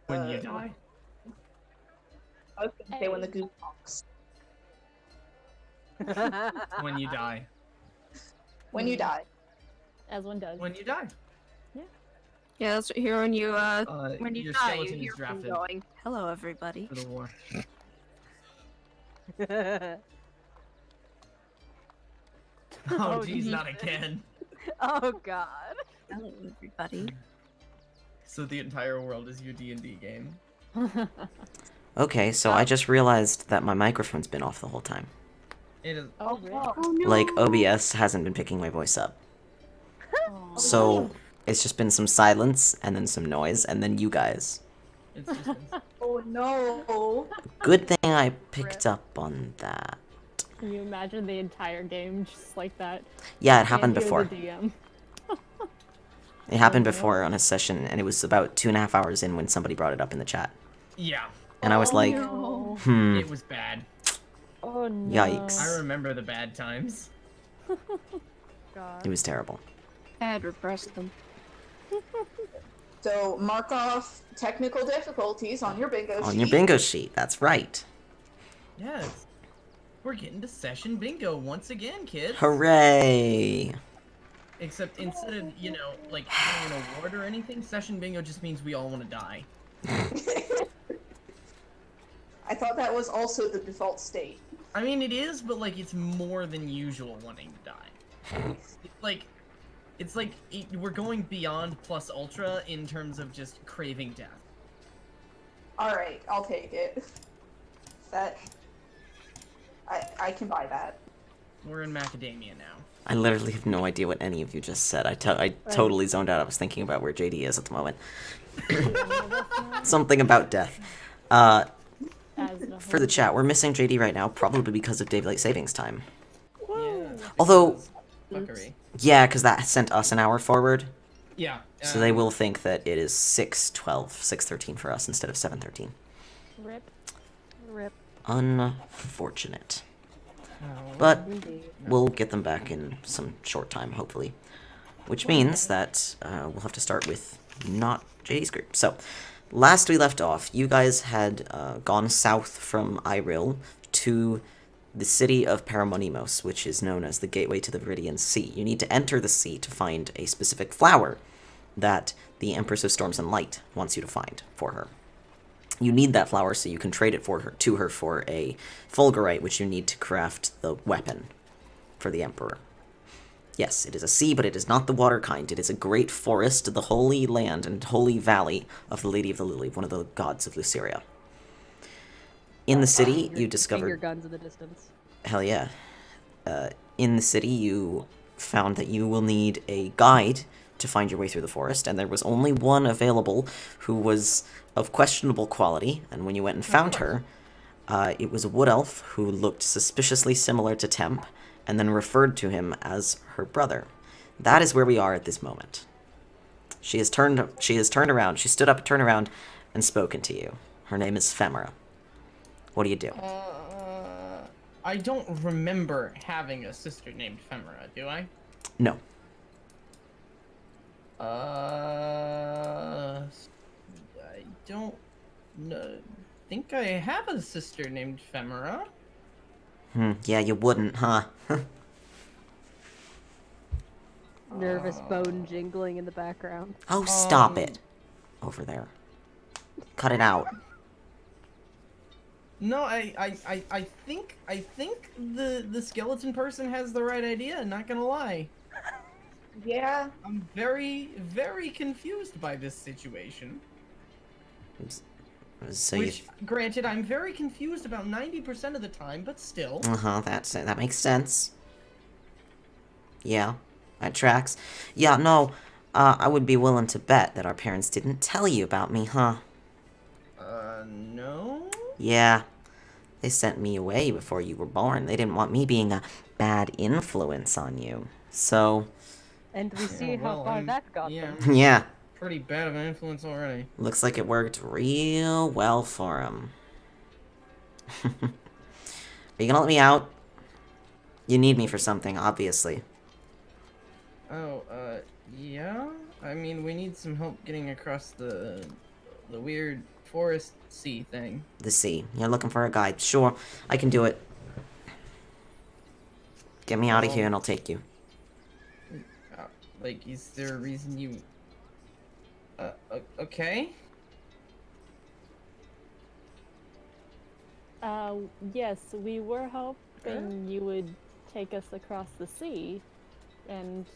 When you die. I was gonna say when the goose talks. When you die. When you die. As one does. When you die. Yeah, that's what you hear when you Your die. You skeleton hear is them drafted going, "Hello, everybody." for the war. Oh, geez, not again. Oh God. Hello, everybody. So the entire world is your D&D game. Okay, so I just realized that my microphone's been off the whole time. It is. Oh, really? Oh no. Like, OBS hasn't been picking my voice up. So, it's just been some silence, and then some noise, and then you guys. It's just. Oh no. Good thing I picked up on that. Can you imagine the entire game just like that? Yeah, it happened And you're the before. DM. It happened no. before on a session, and it was about 2.5 hours in when somebody brought it up in the chat. Yeah. And I was like, no. It was bad. Oh no. Yikes. I remember the bad times. God. It was terrible. I had repressed them. So mark off technical difficulties on your bingo sheet. On your bingo sheet, that's right. Yes. We're getting to session bingo once again, kids. Hooray! Except instead of, you know, like getting an award or anything, session bingo just means we all want to die. I thought that was also the default state. I mean, it is, but like it's more than usual wanting to die. It's like we're going beyond plus ultra in terms of just craving death. Alright, I'll take it. That... I can buy that. We're in macadamia now. I literally have no idea what any of you just said. I totally zoned out. I was thinking about where JD is at the moment. Something about death. For the chat, we're missing JD right now, probably because of daylight savings time. Yeah. Although, Fuckery. yeah, because that sent us an hour forward. Yeah. So they will think that it is 6:12, 6:13 for us instead of 7:13. Rip. Rip. Unfortunate. Oh, But Indeed. we'll get them back in some short time, hopefully. Which means that we'll have to start with not JD's group. So, last we left off, you guys had gone south from Iril to the city of Paramonimos, which is known as the gateway to the Viridian Sea. You need to enter the sea to find a specific flower that the Empress of Storms and Light wants you to find for her. You need that flower so you can trade it to her for a fulgurite, which you need to craft the weapon for the Emperor. Yes, it is a sea, but it is not the water kind. It is a great forest, the holy land and holy valley of the Lady of the Lily, one of the gods of Luceria. In the city, you discovered... Finger guns in the distance. Hell yeah. In the city, you found that you will need a guide to find your way through the forest, and there was only one available who was of questionable quality, and when you went and found her, it was a wood elf who looked suspiciously similar to Temp, and then referred to him as her brother. That is where we are at this moment. She has turned around, she stood up, turned around, and spoken to you. Her name is Phemera. What do you do? I don't remember having a sister named Phemera, do I? No. I don't think I have a sister named Phemera. Yeah, you wouldn't, huh? Nervous bone jingling in the background. Oh, stop it. Over there. Cut it out. No, I think the skeleton person has the right idea, not gonna lie. Yeah. I'm very, very confused by this situation. So Which, granted, I'm very confused about 90% of the time, but still. that makes sense. Yeah, that tracks. Yeah, no, I would be willing to bet that our parents didn't tell you about me, huh? No? Yeah, they sent me away before you were born. They didn't want me being a bad influence on you. So... And we see Yeah, how well, far that got yeah. them. Yeah, Pretty bad of an influence already. looks like it worked real well for him. Are you gonna let me out? You need me for something, obviously. Oh, yeah? I mean, we need some help getting across the the weird forest sea thing. The sea. You're looking for a guide. Sure, I can do it. Get me out of here and I'll take you. Like, is there a reason you... okay? Yes, we were hoping you would take us across the sea, and,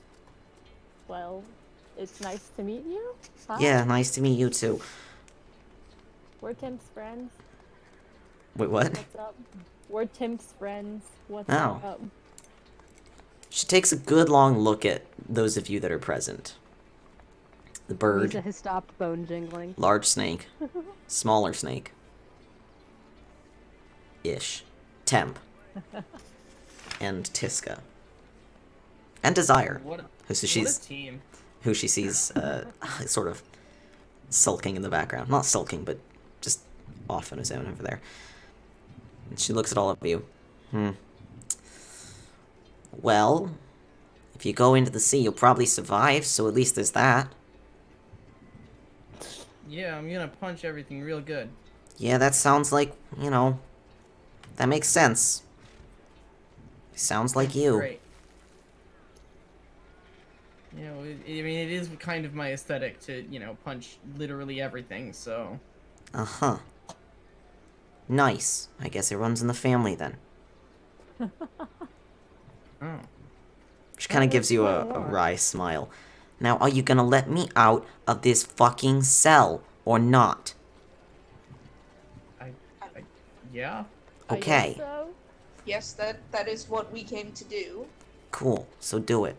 well, it's nice to meet you. Hi. Yeah, nice to meet you too. We're Temp's friends. Wait, what? What's up? We're Temp's friends. What's Oh. up? She takes a good long look at those of you that are present. The bird, Lisa has stopped bone jingling. large snake, smaller snake. Ish. Temp. And Tiska. And Desire, What a she's team. who she sees sort of sulking in the background. Not sulking, but just off on his own over there. And she looks at all of you. Well, if you go into the sea, you'll probably survive, so at least there's that. Yeah, I'm gonna punch everything real good. Yeah, that sounds like, you know, that makes sense. Sounds like you. Great. You know, I mean, it is kind of my aesthetic to, you know, punch literally everything, so... Uh-huh. Nice. I guess it runs in the family then. Oh. She kind of gives you a wry smile. Now, are you gonna let me out of this fucking cell or not? Yeah? I Okay. guess so. Yes, that is what we came to do. Cool. So do it.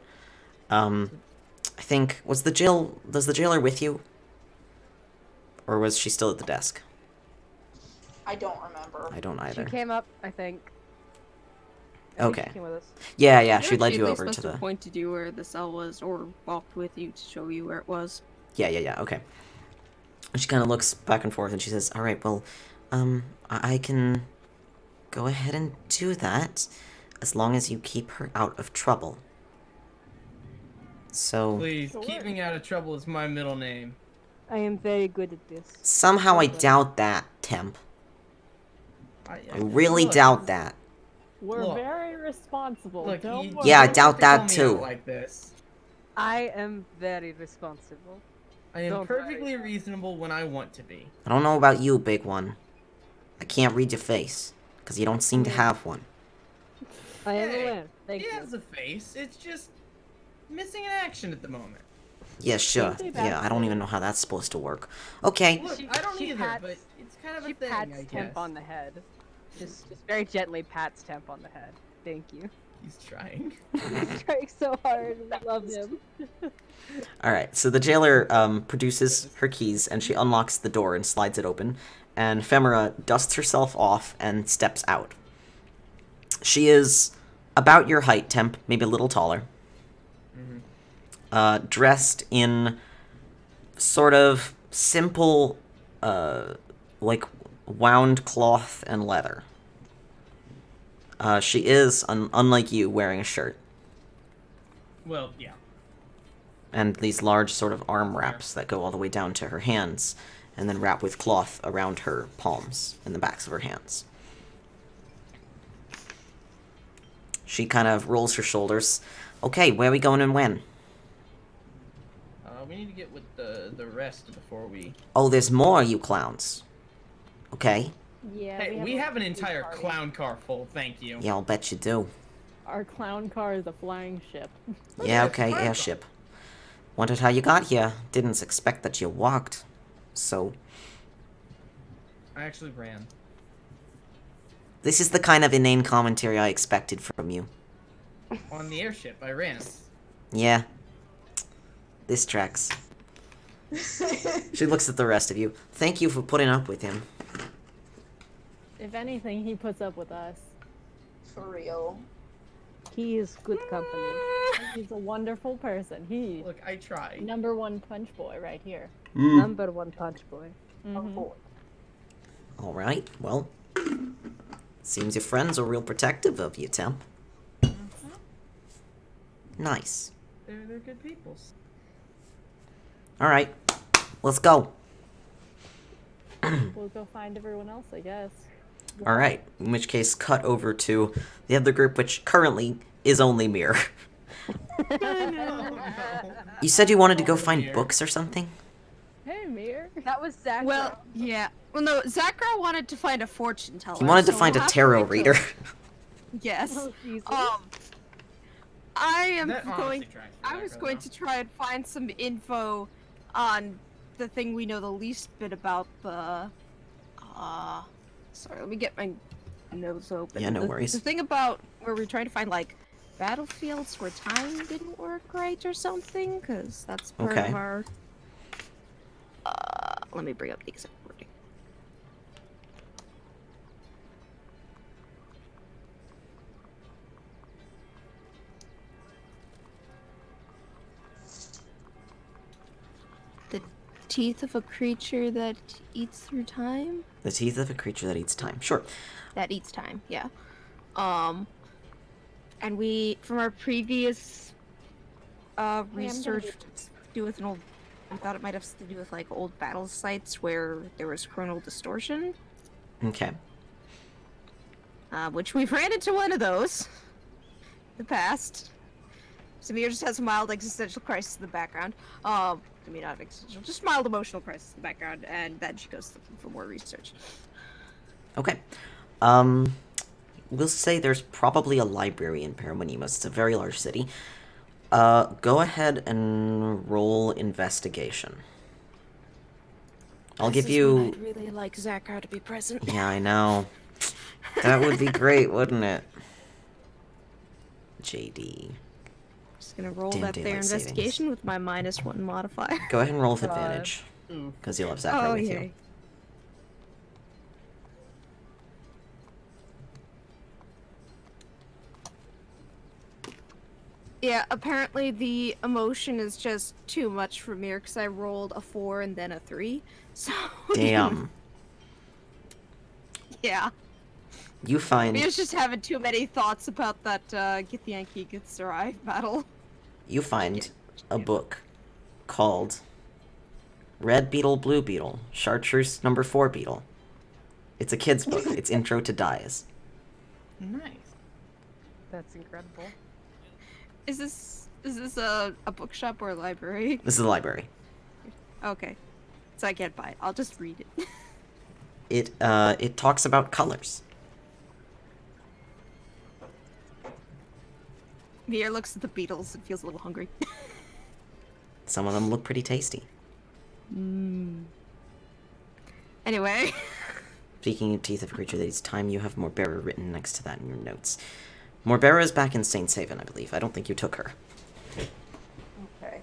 I think does the jailer with you? Or was she still at the desk? I don't remember. I don't either. She came up, I think. I think Okay. She came with us. Yeah, she led you They over must to have the... pointed you where the cell was, or walked with you to show you where it was. Yeah, okay. And she kind of looks back and forth and she says, alright, well, I can go ahead and do that as long as you keep her out of trouble. So, Please, keep me out of trouble is my middle name. I am very good at this. somehow I doubt that, Temp. I really Look, doubt that. We're Look. very responsible. Look, Don't you worry. Yeah, I don't doubt have to that call me too. out like this. I am very responsible. I am Don't perfectly reasonable when I want to be. I don't know about you, big one. I can't read your face, because you don't seem to have one. I am Hey, aware. Thank He you. has a face, it's just missing in action at the moment. Yeah, sure. Say Yeah, I don't even know how that's supposed to work. Okay. Look, She- I don't she either, pats- but it's kind of She a thing, pats I guess. Temp on the head. Just very gently pats Temp on the head. Thank you. He's trying. He's trying so hard. I love him. Alright, so the jailer produces her keys, and she unlocks the door and slides it open, and Phemera dusts herself off and steps out. She is about your height, Temp, maybe a little taller. Dressed in sort of simple, like, wound cloth and leather. She is, unlike you, wearing a shirt. Well, yeah. And these large sort of arm wraps that go all the way down to her hands, and then wrap with cloth around her palms and the backs of her hands. She kind of rolls her shoulders. Okay, where are we going and when? We need to get with the rest before we... Oh, there's more, you clowns. Okay. Yeah. Hey, we a have an big entire party. clown car full, thank you. Yeah, I'll bet you do. Our clown car is a flying ship. Yeah, it's okay, fine. airship. Wondered how you got here. Didn't expect that you walked. So, I actually ran. this is the kind of inane commentary I expected from you. On the airship, I ran. Yeah. This tracks. She looks at the rest of you. Thank you for putting up with him. If anything, he puts up with us. For real. He is good company. He's a wonderful person. He Look, I try. #1 punch boy right here. Number one punch boy. Mhm. Alright, well. Seems your friends are real protective of you, Temp. Nice. They're good people. Alright, let's go. we'll go find everyone else, I guess. All right. In which case, cut over to the other group, which currently is only Mir. Oh, no. You said you wanted to go Oh, find Mir. books or something? Hey, Mir. That was Zackrow. Well, yeah. Well, no, Zackrow wanted to find a fortune teller. He wanted to so find we'll a have to tarot wait till- reader. Yes. Oh, Jesus. I am That going. honestly tracks for I was Zackrow, going though. to try and find some info on the thing we know the least bit about. The. Sorry, let me get my notes open. Yeah, no The- worries. The thing about where we're trying to find like battlefields where time didn't work right or something, because that's part Okay. of our. Let me bring up the exact wording. The teeth of a creature that eats through time? The teeth of a creature that eats time. Sure. That eats time, yeah. And we, from our previous research, to do with an old, we thought it might have to do with like old battle sites where there was chronal distortion, Okay. which we've ran into one of those in the past. Samir just has a mild existential crisis in the background. I mean, not existential, just mild emotional crisis in the background, and then she goes looking for more research. Okay. We'll say there's probably a library in Paramonimos. It's a very large city. Go ahead and roll investigation. I'll give you... I'd really like Zackrow to be present. Yeah, I know. That would be great, wouldn't it? JD. Just gonna roll Dim that there daylight savings. investigation with my -1 modifier. Go ahead and roll with God. advantage. Ooh. Because you'll have Zackrow with you. Yeah, apparently the emotion is just too much for me because I rolled a 4 and then a 3. So Damn. yeah. You find... Mir's just having too many thoughts about that Githyanki Githzerai battle. You find a book called Red Beetle, Blue Beetle, Chartreuse number 4 Beetle. It's a kid's book. It's Intro to Dyes. Nice. That's incredible. Is this a bookshop or a library? This is the library. Okay. So I can't buy it. I'll just read it. It talks about colors. Mir looks at the beetles and feels a little hungry. Some of them look pretty tasty. Anyway. Speaking of teeth of a creature that eats time, you have Morbera written next to that in your notes. Morbera is back in Saint's Haven, I believe. I don't think you took her. Okay.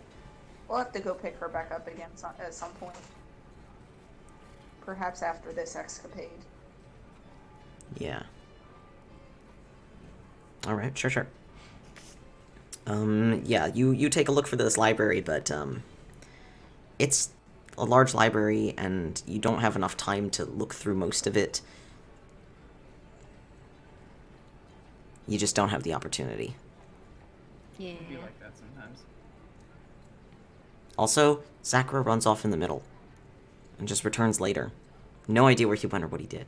We'll have to go pick her back up again at some point. Perhaps after this escapade. Yeah. Alright, sure. Yeah, you take a look for this library, but, it's a large library, and you don't have enough time to look through most of it. You just don't have the opportunity. Yeah. It'd be like that sometimes. Also, Zackrow runs off in the middle, and just returns later. No idea where he went or what he did.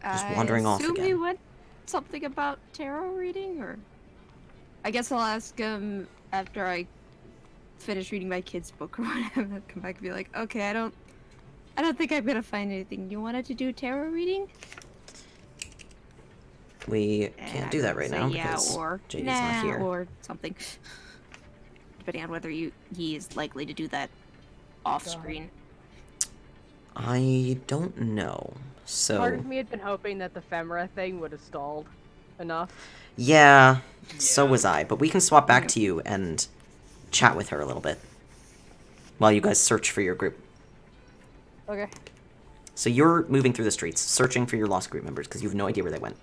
Just wandering off I assume he again. went something about tarot reading, or I guess I'll ask him after I finish reading my kid's book or whatever. I'll come back and be like, okay, I don't think I'm gonna find anything. You wanted to do tarot reading? We And can't I do that will right say now yeah, because or JD's nah, not here. or something. Depending on whether he is likely to do that off screen. I don't know. So Part of me had been hoping that the Phemera thing would have stalled enough. yeah, so Yeah. was I. But we can swap back to you and chat with her a little bit while you guys search for your group. Okay. So you're moving through the streets, searching for your lost group members because you have no idea where they went.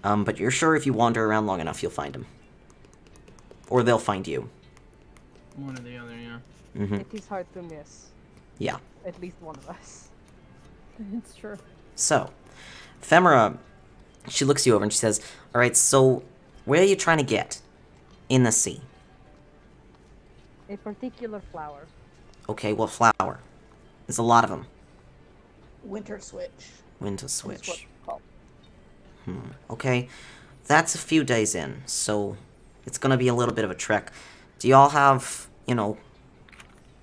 But you're sure if you wander around long enough, you'll find them, or they'll find you. One or the other, yeah. Mm-hmm. It is hard to miss. Yeah. At least one of us. It's true. So, Phemera, she looks you over and she says, "All right, so where are you trying to get in the sea?" A particular flower. Okay, what flower? There's a lot of them. Winter switch. Winter Is what switch. it's called. Okay, that's a few days in, so it's gonna be a little bit of a trek. Do y'all have, you know,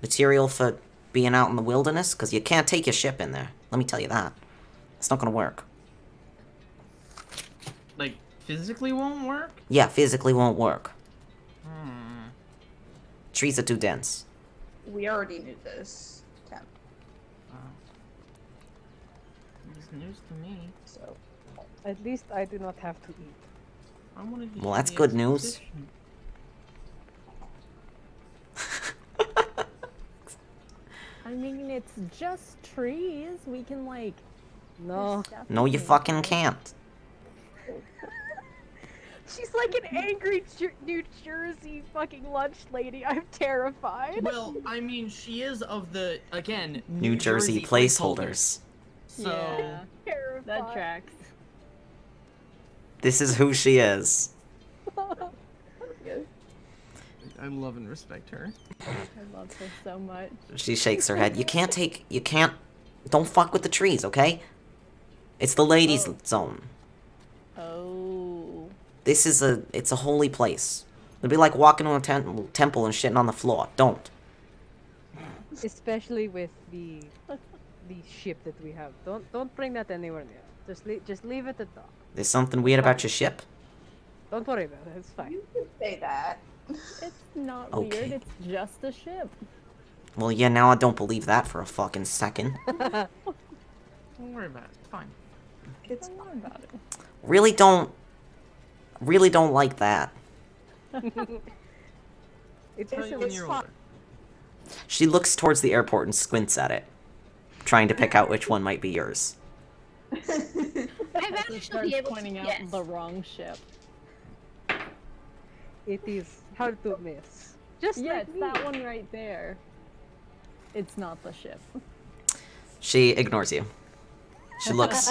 material for being out in the wilderness? Because you can't take your ship in there. Let me tell you that. It's not gonna work. Like, physically won't work? Yeah, physically won't work. Hmm. Trees are too dense. We already knew this, Temp. It's news to me. So At least I do not have to eat. I wanted to Well, do that's the good news. expedition. I mean, it's just trees. We can like. No. there's No, you definitely fucking like- can't. She's like an angry New Jersey fucking lunch lady. I'm terrified. Well, I mean, she is of the, again, New Jersey placeholders. So, Yeah, Terrified. that tracks. This is who she is. I love and respect her. I love her so much. She shakes her head. You can't, don't fuck with the trees, okay? It's the ladies' zone. Oh. This is it's a holy place. It'd be like walking to a temple and shitting on the floor. Don't. Especially with the ship that we have. Don't bring that anywhere near. Just leave it at dock. There's something weird about your ship? Don't worry about it. It's fine. you could say that. It's not Okay. weird. It's just a ship. Well, yeah, now I don't believe that for a fucking second. Don't worry about it. It's fine. It's Don't worry about it. Really don't like that. It's Tell you when it's you're fine. older. She looks towards the airport and squints at it, trying to pick out which one might be yours. I've So actually starts able pointing to out guess. the wrong ship. It is hard to miss. Just Yeah, like it's me. that one right there. It's not the ship. She ignores you. She looks.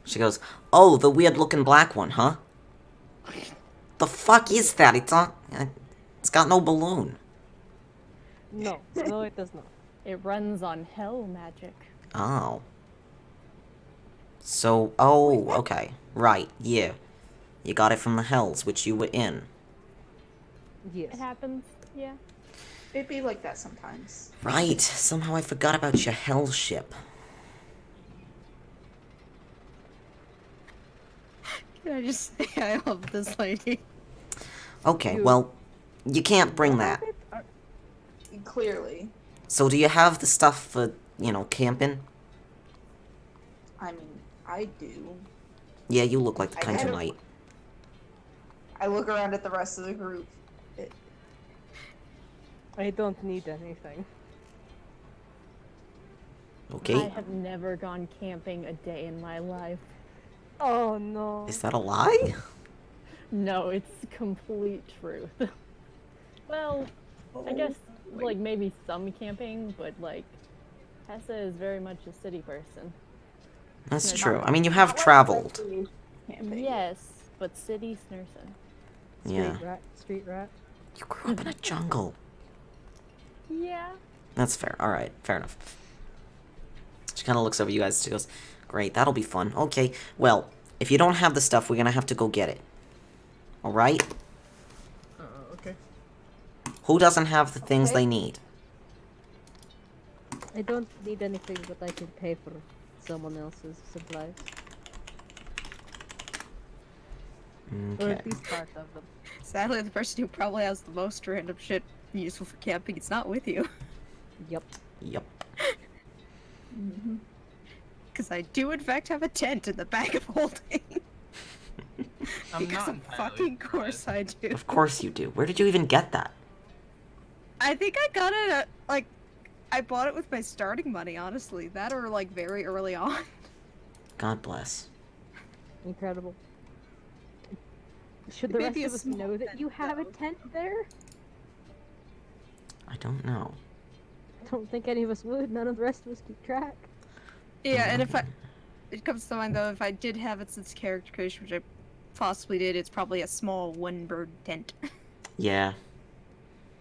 She goes, "Oh, the weird-looking black one, huh? The fuck is that? It's got no balloon." No, it does not. It runs on hell magic. Oh. So, oh, okay. Right, yeah. You got it from the hells, which you were in. Yes. It happens. Yeah. It'd be like that sometimes. Right, somehow I forgot about your hell ship. Can I just say I love this lady? Okay, You- well, you can't bring that. Clearly. So do you have the stuff for, you know, camping? I mean, I do. Yeah, you look like the I kind you had a- might. I look around at the rest of the group. I don't need anything. I Okay. have never gone camping a day in my life. Oh no. Is that a lie? No, it's complete truth. Well, I guess like maybe some camping, but like Tessa is very much a city person. That's No, true. not- I mean, you have traveled. Camping. Yes, but city Snerson. Yeah. Street rat. You grew up in a jungle. Yeah. That's fair. Alright, fair enough. She kind of looks over you guys. She goes, "Great, that'll be fun. Okay, well, if you don't have the stuff, we're gonna have to go get it. Alright? Okay. Who doesn't have the things Okay. they need?" I don't need anything, but I can pay for someone else's supplies. Or Okay. at least part of them. Sadly, the person who probably has the most random shit useful for camping, it's not with you. Yep. Yep. Because I do, in fact, have a tent in the bag of holding. I'm because not of entirely fucking course I do. Of course you do. Where did you even get that? I think I got it at, like, I bought it with my starting money, honestly. That or, like, very early on. God bless. Incredible. Should the rest Maybe a of us small know that tent, you have a though. tent there? I don't know. I don't think any of us would. None of the rest of us keep track. Yeah, and if it comes to mind, though, if I did have it since character creation, which I possibly did, it's probably a small one-bird tent. Yeah.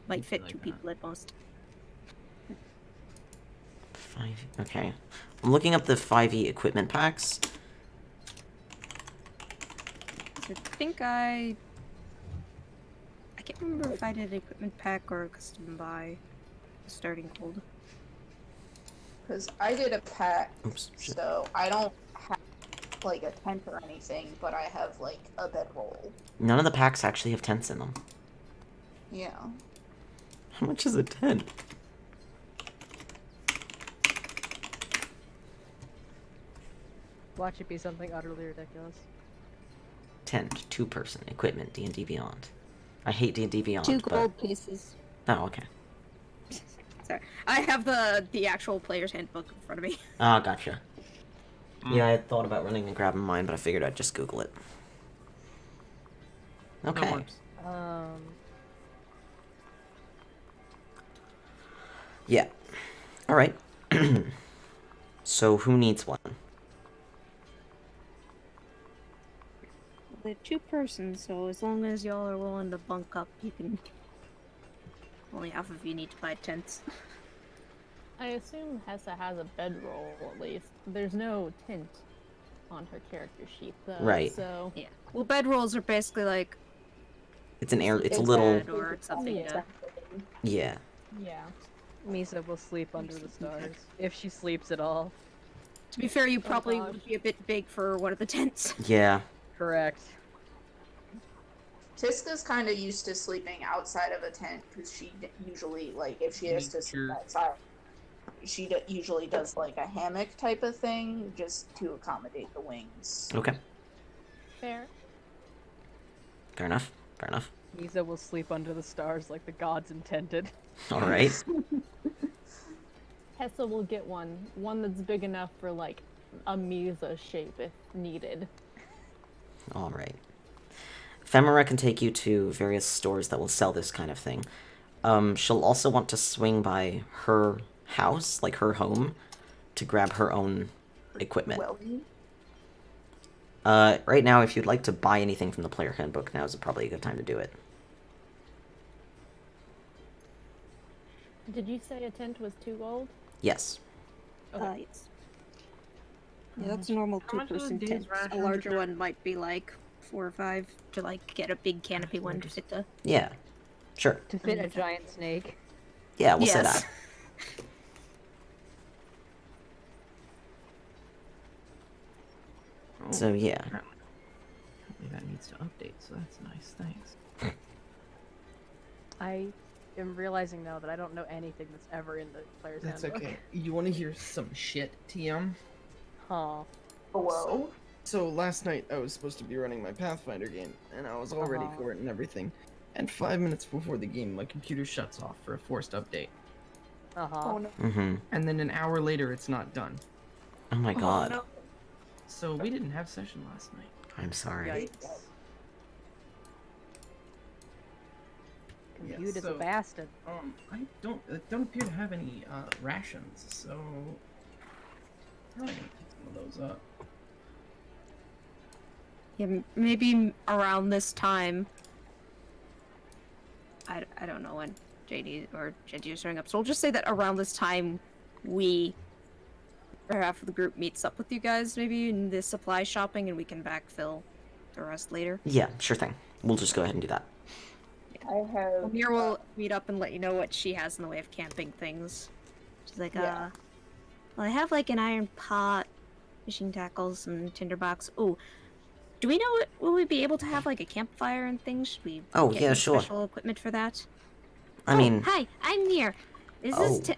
Might fit Like two that. people at most. Fine. Okay. I'm looking up the 5e equipment packs. I think I can't remember if I did an equipment pack or a custom buy starting gold. Because I did a pack, Oops, shit. so I don't have like a tent or anything, but I have like a bedroll. None of the packs actually have tents in them. Yeah. How much is a tent? Watch it be something utterly ridiculous. Tent, 2-person, equipment, D&D Beyond. I hate D&D Beyond, 2 but... gold pieces. Oh, okay. Sorry, I have the actual player's handbook in front of me. Oh, gotcha. Yeah, I had thought about running and grabbing mine, but I figured I'd just Google it. That Okay. works. Yeah. Alright. So, who needs one? We're 2 persons, so as long as y'all are willing to bunk up, you can. Only half of you need to buy tents. I assume Hessa has a bedroll at least. There's no tint on her character sheet though. Right. So Yeah. Well, bedrolls are basically like It's an air. It's a It's little. bad. or something. Yeah. Yeah. yeah. Misa will sleep under the stars if she sleeps at all. To be fair, you Oh, probably gosh. would be a bit big for one of the tents. Yeah. Correct. Tiska's kind of used to sleeping outside of a tent because she usually, like, if she has to sleep Nature. outside, she usually does like a hammock type of thing just to accommodate the wings. Okay. Fair. Fair enough. Fair enough. Misa will sleep under the stars like the gods intended. All right. Hessa will get one that's big enough for like a Misa shape if needed. All right. Phemera can take you to various stores that will sell this kind of thing. She'll also want to swing by her house, like her home, to grab her own equipment. Well, Right now, if you'd like to buy anything from the player handbook, now is probably a good time to do it. Did you say a tent was 2 gold? Yes. Yes. Yeah, that's a normal How much are the 2-person day's tent. A rations larger again? one might be like 4 or 5 to like get a big canopy one to fit the. Yeah. Sure. To fit a giant snake. Yeah, we'll say Yes. that. Oh, So, yeah. apparently that needs to update, so that's nice. Thanks. I am realizing now that I don't know anything that's ever in the player's That's handbook. okay. You want to hear some shit, TM? Huh. hello? So last night I was supposed to be running my Pathfinder game, and I was all ready Uh-huh. for it and everything. And 5 minutes before the game, my computer shuts off for a forced update. Uh-huh. Oh no. Mm-hmm. And then an hour later, it's not done. Oh my god. no. So we didn't have session last night. I'm sorry. Yikes. Compute is a so- bastard. I don't appear to have any rations, so probably gonna pick some of those up. Yeah, maybe around this time. I don't know when JD or Genji is showing up, so we'll just say that around this time we, or half of the group meets up with you guys maybe in the supply shopping, and we can backfill the rest later. Yeah, sure thing. We'll just go ahead and do that. I have. Amir will meet up and let you know what she has in the way of camping things. She's like, Yeah. well, I have like an iron pot, fishing tackles, some tinderbox. Oh, do we know will we be able to have like a campfire and things? Should we Oh, get yeah, any sure. special equipment for that? I Oh, mean, hi, I'm Mir. This Oh. is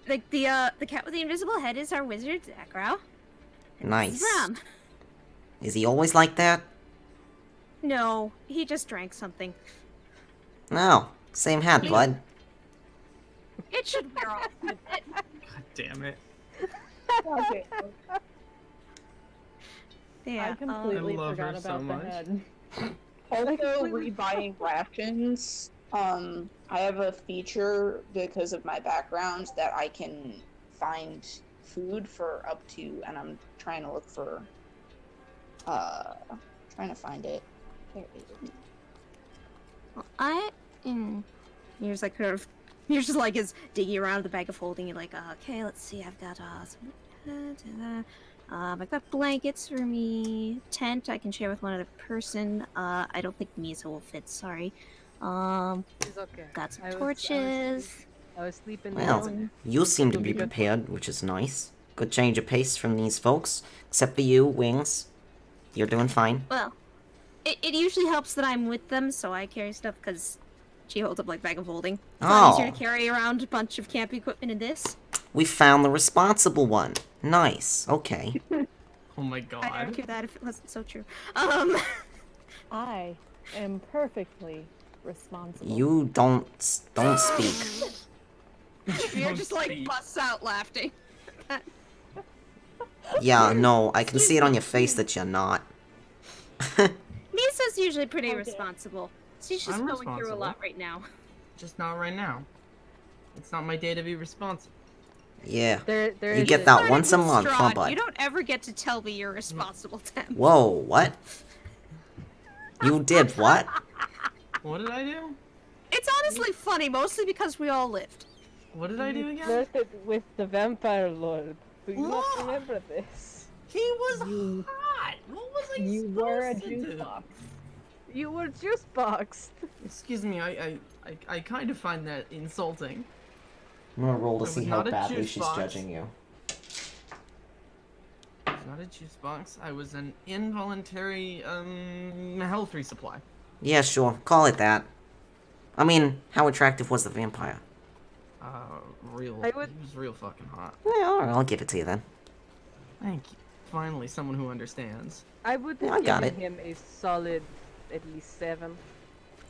like the cat with the invisible head is our wizard Zackrow. And this is Nice. Ram. is he always like that? No, he just drank something. No. Same hat, bud. It should wear off with it. God damn it. Okay. Yeah. I completely I love her forgot so about the much. head. Also, rebuying rations. I have a feature because of my background that I can find food for up to, and I'm trying to look for. Trying to find it. There it is. Well, Here's like kind of You're just like is digging around the bag of holding. You're like, okay, let's see. I've got I've got blankets for me. Tent I can share with one other person. I don't think Misa will fit. Sorry. It's okay. Got some I was torches. I was sleeping Well, down. you seem to It'll be be good. prepared, which is nice. Good change of pace from these folks. Except for you, Wings. You're doing fine. Well, it usually helps that I'm with them, so I carry stuff because she holds up like bag of holding. It's a lot easier to carry around a bunch of camp equipment in this. We found the responsible one. Nice. Okay. Oh my I'd god. argue that if it wasn't so true. I am perfectly responsible. You don't speak. You're just like busts out laughing. Yeah, no, I can see it on your face that you're not. Misa's usually pretty Okay. responsible. She's just I'm going through a responsible. lot right now. Just not right now. It's not my day to be responsible. Yeah. There You is get a- that Started once a with month, huh, Strahd. bud? You don't ever get to tell me you're responsible, Temp. Whoa, what? You did what? What did I do? It's honestly funny, mostly because we all lived. What did I do again? Flirted with the vampire lord. Do you not What? remember this? He was You- hot. What was I You were a supposed to juice do? box. You were juice boxed. Excuse me, I kind of find that insulting. I'm gonna roll to I was see how not a badly juice she's box. judging you. It's not a juice box. I was an involuntary health resupply. Yeah, sure. Call it that. I mean, how attractive was the vampire? Real. I would- He was real fucking hot. Yeah, alright, I'll give it to you then. Thank you. Finally, someone who understands. I would Yeah, have I got given him a solid at least 7.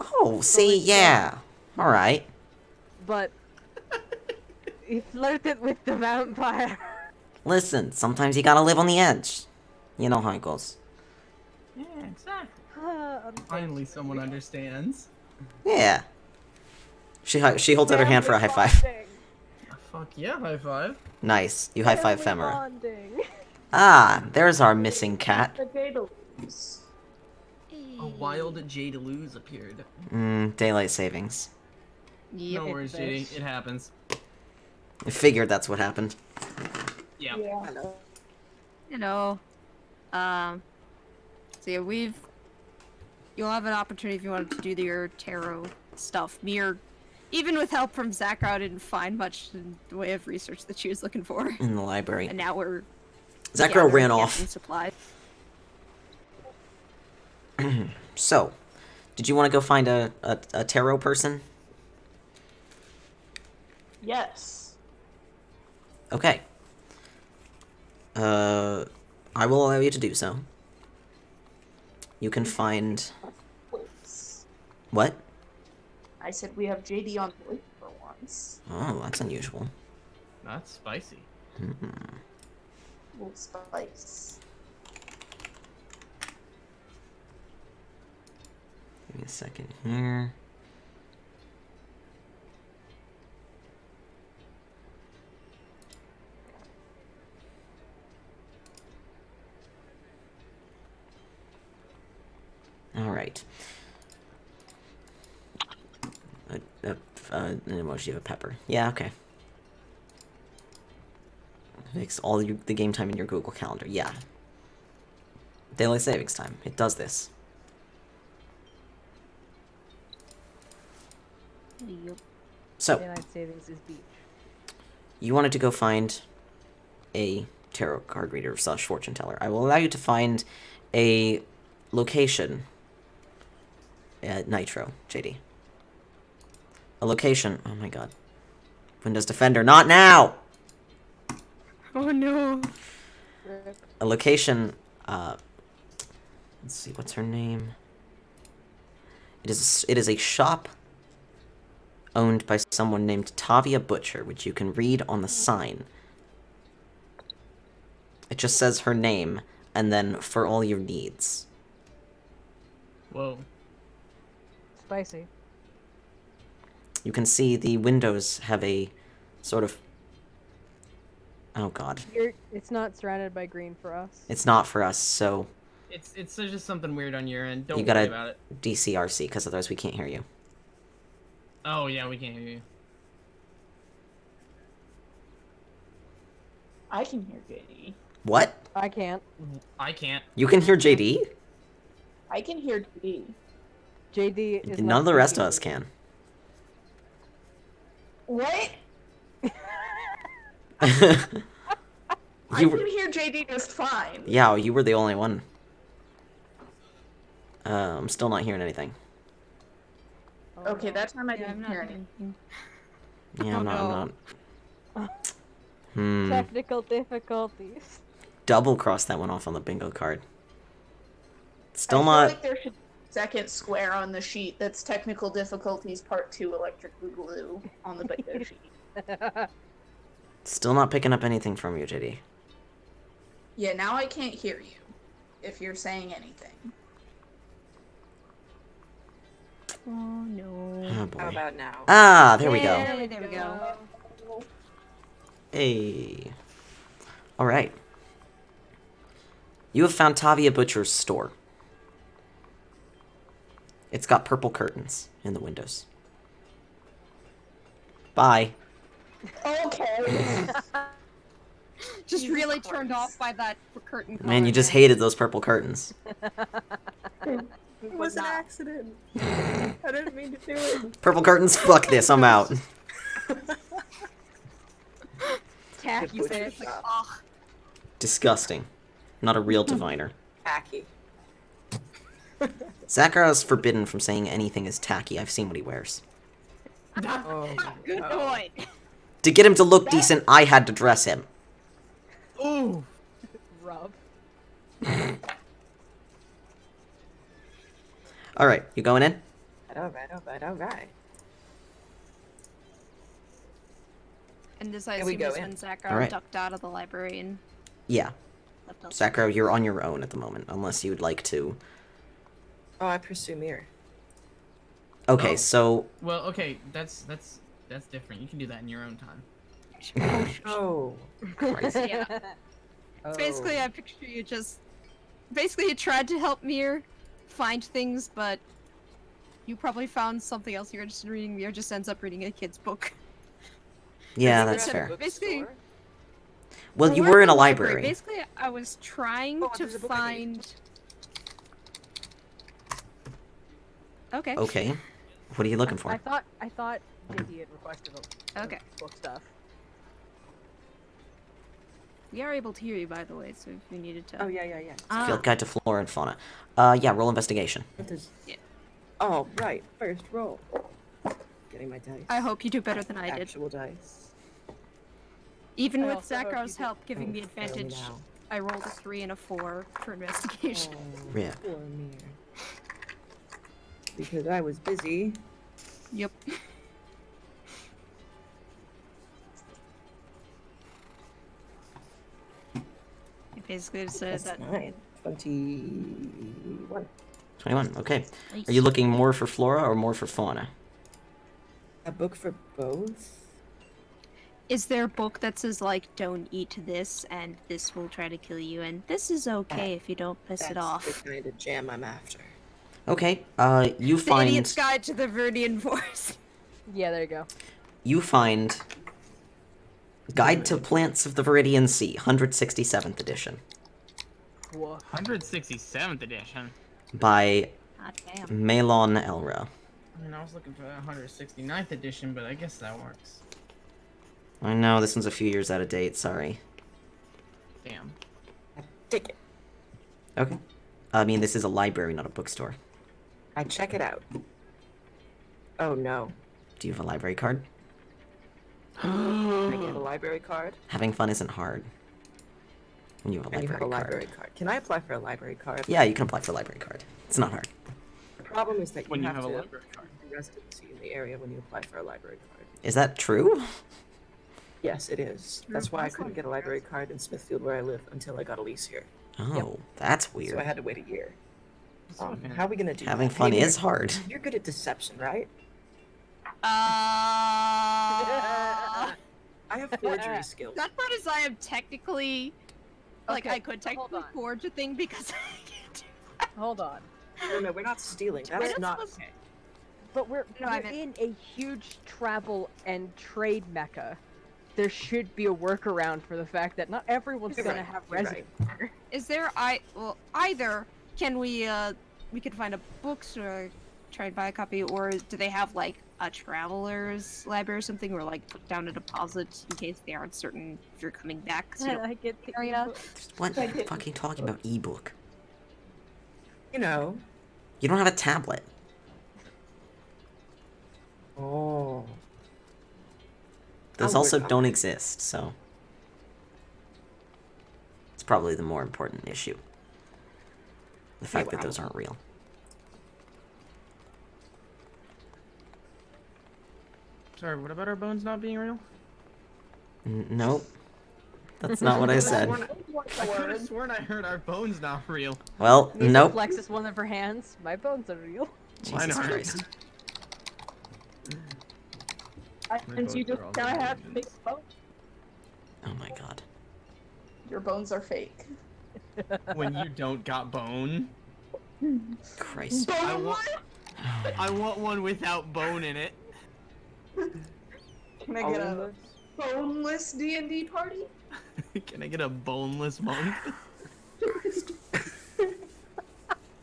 Oh, see, yeah. Alright. But he flirted with the vampire. Listen, sometimes you gotta live on the edge. You know how it goes. Yeah, exactly. Ah, Finally, someone understands. Yeah. She holds out her hand for a high five. Family Fuck yeah, high five. Nice. You high five bonding. Phemera. Bonding. Ah, there's our missing cat. The Jadalus. A wild Jadaluz appeared. Daylight savings. Yep. No worries, JD. It happens. I figured that's what happened. Yeah. Yeah. You know, so yeah, you'll have an opportunity if you wanted to do your tarot stuff. Even with help from Zackrow, I didn't find much in the way of research that she was looking for. In the library. And now we're Zackrow ran gathering off. supplies. So, did you want to go find a tarot person? Yes. Okay. I will allow you to do so. You can find... Please. What? I said we have JD on point for once. Oh, that's unusual. That's spicy. Little spice. Give me a second here. Alright. An emoji of a pepper. Yeah, okay. Makes all the game time in your Google Calendar. Yeah. Daylight savings time. It does this. Yep. So, Daylight savings is beach. you wanted to go find a tarot card reader / fortune teller. I will allow you to find a location at Nitro, JD. A location. Oh my god. Windows Defender, not now! Oh no. A location, let's see, what's her name? It is a shop owned by someone named Tavia Butcher, which you can read on the sign. It just says her name, and then for all your needs. Whoa. Spicy. You can see the windows have a sort of... Oh god. It's not surrounded by green for us. It's not for us, so It's just something weird on your end. Don't you worry gotta about it. DCRC, because otherwise we can't hear you. Oh yeah, we can't hear you. I can hear JD. What? I can't. I can't. You can hear JD? I can hear JD. JD is None not of the rest speaking of us to me. can. What? I You can were, hear JD just fine. yeah, you were the only one. I'm still not hearing anything. Oh, Okay, no. that time I Yeah, I'm didn't not hear anything. hearing. Yeah, Oh, I'm no. not. Hmm. Technical difficulties. Double cross that one off on the bingo card. I Still feel not. like there should be a second square on the sheet that's technical difficulties part 2 electric boogaloo on the bingo sheet. Still not picking up anything from you, JD. Yeah, now I can't hear you if you're saying anything. Oh no. Oh How boy. about now? Ah, there we go. Yay, there we go. Hey. Alright. You have found Tavia Butcher's store. It's got purple curtains in the windows. Bye. Okay. Just Jesus really Christ. turned off by that curtain call. Man, you just hated those purple curtains. It was an accident. I didn't mean to do it. Purple curtains? Fuck this, I'm out. Tacky Good face. butcher Like, shop. ugh. Disgusting. Not a real diviner. Tacky. Zackrow is forbidden from saying anything is tacky. I've seen what he wears. Oh, Good no. boy. To get him to look decent, I had to dress him. Ooh. Rub. Alright, you going in? Alright. And this I Here we assume go is in. when Zackrow Alright. ducked out of the library and Yeah. left us. Zackrow, you're on your own at the moment, unless you'd like to. Oh, I pursue mirror. Okay, Oh. so Well, okay, that's different. You can do that in your own time. Oh. Yeah. Oh. Basically, I picture you just. Basically, you tried to help Mir find things, but you probably found something else you're interested in reading. Mir just ends up reading a kid's book. yeah, Is that's there a fair. Basically- bookstore? Well, you we're were at in a the library. Basically, I was trying Oh, to there's a book I need. find. Okay. Okay. What are you looking for? I thought JD had requested Okay. book stuff. We are able to hear you, by the way, so if you needed to. Oh, yeah. Ah, Field Guide to Flora and Fauna. Yeah, roll investigation. What does... Yeah. Oh, right. First roll. Getting my dice. I hope you do better than I did. Actual dice. Even I with also hope you Zackrow's do- help giving me Oh, fail me advantage, now. I rolled a 3 and a 4 for investigation. Oh, Yeah. poor mirror. Because I was busy. Yep. It basically said That's that. 9. 21. 21, okay. Are you looking more for flora or more for fauna? A book for both? Is there a book that says like, "Don't eat this, and this will try to kill you, and this is okay if you don't piss it That's off." the kind of jam I'm after. Okay, you The find Idiot's Guide to the Viridian Forest. Yeah, there you go. you find Guide to Plants of the Viridian Sea, 167th edition, Whoa. 167th edition. by God damn. Melon Elra. I mean, I was looking for that 169th edition, but I guess that works. I know this one's a few years out of date. Sorry. Damn. Take it. Okay. I mean, this is a library, not a bookstore. I check it out. Oh no. Do you have a library card? I get a library card. Having fun isn't hard. When you have a And you library, have a card. library card. Can I apply for a library card? Yeah, you can apply for a library card. It's not hard. The problem is that When you have have a to library card. have residency in the area when you apply for a library card. Is that true? Yes, it is. That's why I couldn't get a library card in Smithfield where I live until I got a lease here. Oh, that's weird. So I had to wait a year. Okay. How are we gonna do Having that? fun Hey, is Mir, hard. You're good at deception, right? Uh. I have forgery skills. That part is I am technically. Like, Okay, I could hold technically on. forge a thing because I can't do Hold on. No, we're not stealing. We're That's not not supposed- okay. But we're No, I in meant- a huge travel and trade mecca. there should be a workaround for the fact that not everyone's You're gonna right, have you're resident. Is there either can we could find a bookstore, try and buy a copy, or do they have like a traveler's library or something, or like put down a deposit in case they aren't certain if you're coming back? 'Cause you don't I get the area. ebook. What are you fucking talking about ebook? You know. You don't have a tablet. Oh. Those I'll also work on don't it. exist, so it's probably the more important issue. The fact that wow. those aren't real. Sorry, what about our bones not being real? Nope. That's not what I said. I could have sworn I heard our bones not real. Well, Nisa nope. flexes one of her hands. My bones are real. Mine Jesus aren't. Christ. And you just gotta have fake bones. Oh my god. Your bones are fake. When you don't got bone. Christ. I want one without bone in it. Can I get a boneless D&D party? Can I get a boneless monk?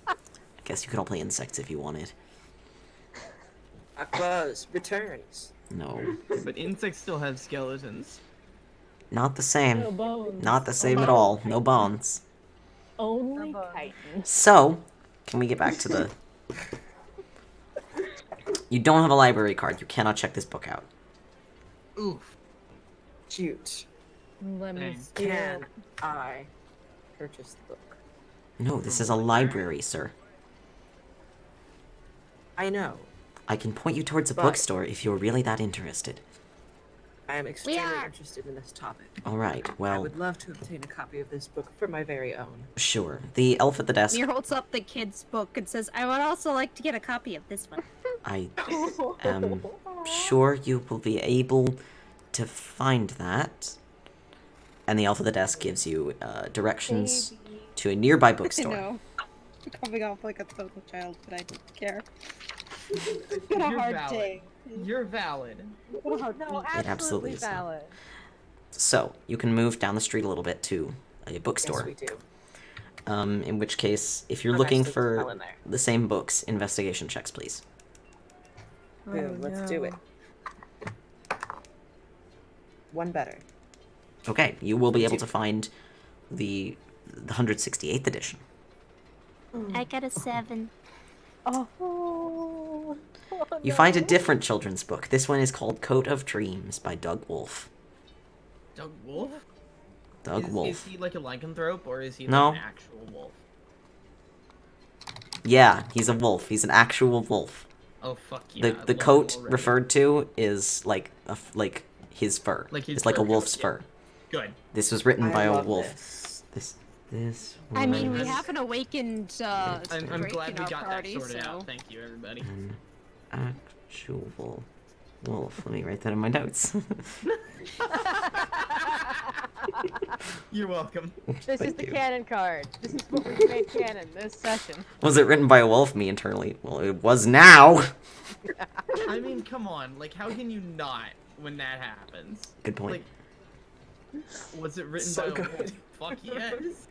I guess you could all play insects if you wanted. Aqua's returns. No. But insects still have skeletons. Not the same. No bones. Not the same at all. No bones. Only No bones. chitin. So, can we get back to the... You don't have a library card. You cannot check this book out. Oof. Shoot. Let me Dang. see. Can I purchase the book? No, this is a library, sir. I know. I can point you towards a But- bookstore if you're really that interested. I am extremely are. interested in this topic. Alright, I well, would love to obtain a copy of this book for my very own. sure. The elf at the desk, Mir holds up the kid's book and says, "I would also like to get a copy of this one." I am sure you will be able to find that. And the elf at the desk gives you directions to a nearby bookstore. I'm coming off like a total child, but I don't care. You're valid. You're valid. No, It absolutely is. valid. So, you can move down the street a little bit to a bookstore. Yes, we do. In which case, if you're I'm looking actually for smelling there. the same books, investigation checks, please. Boom, let's do it. One better. Okay, you will be able to find the 168th edition. I got a 7. Oh. You find a different children's book. This one is called Coat of Dreams by Doug Wolf. Doug Wolf? Doug Wolf. Is he like a lycanthrope or is he like No. an actual wolf? Yeah, he's a wolf. He's an actual wolf. Oh fuck yeah. The I love coat it already. referred to is like like his fur. Like his it's like a fur wolf's coat, yeah. fur. Good. This was written by I a love wolf. This. This. I mean, we was have an awakened I'm Drake glad in we our got party, that sorted so. out. Thank you, everybody. an actual wolf. Let me write that in my notes. You're welcome. This is Thank the you. canon card. This is what we made canon this session. Was it written by a wolf? Me internally. Well, it was now. I mean, come on. Like, how can you not when that happens? Good point. Like, was it written So by a good. wolf? Fuck yes.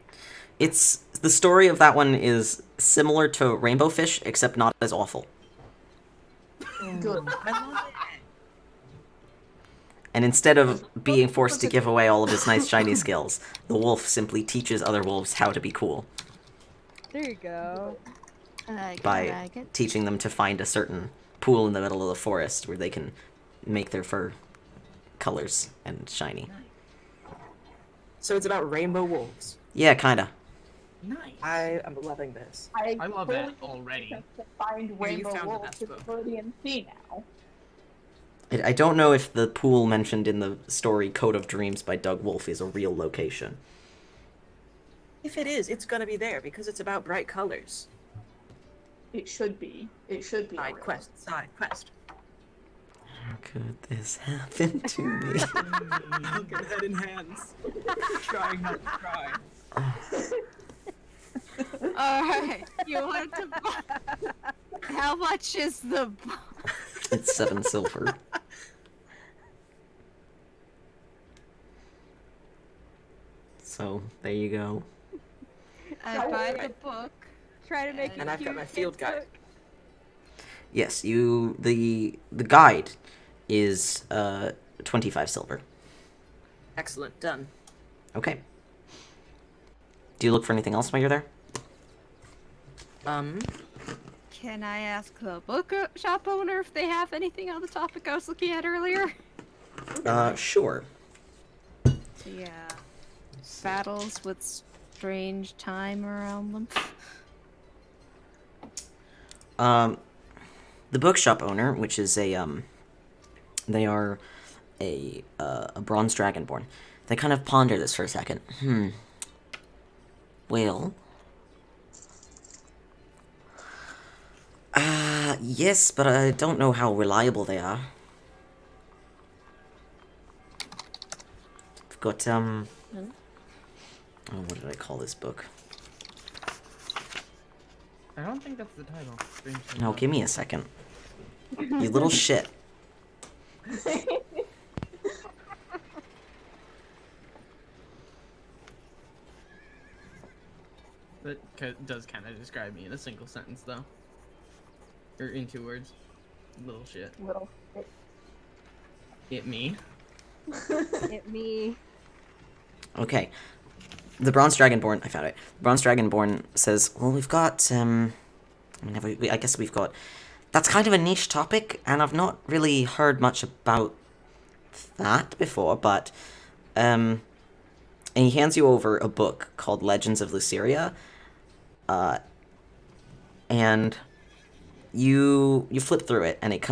It's the story of that one is similar to Rainbow Fish, except not as awful. Good. I love it. And instead of being forced to give away all of his nice shiny skills, the wolf simply teaches other wolves how to be cool There you go. by teaching them to find a certain pool in the middle of the forest where they can make their fur colors and shiny. So it's about rainbow wolves. Yeah, kinda. Nice. I am loving this. I love that already. To find you rainbow found the wolves best in book. Viridian Sea now. I don't know if the pool mentioned in the story Coat of Dreams by Doug Wolf is a real location. If it is, it's gonna be there because it's about bright colors. It should be. It should be. a Side real- quest, side quest. How could this happen to me? Look at head and hands. Trying not to cry. Alright, you want to buy... How much is the... It's 7 silver. So there you go. I buy the book. Try to make it And I've got cute, my field it's guide. Yes, the guide is 25 silver. Excellent. Done. Okay. Do you look for anything else while you're there? Can I ask the book shop owner if they have anything on the topic I was looking at earlier? Sure. Yeah. Battles with strange time around them. The bookshop owner, which is they are a bronze dragonborn. They kind of ponder this for a second. Well, yes, but I don't know how reliable they are. I've got, oh, what did I call this book? I don't think that's the title. strangely No, enough. give me a second. You little shit. That does kind of describe me in a single sentence, though. Or in 2 words. Little shit. Little. It me. Hit me. Okay. The Bronze Dragonborn, I found it. The Bronze Dragonborn says, well, we've got, I guess we've got, that's kind of a niche topic, and I've not really heard much about that before, but, and he hands you over a book called Legends of Luceria, and you flip through it, and it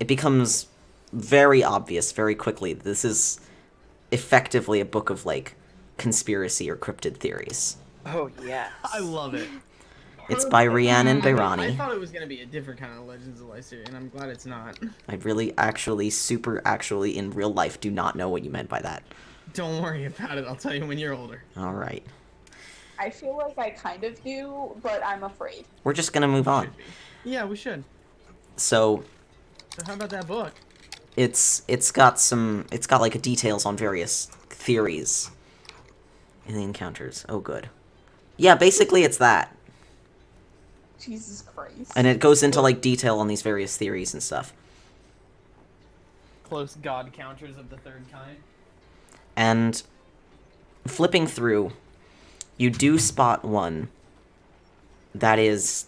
becomes very obvious very quickly. This is effectively a book of, like, conspiracy or cryptid theories. Oh, yes. I love it. It's by Rhiannon I Bayrani. thought it was going to be a different kind of Legends of Lyceria, and I'm glad it's not. I really, actually, in real life, do not know what you meant by that. Don't worry about it. I'll tell you when you're older. Alright. I feel like I kind of do, but I'm afraid. We're just gonna move on. Should be. Yeah, we should. So, So how about that book? it's got like details on various theories in the encounters. Oh, good. Yeah, basically it's that. Jesus Christ. And it goes into, like, detail on these various theories and stuff. Close god counters of the 3rd kind. And flipping through, you do spot one that is,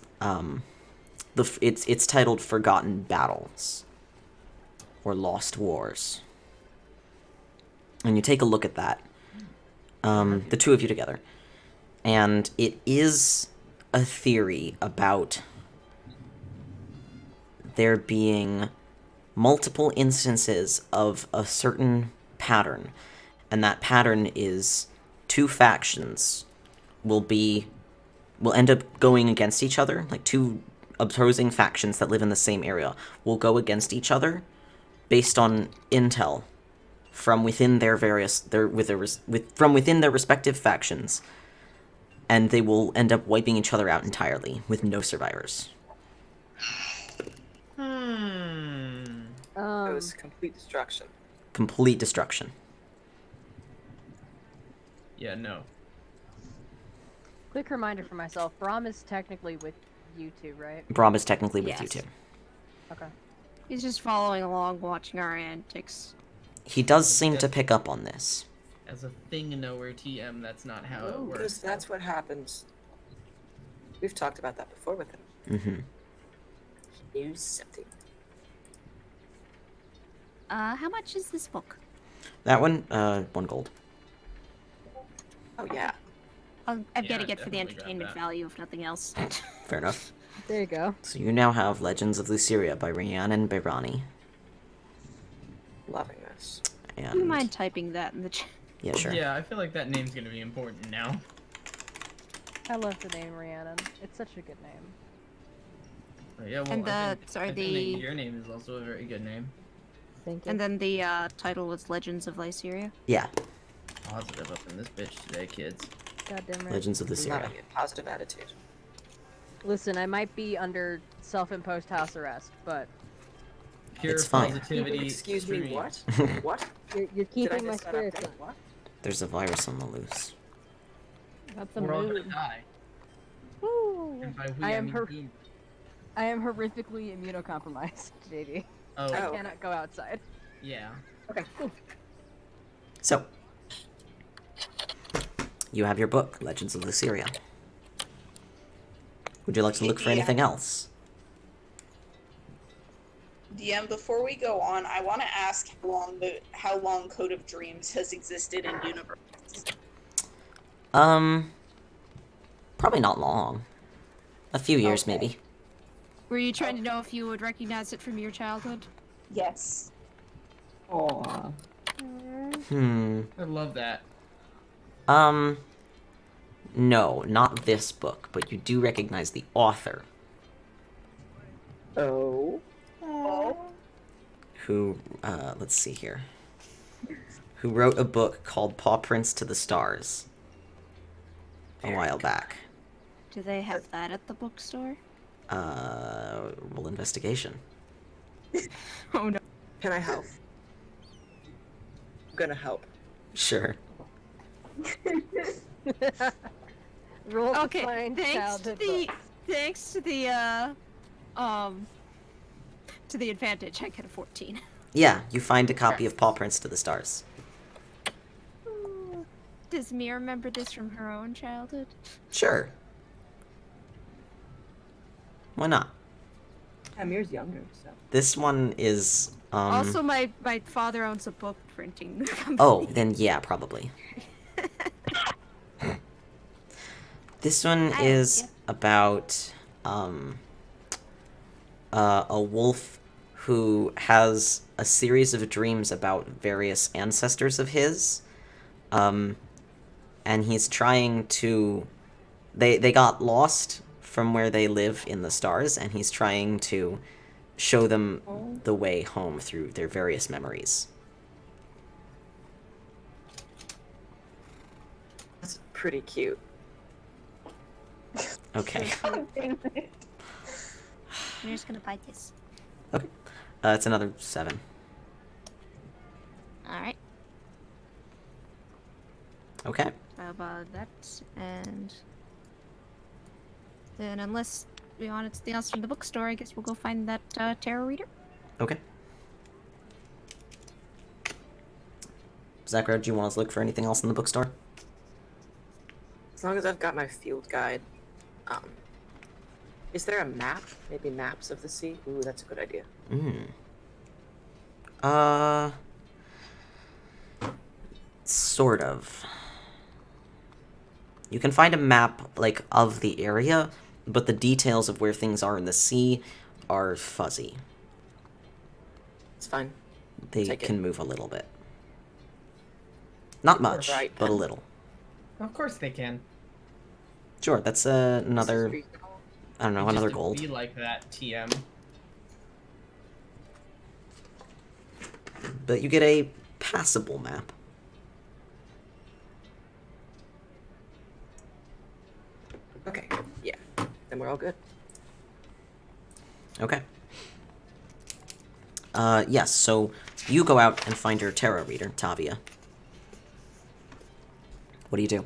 it's titled Forgotten Battles. Or Lost Wars. And you take a look at that. The two of you together. And it is a theory about there being multiple instances of a certain pattern. And that pattern is 2 factions will end up going against each other. Like 2 opposing factions that live in the same area will go against each other based on intel from within their from within their respective factions, and they will end up wiping each other out entirely with no survivors. It was complete destruction. Complete destruction. Yeah, no. Quick reminder for myself, Brahm is technically with you two, right? Brahm is technically with you Yes. too. Okay. He's just following along, watching our antics. He does seem to pick up on this. As a thing nowhere TM, that's not how it Because works. that's what happens. We've talked about that before with him. Mm-hmm. He knew something. How much is this book? That one, 1 gold. Oh, yeah. I've Yeah, got to get for the definitely grab entertainment that. value, if nothing else. Fair enough. There you go. So you now have Legends of Luceria by Rhiannon Bayrani. Loving this. Do you And mind typing that in the chat? yeah, sure. Yeah, I feel like that name's gonna be important now. I love the name Rhiannon. It's such a good name. But yeah, well, And I think that the your name is also a very good name. Thank you. and then the title was Legends of Lyceria. Yeah, Positive up in this bitch today, kids. Goddamn right. Legends of Luceria. Loving it. Positive attitude. Listen, I might be under self-imposed house arrest, but Pure It's fine. positivity. Excuse me, stream. what? What? you're Did I keeping my miss that spirits update? up. What? There's a virus on the loose. That's a We're all gonna mood. die. Woo! And by we, I I am mean her- boom. I am horrifically immunocompromised, JD. Oh, I Oh. cannot go outside. yeah. So, you have your book, Legends of Luceria. Would you like to look for Yeah. anything else? DM, before we go on, I want to ask how long Code of Dreams has existed in universe. Probably not long. A few years, Okay. maybe. Were you trying to know if you would recognize it from your childhood? Yes. Aw. I love that. No, not this book, but you do recognize the author, Oh. Oh. who, let's see here, who wrote a book called Paw Prints to the Stars a while back. Do they have that at the bookstore? Roll investigation. Oh no. Can I help? I'm gonna help. Sure. Roll to Okay, find childhood books. thanks to the advantage, I get a 14. Yeah, you find a copy of Paw Prints to the Stars. Does Mia remember this from her own childhood? Sure. Why not? Amir's younger, so. This one is, Also, my father owns a book printing company. Oh, then yeah, probably. This one is yeah. about a wolf who has a series of dreams about various ancestors of his, and he's trying to. They got lost from where they live in the stars, and he's trying to show them the way home through their various memories. That's pretty cute. Okay. I'm just gonna buy this. Okay. It's another 7. Alright. Okay. How about that? And then, unless we want anything else from the bookstore, I guess we'll go find that tarot reader. Okay. Zackrow, do you want us to look for anything else in the bookstore? As long as I've got my field guide. Is there a map? Maybe maps of the sea? Ooh, that's a good idea. Sort of. You can find a map, like, of the area, but the details of where things are in the sea are fuzzy. It's fine. They Take it. can move a little bit. Not much, Right. but a little. Of course they can. Sure, that's another, I don't know, another Just gold. Be like that, TM. But you get a passable map. Okay, yeah. Then we're all good. Okay. Yes, so you go out and find your tarot reader, Tavia. What do you do?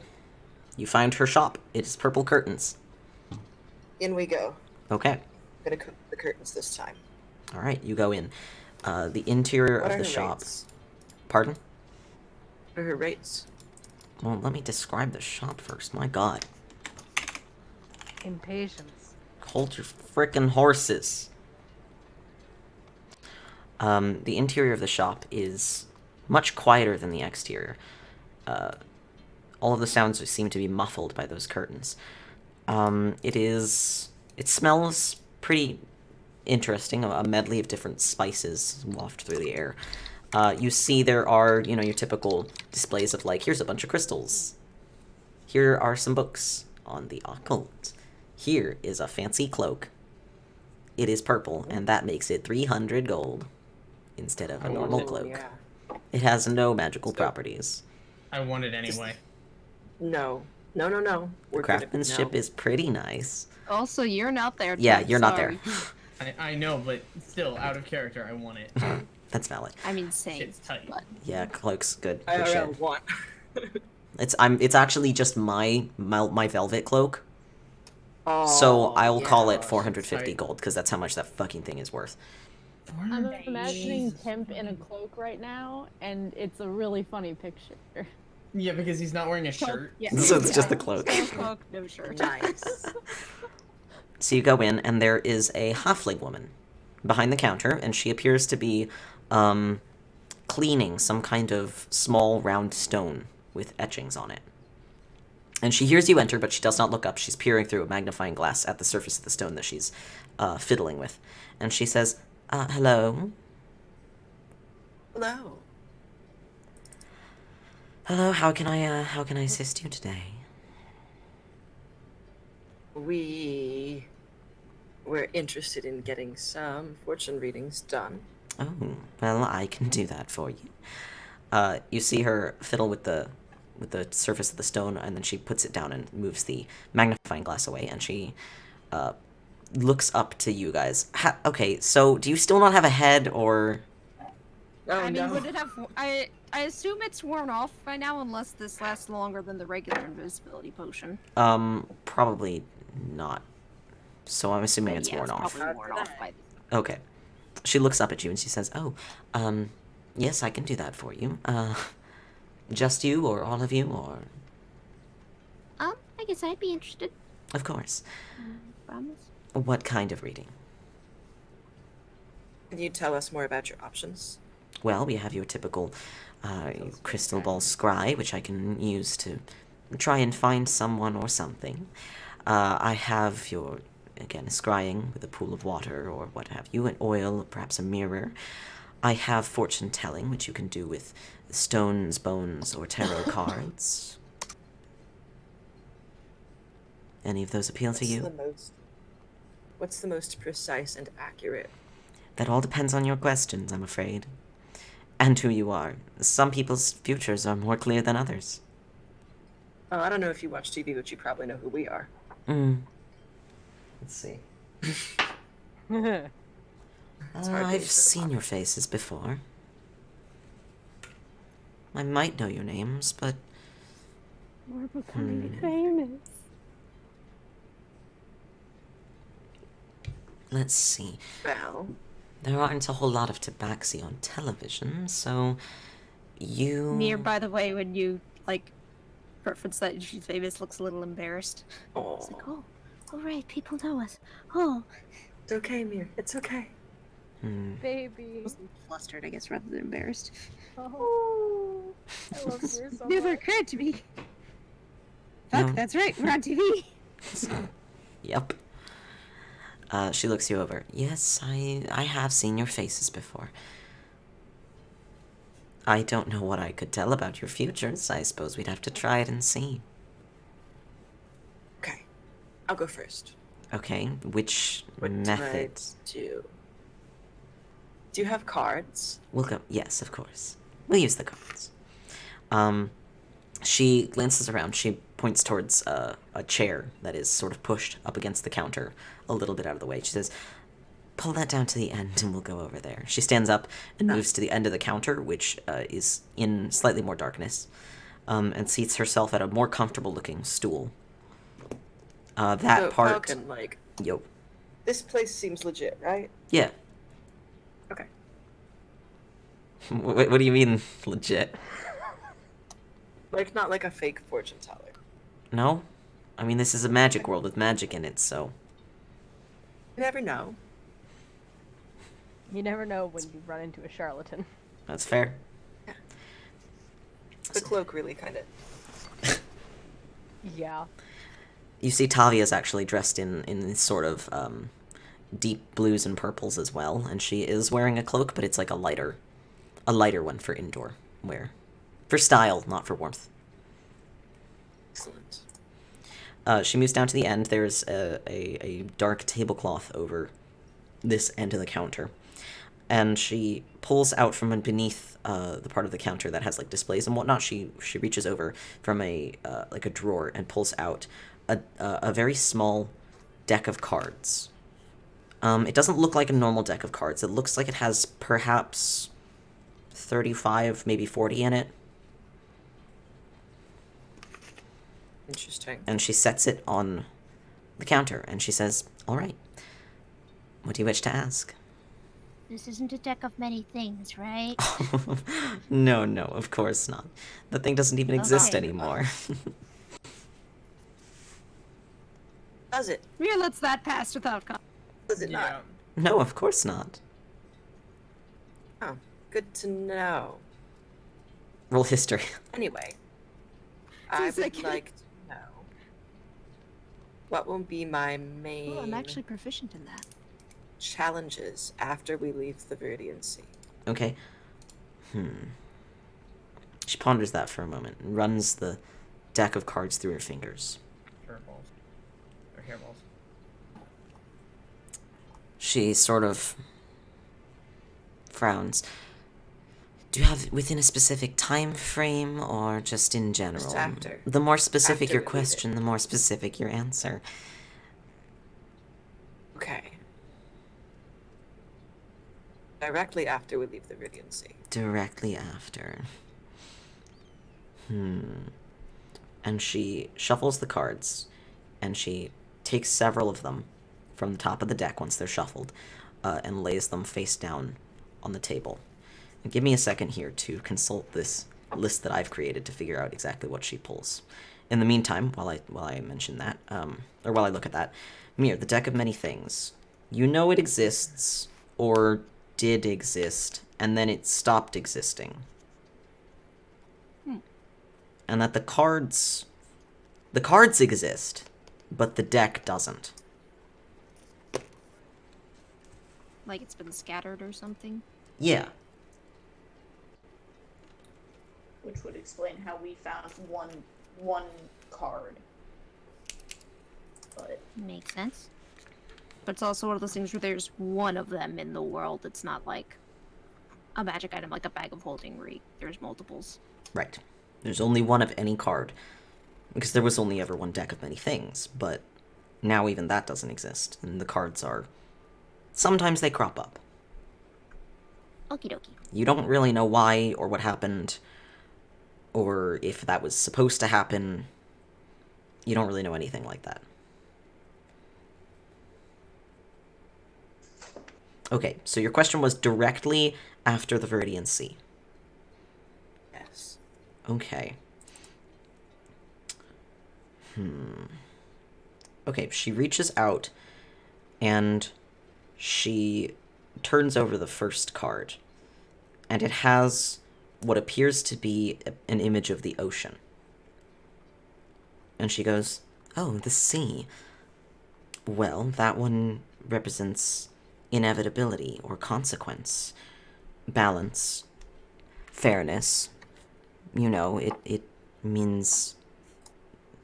You find her shop. It is purple curtains. In we go. Okay. I'm gonna cook the curtains this time. Alright, you go in. The interior What of are the her shop. rates? Pardon? What are her rates? Well, let me describe the shop first. My god. Impatience. Hold your frickin' horses. The interior of the shop is much quieter than the exterior. All of the sounds seem to be muffled by those curtains. It smells pretty interesting, a medley of different spices waft through the air. You see there are, your typical displays of, like, here's a bunch of crystals. Here are some books on the occult. Here is a fancy cloak. It is purple, and that makes it 300 gold instead of a normal cloak. Yeah. It has no magical properties. I want it anyway. No. No. The We're craftsmanship is pretty nice. Also, you're not there. Yeah, Temp, you're not sorry. there. I know, but still, out of character, I want it. That's valid. I mean, same. Shit's tight. But Yeah, cloak's good. Good shit. IRL 1. It's actually just my velvet cloak. Oh, So I'll call yeah. it 450 Right. gold because that's how much that fucking thing is worth. I'm imagining Jesus Temp in a fucking- cloak right now, and it's a really funny picture. Yeah, because he's not wearing a shirt. Yeah. So it's just the Yeah. cloak. No cloak, no shirt. Nice. So you go in, and there is a halfling woman behind the counter, and she appears to be cleaning some kind of small round stone with etchings on it. And she hears you enter, but she does not look up. She's peering through a magnifying glass at the surface of the stone that she's fiddling with. And she says, hello? Hello. Hello, how can I assist you today? We were interested in getting some fortune readings done. Oh, well, I can do that for you. You see her fiddle with the surface of the stone, and then she puts it down and moves the magnifying glass away, and she looks up to you guys. Okay, so do you still not have a head, or... Oh, I mean, no. would it have? I assume it's worn off by now, unless this lasts longer than the regular invisibility potion. Probably not. So I'm assuming it's Yeah, worn off. Probably worn off by. Okay. She looks up at you and she says, "Oh, yes, I can do that for you. Just you or all of you or..." I guess I'd be interested. Of course. Promise. What kind of reading? Can you tell us more about your options? Well, we have your typical crystal ball scry, which I can use to try and find someone or something. I have your, again, scrying with a pool of water or what have you, an oil, perhaps a mirror. I have fortune telling, which you can do with stones, bones, or tarot cards. Any of those appeal to you? What's the most precise and accurate? That all depends on your questions, I'm afraid. And who you are. Some people's futures are more clear than others. Oh, I don't know if you watch TV, but you probably know who we are. Let's see. hard to I've use seen your faces before. I might know your names, but We're becoming famous. let's see. Well, There aren't a whole lot of tabaxi on television, so you... Near, by the way, when you like reference that she's famous, looks a little embarrassed. It's like, oh, all right, people know us. Oh, it's okay, Mir. It's okay. Baby. flustered, I guess, rather than embarrassed. Oh, I love you so Never much. occurred to me. Fuck, No. that's right, we're on TV. Yep. She looks you over. Yes, I have seen your faces before. I don't know what I could tell about your futures. I suppose we'd have to try it and see. Okay. I'll go first. Okay, which What method? do I do? Do you have cards? We'll go. Yes, of course. We'll use the cards. She glances around. She points towards a chair that is sort of pushed up against the counter a little bit out of the way. She says, "Pull that down to the end and we'll go over there." She stands up and moves to the end of the counter, which is in slightly more darkness, and seats herself at a more comfortable looking stool. That So, part... Falcon, like, Yo. this place seems legit, right? Yeah. Okay. What do you mean, legit? Like, not like a fake fortune teller. No? I mean, this is a magic world with magic in it, so... You never know. You never know when you run into a charlatan. That's fair. The cloak really kind of... Yeah. You see Tavia's actually dressed in this sort of deep blues and purples as well, and she is wearing a cloak, but it's like a lighter one for indoor wear. For style, not for warmth. Excellent. She moves down to the end. There's a dark tablecloth over this end of the counter, and she pulls out from beneath the part of the counter that has like displays and whatnot. She reaches over from a like a drawer and pulls out a very small deck of cards. It doesn't look like a normal deck of cards. It looks like it has perhaps 35, maybe 40 in it. Interesting. And she sets it on the counter, and she says, "All right. What do you wish to ask?" This isn't a deck of many things, right? No, no, of course not. The thing doesn't even exist Okay. anymore. Does it? Mir lets that pass without comment. Does it Yeah. not? No, of course not. Oh, good to know. Roll history. Anyway, I Seems would like- like to know what will be my main Oh, I'm actually proficient in that. challenges after we leave the Viridian Sea. Okay. She ponders that for a moment and runs the deck of cards through her fingers. Hairballs. Or hairballs. She sort of frowns. Do you have within a specific time frame or just in general? Just after. The more specific After your we leave question, the more specific your answer. Okay. Directly after we leave the Viridian Sea. Directly after. And she shuffles the cards, and she takes several of them from the top of the deck once they're shuffled, and lays them face down on the table. And give me a second here to consult this list that I've created to figure out exactly what she pulls. In the meantime, while I mention that, or while I look at that, Mir, the deck of many things. You know it exists, or did exist, and then it stopped existing. And that the cards exist, but the deck doesn't. Like it's been scattered or something. Yeah. Which would explain how we found one card. But Makes sense. But it's also one of those things where there's one of them in the world. It's not like a magic item like a bag of holding where there's multiples. Right. There's only one of any card. Because there was only ever one deck of many things, but now even that doesn't exist, and the cards are... Sometimes they crop up. Okie dokie. You don't really know why or what happened, or if that was supposed to happen. You don't really know anything like that. Okay, so your question was directly after the Viridian Sea. Yes. Okay. Okay, she reaches out and she turns over the first card. And it has what appears to be an image of the ocean. And she goes, "Oh, the sea. Well, that one represents inevitability or consequence, balance, fairness. You know, it means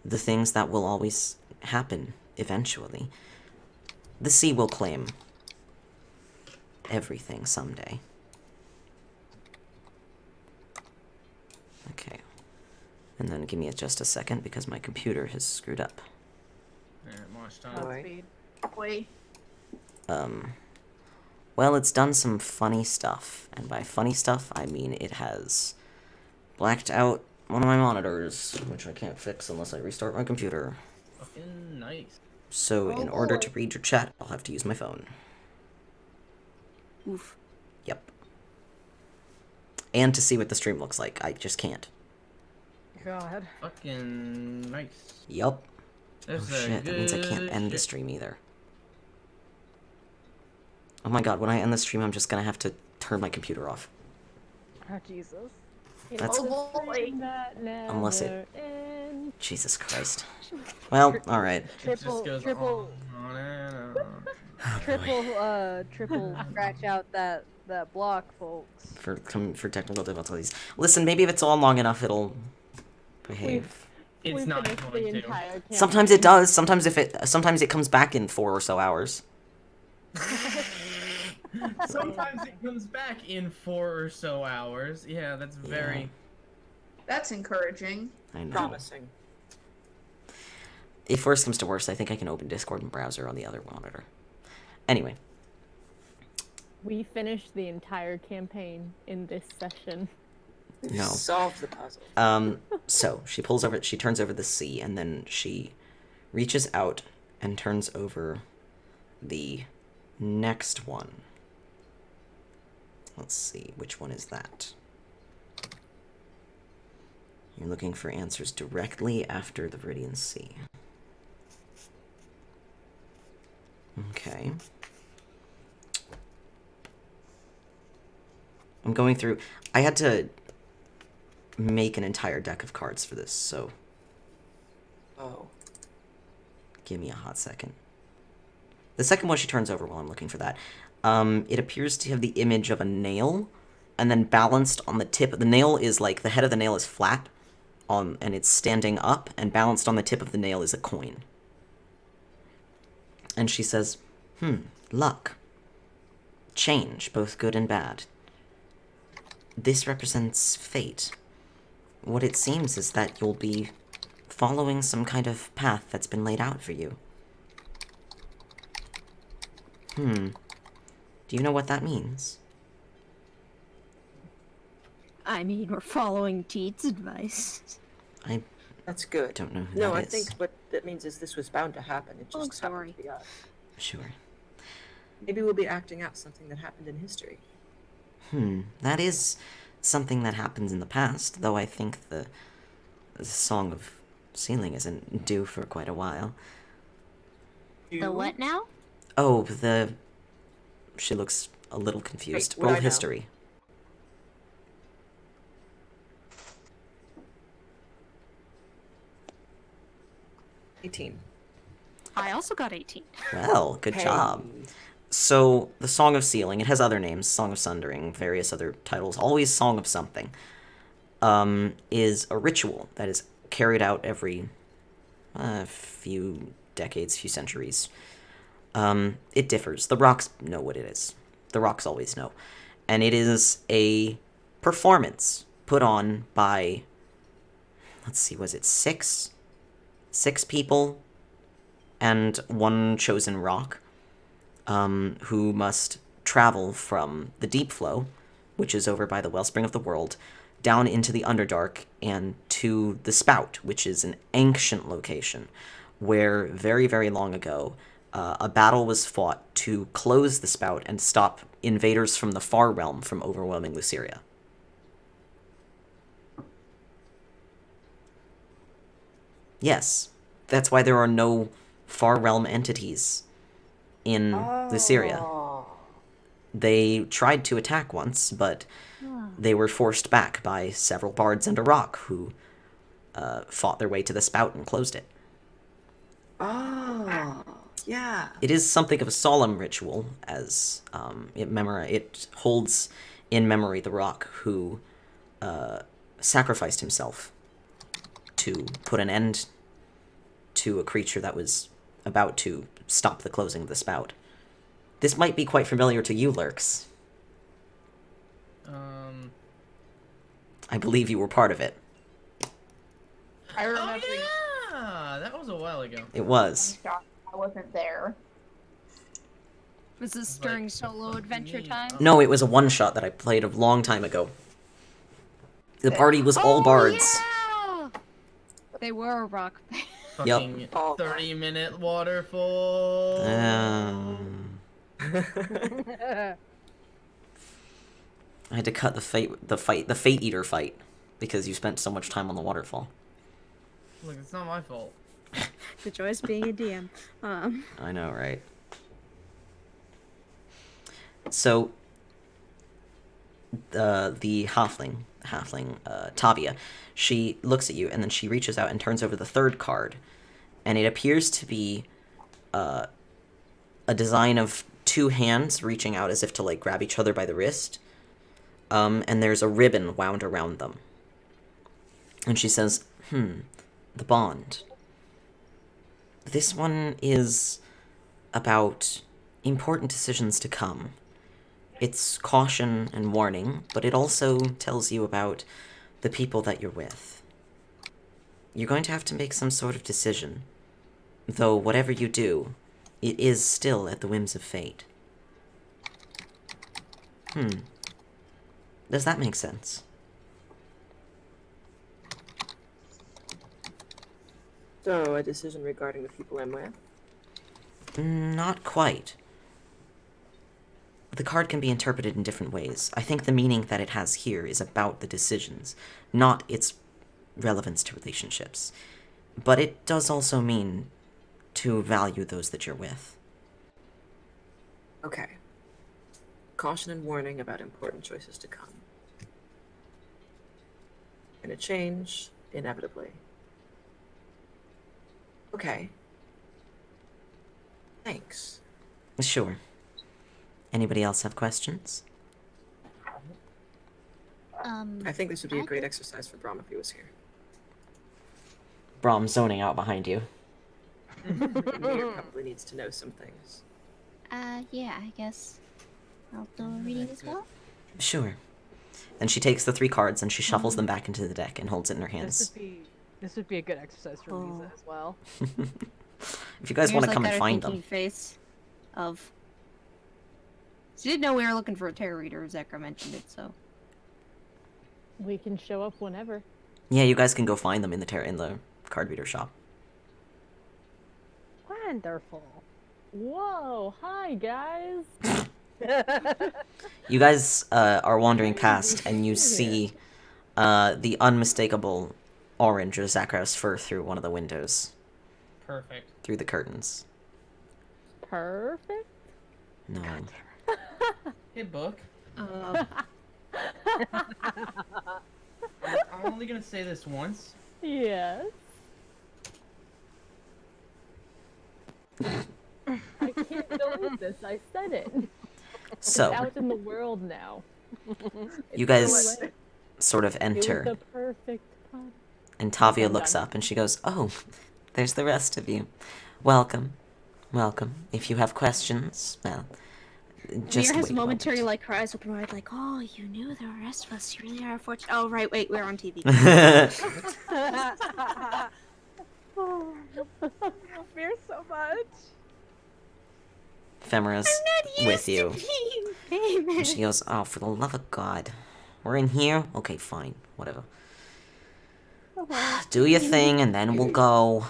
the things that will always happen eventually. The sea will claim everything someday." Okay. And then give me just a second because my computer has screwed up. Much time. Alright. wait, Well, it's done some funny stuff. And by funny stuff, I mean it has blacked out one of my monitors, which I can't fix unless I restart my computer. Fucking nice. So in Oh, order boy. to read your chat, I'll have to use my phone. Oof. Yep. And to see what the stream looks like, I just can't. God. Fucking nice. Yup. That's Oh shit, that means I can't end the shit. stream either. Oh my god, when I end the stream, I'm just gonna have to turn my computer off. Oh, Jesus. That's- oh boy. That Unless it- never ends. Jesus Christ. Well, alright. It just Triple, goes triple, on and on. triple scratch out that block, folks. For technical difficulties. Listen, maybe if it's on long enough, it'll behave. It's We not finished the going to. entire campaign. Sometimes it does. Sometimes it comes back in 4 or so hours. Sometimes it comes back in 4 or so hours. Yeah, that's very... That's encouraging. I know. Promising. If worse comes to worse, I think I can open Discord and browser on the other monitor. Anyway, We finished the entire campaign in this session. We've No. solved the puzzle. So she turns over the sea, and then she reaches out and turns over the next one. Let's see, which one is that? You're looking for answers directly after the Viridian Sea. Okay. I'm going through... I had to make an entire deck of cards for this, so... Oh. Give me a hot second. The second one she turns over while I'm looking for that. It appears to have the image of a nail, and then balanced on the tip. The nail is like... The head of the nail is flat, and it's standing up, and balanced on the tip of the nail is a coin. And she says, luck. Change, both good and bad. This represents fate. What it seems is that you'll be following some kind of path that's been laid out for you. Do you know what that means? I mean, we're following Teet's advice. That's good. Don't know who No, that I is. think what that means is this was bound to happen. It just happened to be us. Sure. Maybe we'll be acting out something that happened in history. That is something that happens in the past, though I think the Song of Sealing isn't due for quite a while. The what now? Oh, she looks a little confused. Wait, would Roll I know? history. I also got 18. Well, good job. So, the Song of Sealing, it has other names, Song of Sundering, various other titles, always Song of something, is a ritual that is carried out every few decades, few centuries. It differs. The rocks know what it is. The rocks always know. And it is a performance put on by, let's see, was it six people and one chosen rock, who must travel from the deep flow, which is over by the Wellspring of the World, down into the Underdark and to the Spout, which is an ancient location where very, very long ago a battle was fought to close the Spout and stop invaders from the Far Realm from overwhelming Luceria. Yes, that's why there are no Far Realm entities in Luceria. They tried to attack once, but they were forced back by several bards and a rock who fought their way to the Spout and closed it. Oh, yeah. It is something of a solemn ritual, as it holds in memory the rock who sacrificed himself to put an end to a creature that was about to stop the closing of the Spout. This might be quite familiar to you, Lurks. I believe you were part of it. I remember. Oh yeah, that was a while ago. It was. I wasn't there. Was this Like, during solo adventure time? No, it was a one-shot that I played a long time ago. The party was all bards. Yeah! They were a rock band. Fucking 30-minute waterfall. I had to cut the Fate Eater fight, because you spent so much time on the waterfall. Look, it's not my fault. The joys being a DM. I know, right? So, the halfling, Tavia, she looks at you, and then she reaches out and turns over the third card, and it appears to be a design of two hands reaching out as if to, like, grab each other by the wrist, and there's a ribbon wound around them. And she says, the bond. This one is about important decisions to come. It's caution and warning, but it also tells you about the people that you're with. You're going to have to make some sort of decision, though whatever you do, it is still at the whims of fate. Does that make sense? So, a decision regarding the people I'm with? Not quite. The card can be interpreted in different ways. I think the meaning that it has here is about the decisions, not its relevance to relationships. But it does also mean to value those that you're with. Okay. Caution and warning about important choices to come. Gonna change, inevitably. Okay. Thanks. Sure. Anybody else have questions? I think this would be a great exercise for Brahm if he was here. Brahm zoning out behind you. Mir probably needs to know some things. Yeah, I guess I'll do a reading as well. Sure. And she takes the 3 cards and she shuffles them back into the deck and holds it in her hands. This would be a good exercise for Lisa as well. If you guys want to come and find them. Face of. She didn't know we were looking for a tarot reader. Zackrow mentioned it, so. We can show up whenever. Yeah, you guys can go find them in the card reader shop. Wonderful. Whoa, hi guys. You guys are wandering past and you see the unmistakable orange of Zackrow's fur through one of the windows. Perfect. Through the curtains. Perfect. No. Hey, book. I'm only gonna say this once. Yes. I can't believe this. I said it. So, It's out in the world now. you guys sort of It enter, was the perfect time. and Tavia I'm looks done. up and she goes, "Oh, there's the rest of you. Welcome. Welcome. If you have questions, well, just Mir has wait a a momentary, moment." like, her eyes open wide, like, oh, you knew the rest of us. You really are fortunate. Oh, right, wait, we're on TV. Fear so much. Phemera's with you. And Famous. she goes, "Oh, for the love of God. We're in here? Okay, fine. Whatever. Do your thing, and then we'll go."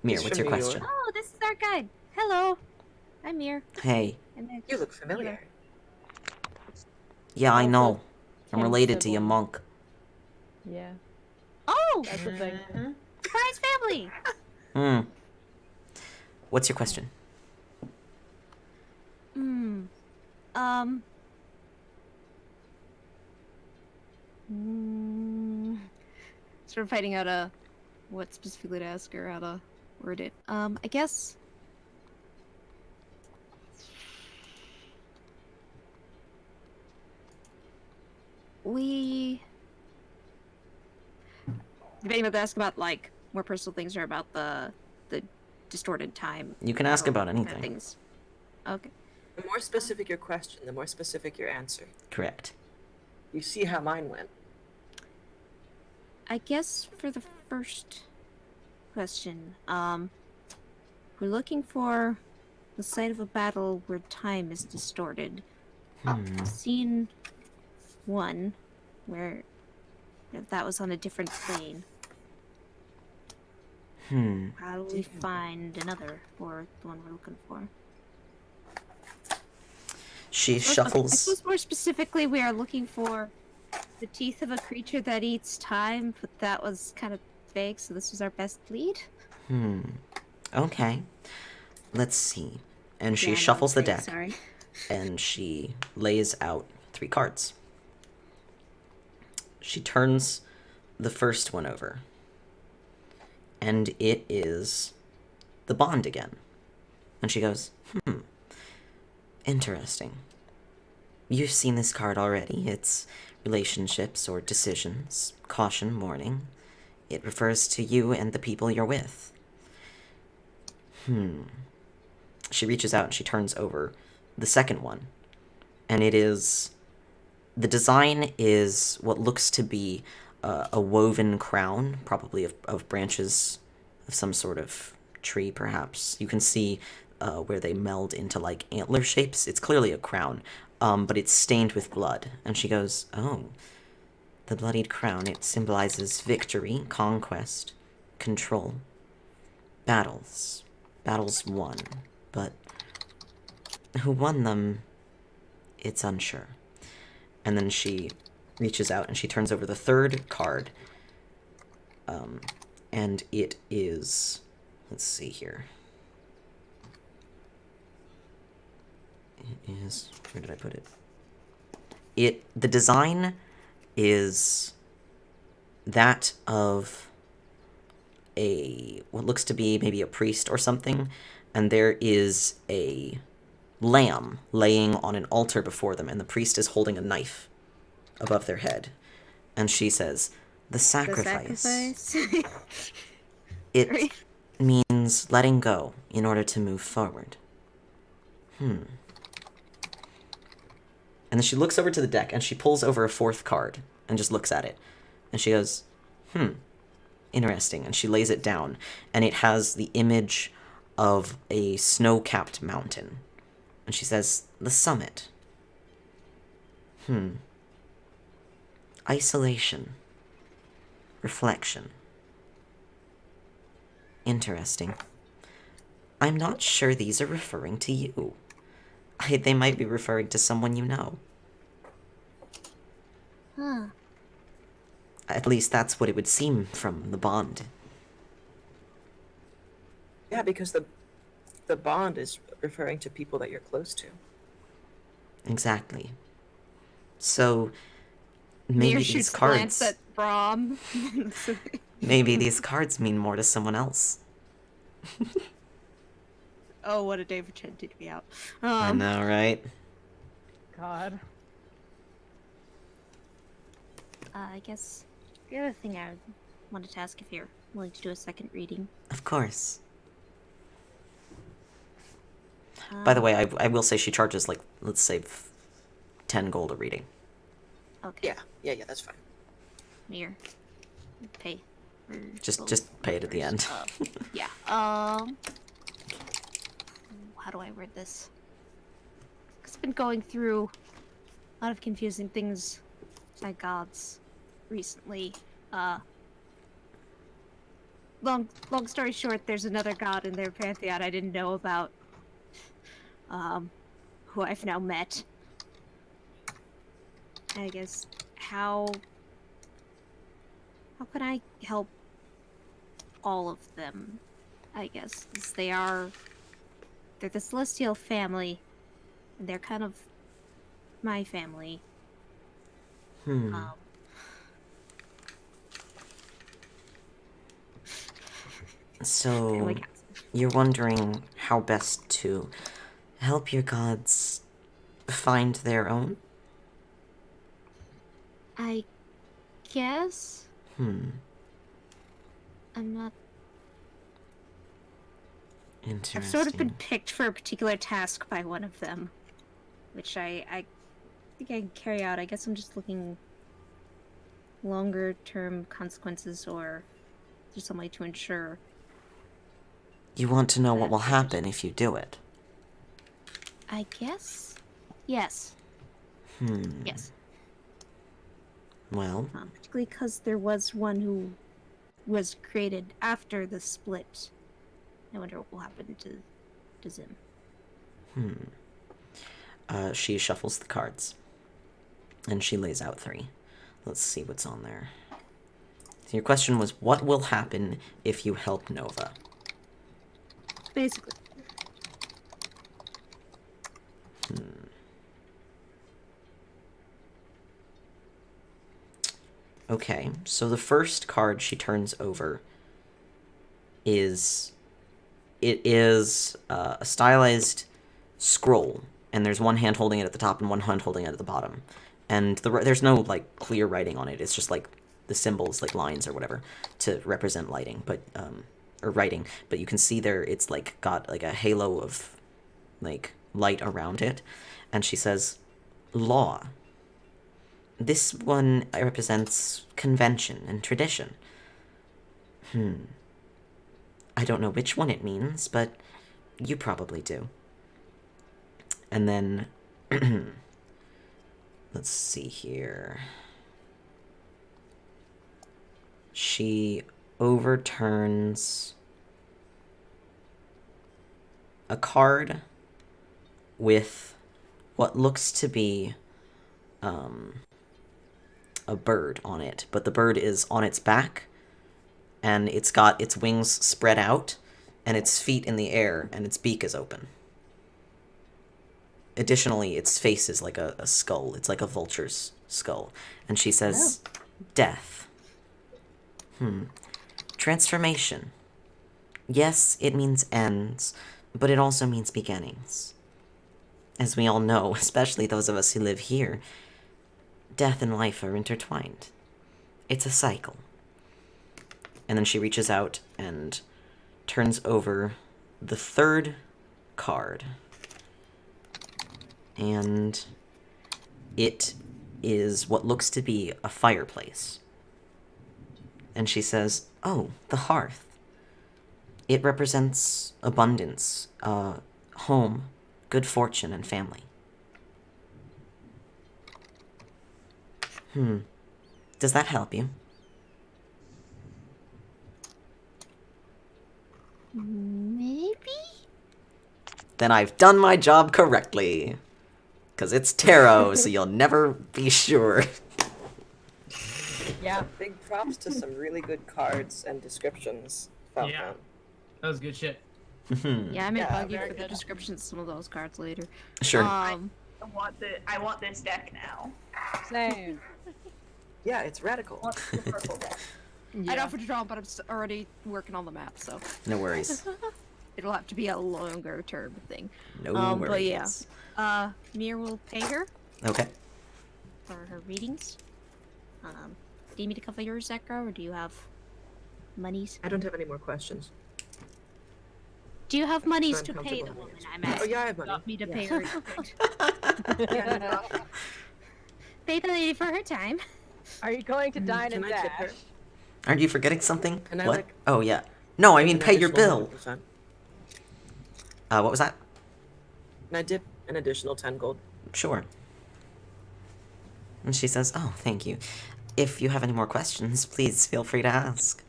Mir, He's what's your from New question? York. Oh, this is our guide. Hello. I'm Mir. Hey. And then- You look familiar. Yeah, I Also, know. I'm Tim's related to your sibling. monk. Yeah, Oh, that's the thing. surprise family. Hmm. What's your question? Hmm. Sort of finding out what specifically to ask her, how to word it. I guess. Debating about to ask about like more personal things or about the distorted time. You can ask or about kind of anything. Things. Okay. The more specific your question, the more specific your answer. Correct. You see how mine went. I guess for the first question, we're looking for the site of a battle where time is distorted. I've seen one where that was on a different plane. How do we find another for the one we're looking for? She I shuffles. suppose more specifically, we are looking for the teeth of a creature that eats time, but that was kind of vague, so this was our best lead. Okay. Let's see. And she Yeah, I know, shuffles the it's vague, deck. Sorry. And she lays out 3 cards. She turns the first one over. And it is the bond again. And she goes, interesting. You've seen this card already. It's relationships or decisions. Caution, warning. It refers to you and the people you're with. She reaches out and she turns over the second one. And it is... The design is what looks to be a woven crown, probably of branches of some sort of tree, perhaps. You can see where they meld into, like, antler shapes. It's clearly a crown, but it's stained with blood. And she goes, "Oh, The bloodied crown, it symbolizes victory, conquest, control, battles. Battles won, but who won them, it's unsure. And then she reaches out and she turns over the third card. And it is, let's see here. It is, where did I put it? The design is that of what looks to be maybe a priest or something, and there is a lamb laying on an altar before them, and the priest is holding a knife above their head. And she says, the sacrifice. It means letting go in order to move forward. And then she looks over to the deck, and she pulls over a fourth card, and just looks at it. And she goes, interesting. And she lays it down, and it has the image of a snow-capped mountain. And she says, the summit. Isolation. Reflection. Interesting. I'm not sure these are referring to you. They might be referring to someone you know. Huh. At least that's what it would seem from the bond. Yeah, because the bond is referring to people that you're close to. Exactly. So, maybe Mir these shoots cards... glance at Brom. Maybe these cards mean more to someone else. Oh, what a day for Chen to be out. I know, right? God. I guess the other thing I wanted to ask if you're willing to do a second reading. Of course. By the way, I will say she charges, like, let's say 10 gold a reading. Okay. Yeah, that's fine. Here. Pay. Just pay it at the end. Yeah. How do I word this? 'Cause I've been going through a lot of confusing things with my gods recently. Long story short, there's another god in their pantheon I didn't know about. Who I've now met. I guess how can I help all of them? I guess 'cause they're the celestial family, and they're kind of my family. So, you're wondering how best to help your gods find their own? I guess I'm not. Interesting. I've sort of been picked for a particular task by one of them, which I think I can carry out. I guess I'm just looking longer term consequences or just some way to ensure. You want to know what will happen if you do it? I guess? Yes. Yes. Well, particularly because there was one who was created after the split. I wonder what will happen to Zim. She shuffles the cards. And she lays out 3. Let's see what's on there. So your question was, what will happen if you help Nova? Basically. Okay, so the first card she turns over is... It is a stylized scroll, and there's one hand holding it at the top and one hand holding it at the bottom. And there's no, like, clear writing on it. It's just, like, the symbols, like lines or whatever, to represent lighting, but, or writing. But you can see there, it's, like, got, like, a halo of, like, light around it. And she says, law. This one represents convention and tradition. I don't know which one it means, but you probably do. And then, let's see here. she overturns a card with what looks to be a bird on it, but the bird is on its back, and it's got its wings spread out, and its feet in the air, and its beak is open. Additionally, its face is like a skull. It's like a vulture's skull. And she says, death. Transformation. Yes, it means ends, but it also means beginnings. As we all know, especially those of us who live here, death and life are intertwined. It's a cycle. And then she reaches out and turns over the third card. And it is what looks to be a fireplace. And she says, oh, the hearth. It represents abundance, home, good fortune, and family. Does that help you? Maybe? Then I've done my job correctly. Because it's tarot, so you'll never be sure. Yeah. Big props to some really good cards and descriptions, Falcon. Yeah. That was good shit. Yeah, I may bug you very for the good. descriptions of some of those cards later. Sure. I want this deck now. Same. Yeah, it's radical. I want the purple deck. I'd offer to draw, but I'm already working on the map, so No worries. it'll have to be a longer term thing. No worries. But yeah. Mir will pay her Okay. for her readings. Do you need me to cover yours, Zackrow, or do you have monies? I don't have any more questions. Do you have monies So to I'm pay the comfortable. woman I'm asking? Oh yeah, I have money. Not me to Yeah. pay her. Pay the lady for her time. Are you going to dine Can and I tip her? dash? Aren't you forgetting something? Can I, What? like, Oh, yeah. No, I mean An pay your additional bill. 100%? What was that? Can I dip an additional 10 gold? Sure. And she says, oh, thank you. If you have any more questions, please feel free to ask.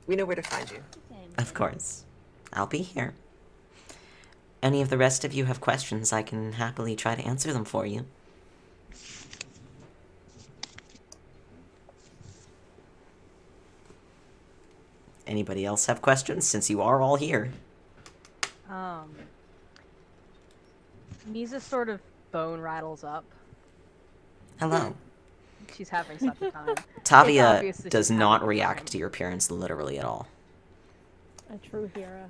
We know where to find you. Of course. I'll be here. Any of the rest of you have questions, I can happily try to answer them for you. Anybody else have questions, since you are all here? Misa's sort of bone rattles up. Hello. She's having such a time. Tavia obvious that does she's not having a react time. to your appearance literally at all. A true hero.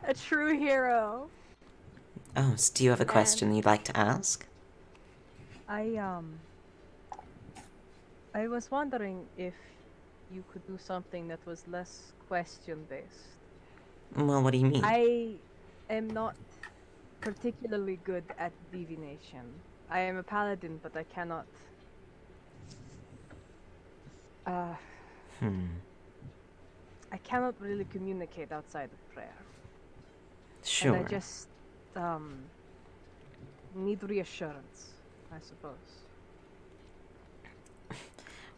A true hero. Oh, so do you have a question you'd like to ask? I was wondering if you could do something that was less question-based. Well, what do you mean? I am not particularly good at divination. I am a paladin, but I cannot. I cannot really communicate outside of prayer. Sure. And I just need reassurance, I suppose.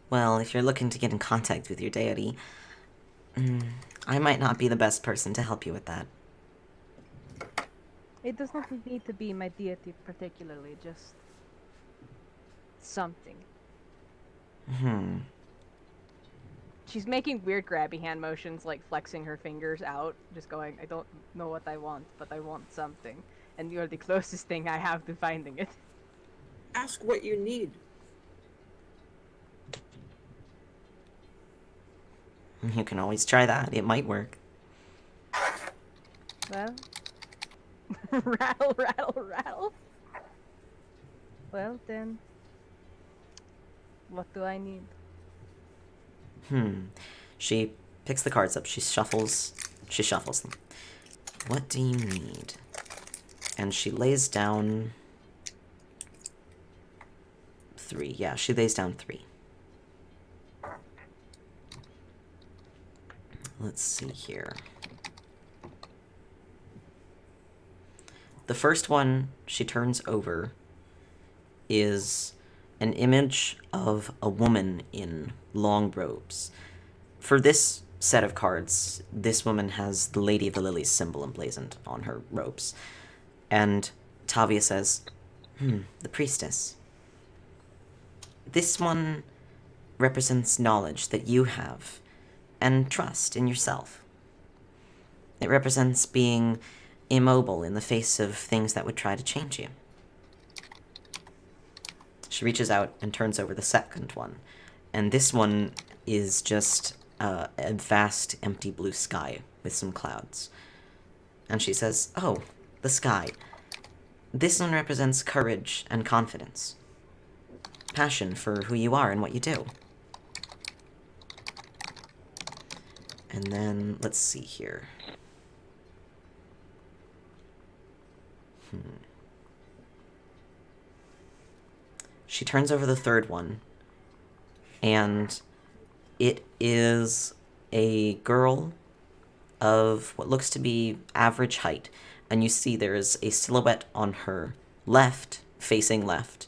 Well, if you're looking to get in contact with your deity, I might not be the best person to help you with that. It does not need to be my deity particularly, just something. She's making weird grabby hand motions, like flexing her fingers out, just going, I don't know what I want, but I want something. And you're the closest thing I have to finding it. Ask what you need. You can always try that. It might work. Well, rattle, rattle, rattle. Well, then, what do I need? She picks the cards up. She shuffles them. What do you need? And she lays down 3. Yeah, she lays down 3. Let's see here. The first one she turns over is an image of a woman in long robes. For this set of cards, this woman has the Lady of the Lilies symbol emblazoned on her robes. And Tavia says, the priestess. This one represents knowledge that you have, and trust in yourself. It represents being immobile in the face of things that would try to change you. She reaches out and turns over the second one, and this one is just a vast, empty blue sky with some clouds. And she says, oh, the sky. This one represents courage and confidence. Passion for who you are and what you do. And then, let's see here. She turns over the third one, and it is a girl of what looks to be average height, and you see there is a silhouette on her left, facing left,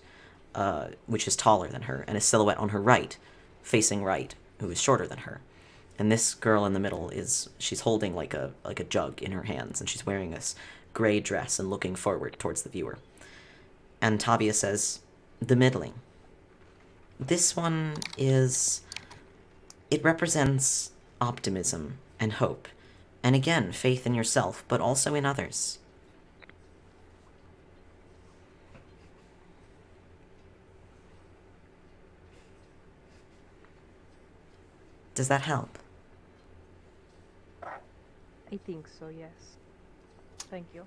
which is taller than her, and a silhouette on her right, facing right, who is shorter than her. And this girl in the middle she's holding like a jug in her hands, and she's wearing this gray dress and looking forward towards the viewer. And Tavia says, the middling. This one it represents optimism and hope, and again, faith in yourself, but also in others. Does that help? I think so, yes. Thank you.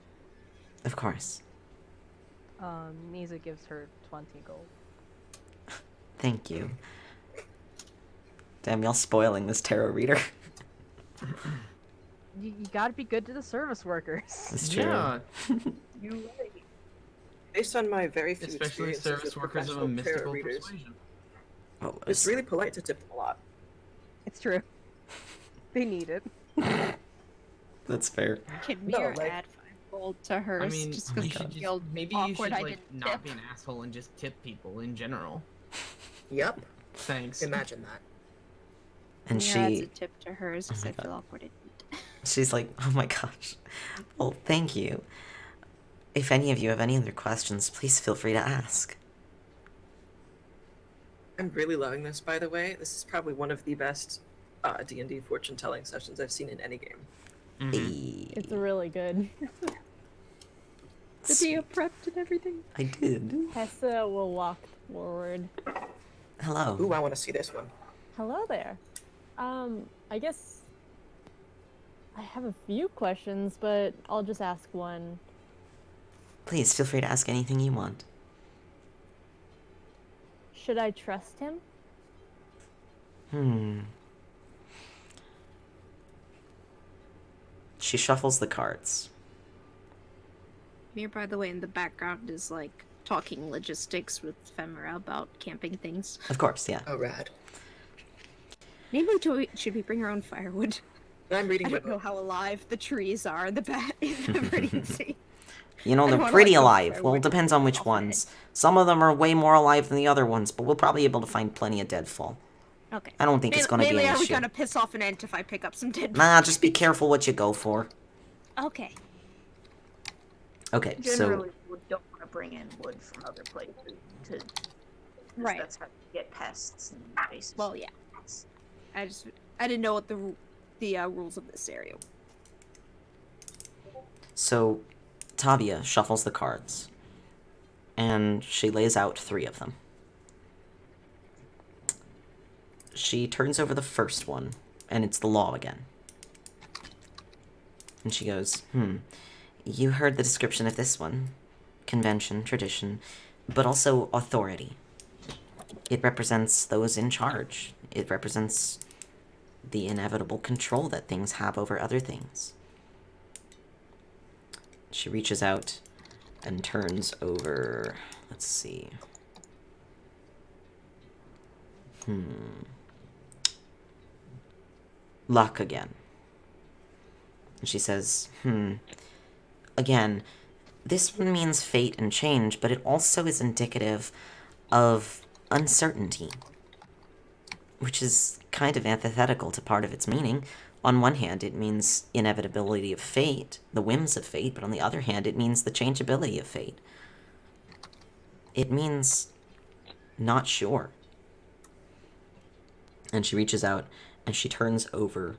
Of course. Misa gives her 20 gold. Thank you. Damn, y'all spoiling this tarot reader. You gotta be good to the service workers. It's true. Yeah. You're right. Based on my very few Especially experiences service with workers of a professional mystical tarot readers, persuasion. Oh, it's really polite to tip them a lot. It's true. They need it. That's fair. Can No, mirror like- add 5 gold to hers I mean, just you because should I feel maybe you awkward should I like didn't not tip. be an asshole and just tip people in general. Yep. Thanks. Imagine that. And Mira adds a she, tip to hers because my I feel God. awkward I didn't. she's like, oh my gosh. Well, thank you. If any of you have any other questions, please feel free to ask. I'm really loving this, by the way. This is probably one of the best D&D fortune-telling sessions I've seen in any game. Hey. It's really good. Did you prepped and everything? I did. Hessa will walk forward. Hello. Ooh, I want to see this one. Hello there. I guess I have a few questions, but I'll just ask one. Please feel free to ask anything you want. Should I trust him? She shuffles the cards. Mir, by the way, in the background is like talking logistics with Phemera about camping things. Of course, yeah. Oh, rad. Maybe should we bring our own firewood? I'm reading I my don't know book. how alive the trees are in the Viridian Sea. You know, I they're wanna, pretty like, go alive. for a Well, it win depends on which off ones. Some of them are way more alive than the other ones, but we'll probably be able to find plenty of deadfall. Okay. I don't think it's going to be Mainly, an are we issue. gonna piss off an ant if I pick up some dead? Nah, just be careful what you go for. Okay. Okay, Generally, we don't want to bring in wood from other places to. Right. That's how you get pests and places. Well, yeah. I didn't know what the rules of this area. So Tavia shuffles the cards, and she lays out 3 of them. She turns over the first one, and it's the law again. And she goes, you heard the description of this one. Convention, tradition, but also authority. It represents those in charge. It represents the inevitable control that things have over other things. She reaches out and turns over, let's see. Luck again. And she says, again, this one means fate and change, but it also is indicative of uncertainty, which is kind of antithetical to part of its meaning. On one hand, it means inevitability of fate, the whims of fate, but on the other hand, it means the changeability of fate. It means not sure. And she reaches out and she turns over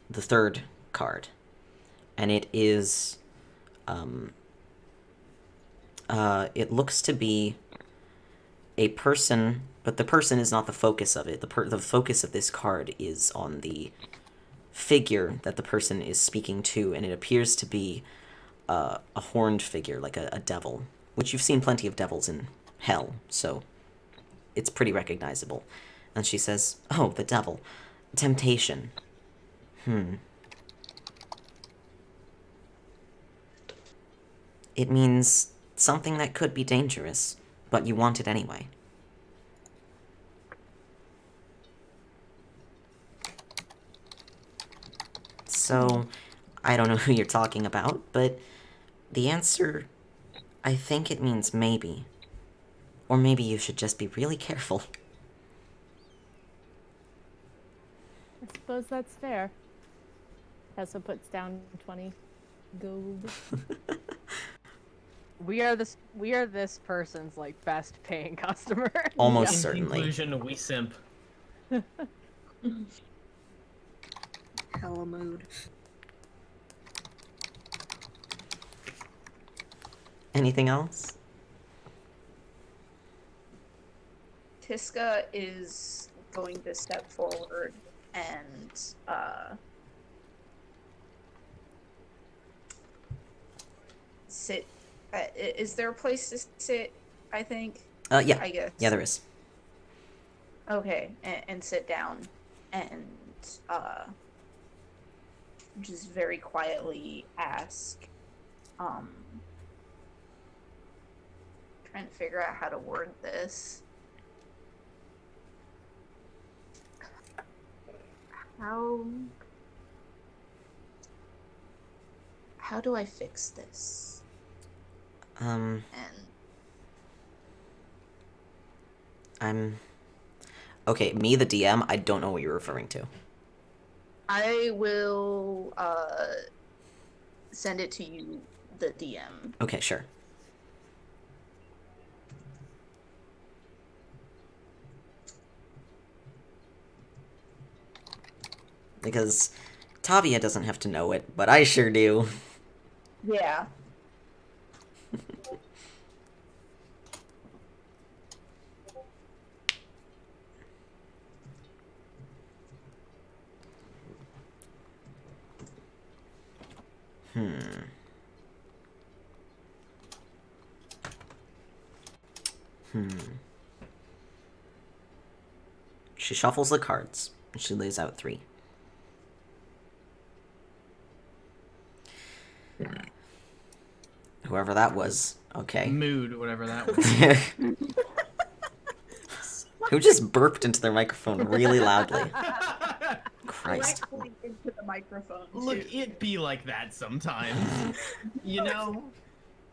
the third card. And it is, it looks to be a person, but the person is not the focus of it. The focus of this card is on the figure that the person is speaking to, and it appears to be a horned figure, like a devil, which you've seen plenty of devils in hell, so it's pretty recognizable. And she says, "Oh, the devil. Temptation. It means something that could be dangerous, but you want it anyway." So, I don't know who you're talking about, but the answer, I think it means maybe. Or maybe you should just be really careful. I suppose that's fair. Tessa puts down 20 gold. We are this person's like best paying customer. Almost In certainly. conclusion, we simp. Hella mood. Anything else? Tiska is going to step forward and sit. Is there a place to sit? I think. Yeah. I guess. Yeah, there is. Okay, and sit down and just very quietly ask. Trying to figure out how to word this. How do I fix this? And Okay, me, the DM, I don't know what you're referring to. I will send it to you, the DM. Okay, sure. Because Tavia doesn't have to know it, but I sure do. Yeah. She shuffles the cards, and she lays out 3. Whoever that was, okay. Mood, whatever that was. Who just burped into their microphone really loudly? Christ. Directly into the microphone. Look, too. it be like that sometimes. You know?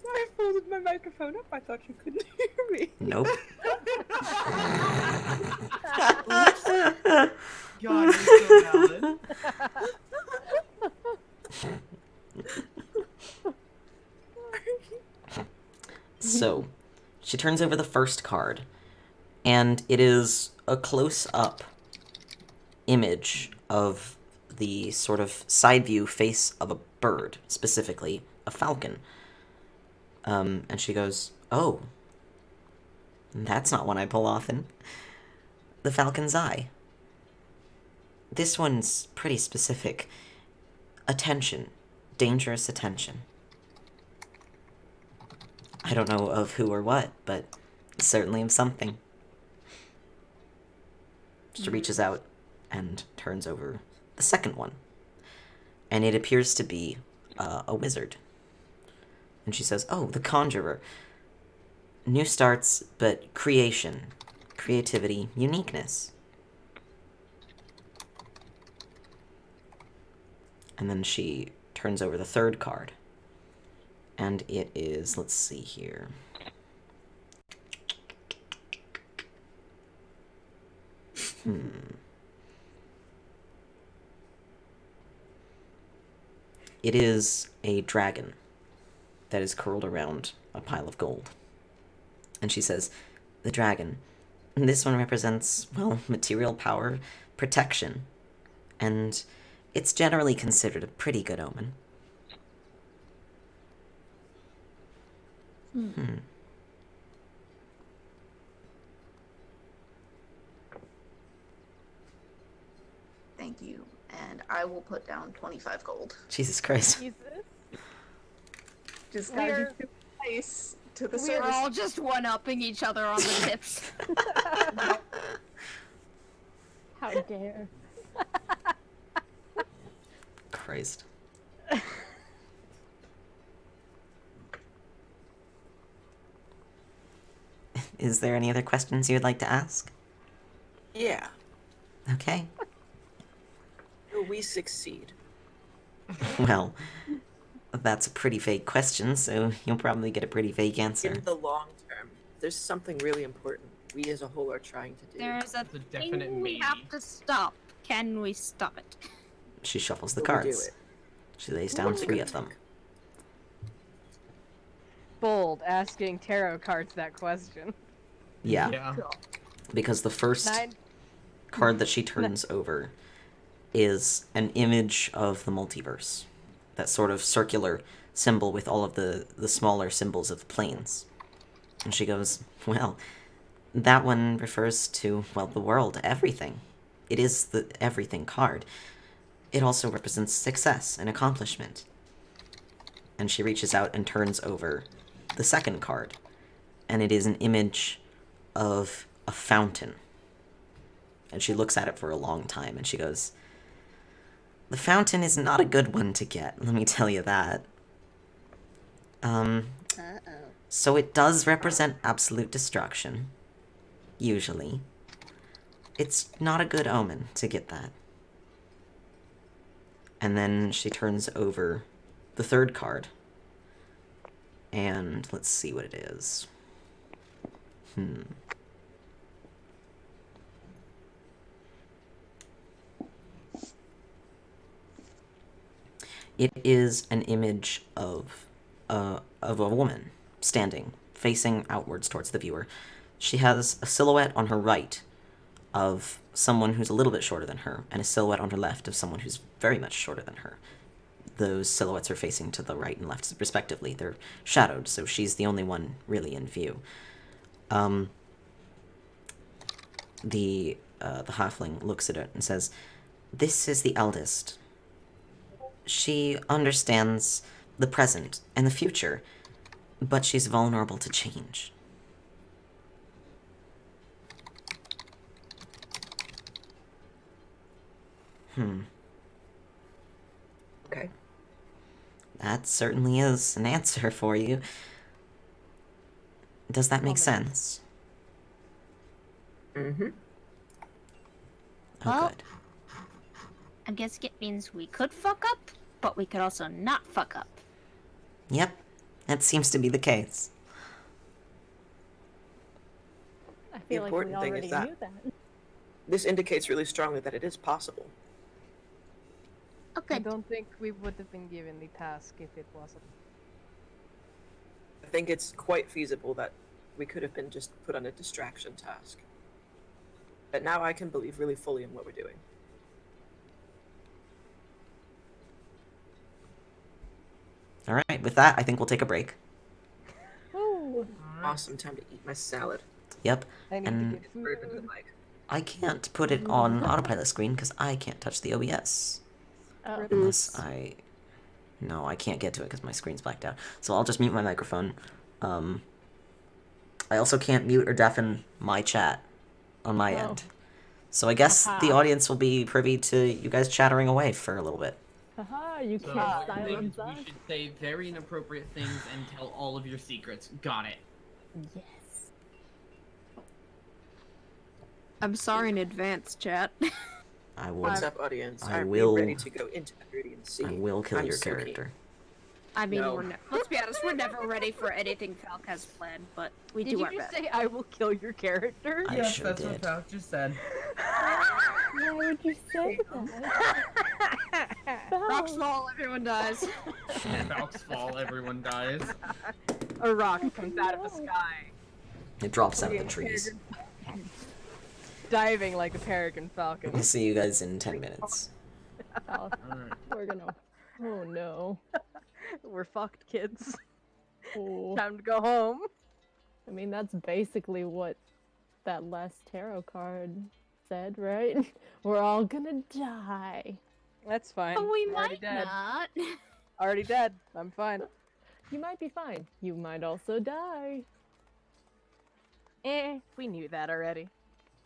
I folded my microphone up. I thought you couldn't hear me. Nope. God, you're so valid. So, she turns over the first card, and it is a close-up image of the sort of side view face of a bird, specifically a falcon. And she goes, "Oh, that's not one I pull often. The falcon's eye. This one's pretty specific. Attention. Dangerous attention. I don't know of who or what, but certainly of something." She reaches out and turns over the second one. And it appears to be a wizard. And she says, "Oh, the conjurer. New starts, but creation, creativity, uniqueness." And then she turns over the third card. And it is, let's see here. It is a dragon that is curled around a pile of gold. And she says, the dragon. This one represents, well, material power, protection. And it's generally considered a pretty good omen. Thank you. And I will put down 25 gold. Jesus Christ. Jesus. Just gotta be nice to the We're service. all just one-upping each other on the tips. How dare. Christ. Is there any other questions you would like to ask? Yeah. Okay. Will we succeed? Well, that's a pretty vague question, so you'll probably get a pretty vague answer. In the long term, there's something really important we as a whole are trying to do. There's a It's a definite thing we maybe. have to stop. Can we stop it? She shuffles the Will we do cards. it? She lays down 3 of them. Bold, asking tarot cards that question. Yeah, because the first 9. card that she turns over is an image of the multiverse. That sort of circular symbol with all of the smaller symbols of the planes. And she goes, well, that one refers to, well, the world, everything. It is the everything card. It also represents success and accomplishment. And she reaches out and turns over the second card. And it is an image of a fountain. And she looks at it for a long time and she goes, the fountain is not a good one to get, let me tell you that. So it does represent absolute destruction. Usually. It's not a good omen to get that. And then she turns over the third card. And let's see what it is. It is an image of a woman standing, facing outwards towards the viewer. She has a silhouette on her right of someone who's a little bit shorter than her, and a silhouette on her left of someone who's very much shorter than her. Those silhouettes are facing to the right and left, respectively. They're shadowed, so she's the only one really in view. The halfling looks at it and says, this is the eldest. She understands the present and the future, but she's vulnerable to change. Okay. That certainly is an answer for you. Does that make sense? Mm-hmm. Oh, Well, good. I guess it means we could fuck up, but we could also not fuck up. Yep, that seems to be the case. I feel like we important thing already is that knew that. this indicates really strongly that it is possible. Oh, I good. don't think we would have been given the task if it wasn't. I think it's quite feasible that we could have been just put on a distraction task. But now I can believe really fully in what we're doing. All right, with that, I think we'll take a break. Ooh. Awesome time to eat my salad. Yep, I need and to get Bird into food. the mic. I can't put it on autopilot screen because I can't touch the OBS. Oh. Unless I... No, I can't get to it because my screen's blacked out. So I'll just mute my microphone. I also can't mute or deafen my chat on my Oh. end. So I guess the Aha. audience will be privy to you guys chattering away for a little bit. Haha, you So can't I think silence us. we should say very inappropriate things and tell all of your secrets. Got it. Yes. I'm sorry in advance, chat. I will. What's up, audience? I Are will- we ready to go into the Viridian Sea? I will kill I'm your so keen. character. I mean, No. let's be honest, we're never ready for anything Falk has planned, but we Did do you our just best. say I will kill your character? I yes, sure that's did. what Falk just said. Why would you say that? Rocks fall, everyone dies. Falc's fall, everyone dies. A rock comes out of the sky, It drops out of the trees. diving like a peregrine falcon. We'll see you guys in 10 minutes. Oh, we're gonna. Oh no. We're fucked, kids. Oh. Time to go home. I mean, that's basically what that last tarot card said, right? We're all gonna die. That's fine. But we Already might dead. not. Already dead. I'm fine. You might be fine. You might also die. We knew that already.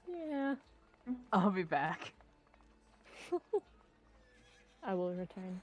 Yeah. I'll be back. I will return.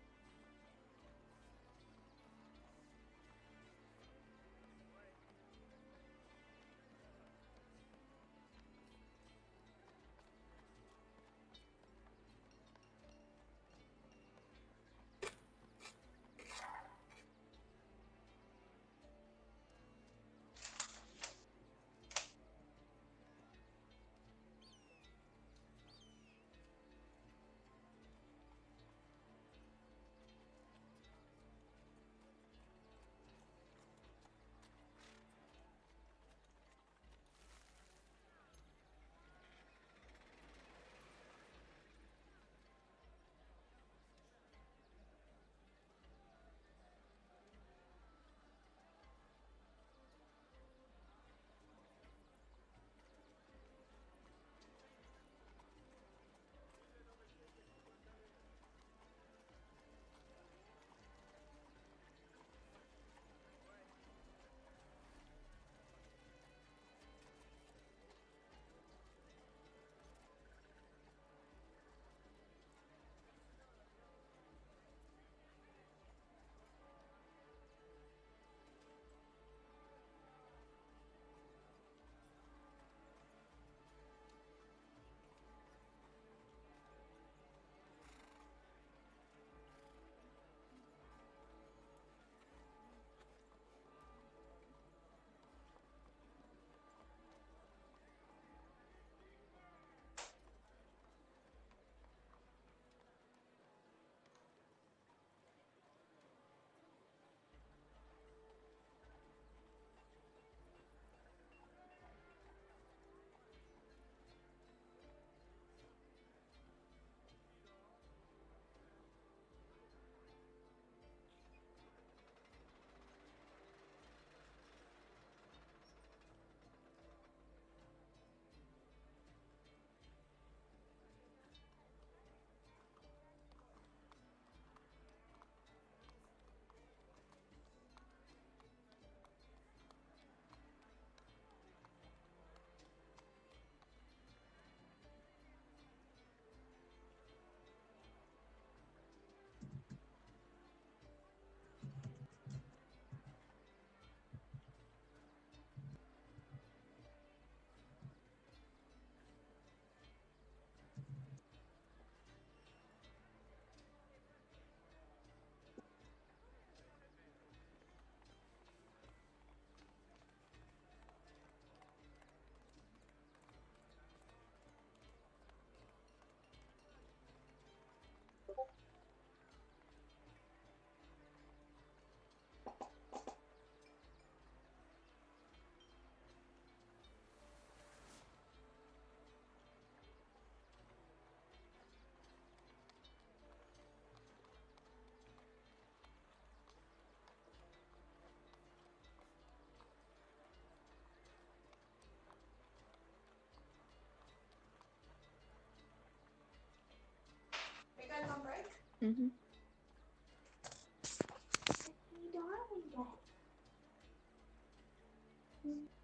Mm-hmm.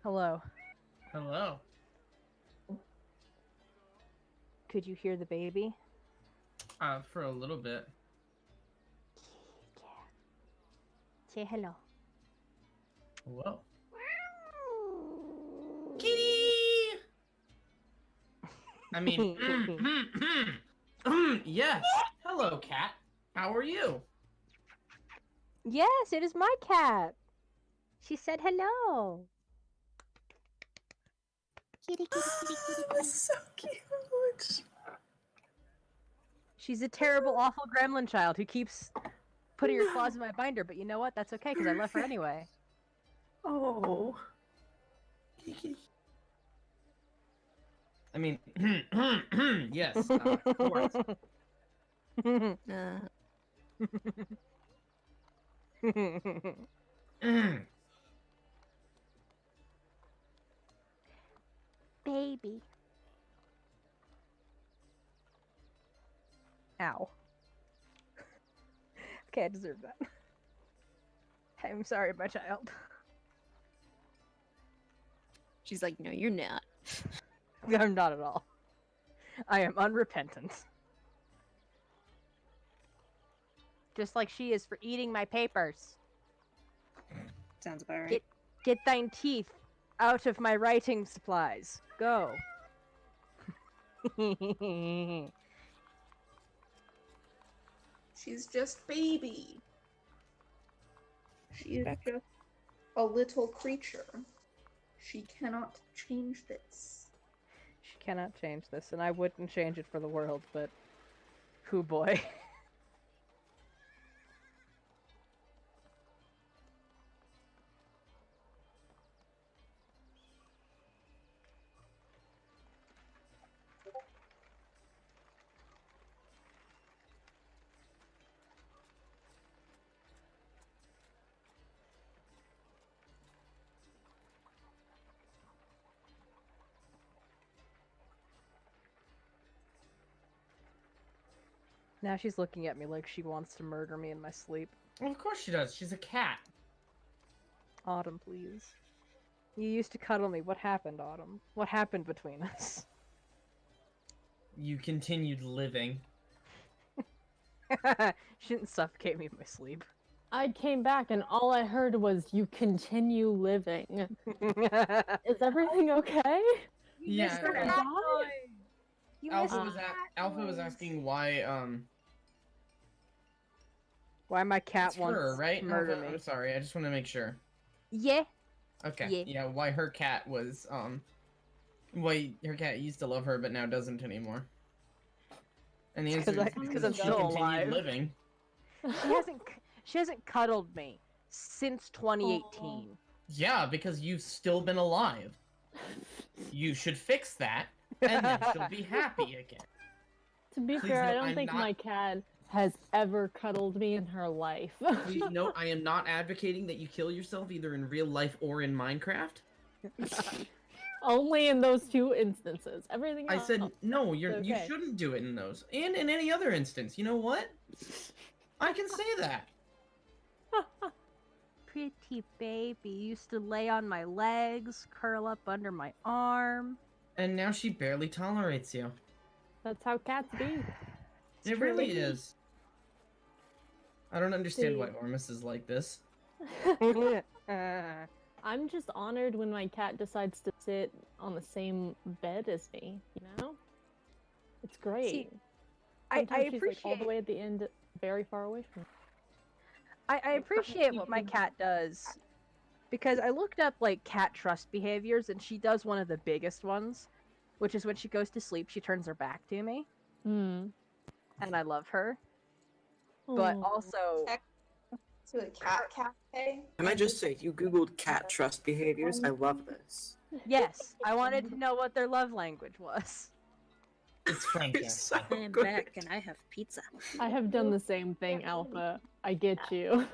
Hello. Hello. Could you hear the baby? For a little bit. Say hello. Whoa. Kitty! I mean, yes. Hello, cat. How are you? Yes, it is my cat. She said hello. Kitty, kitty, kitty, kitty. This is so cute. She's a terrible, awful gremlin child who keeps putting her claws in my binder, but you know what? That's okay, because I love her anyway. Oh. I mean, yes, of course. Baby. Ow. Okay, I deserve that. I'm sorry, my child. She's like, no, you're not. I'm not at all. I am unrepentant. Just like she is for eating my papers. Sounds about right. Get thine teeth out of my writing supplies. Go. She's just baby. She is just a little creature. She cannot change this. She cannot change this, and I wouldn't change it for the world, but... hoo boy. Now she's looking at me like she wants to murder me in my sleep. Well, of course she does. She's a cat. Autumn, please. You used to cuddle me. What happened, Autumn? What happened between us? You continued living. She didn't suffocate me in my sleep. I came back and all I heard was, "You continue living." Is everything okay? Yeah. Did I die? You Alpha missed was asking why why my cat it's wants her, right? to murder Alpha? me. I'm sorry, I just want to make sure. Yeah. Okay. Yeah. Why her cat was why her cat used to love her but now doesn't anymore. And the answer is because I'm she still continued alive. living. She hasn't cuddled me since 2018. Yeah, because you've still been alive. You should fix that, and then she'll be happy again. To be Please fair, I note, don't I'm think not- my cat has ever cuddled me in her life. Please note, I am not advocating that you kill yourself either in real life or in Minecraft. Only in those two instances. Everything I else. said no. You okay. shouldn't do it in those, and in any other instance. You know what? I can say that. Pretty baby used to lay on my legs, curl up under my arm. And now she barely tolerates you. That's how cats be. It true. really is. I don't understand why See. Ormus is like this. I'm just honored when my cat decides to sit on the same bed as me, you know? It's great. See, Sometimes I she's appreciate like all the way at the end, very far away from me. I appreciate what my cat does, because I looked up like cat trust behaviors, and she does one of the biggest ones, which is when she goes to sleep, she turns her back to me, and I love her. But Aw. also, To a cat cafe. Can I just say, you googled cat trust behaviors? I love this. yes, I wanted to know what their love language was. It's friendship. It's so I am good. back and I have pizza. I have done the same thing, Alpha. I get you.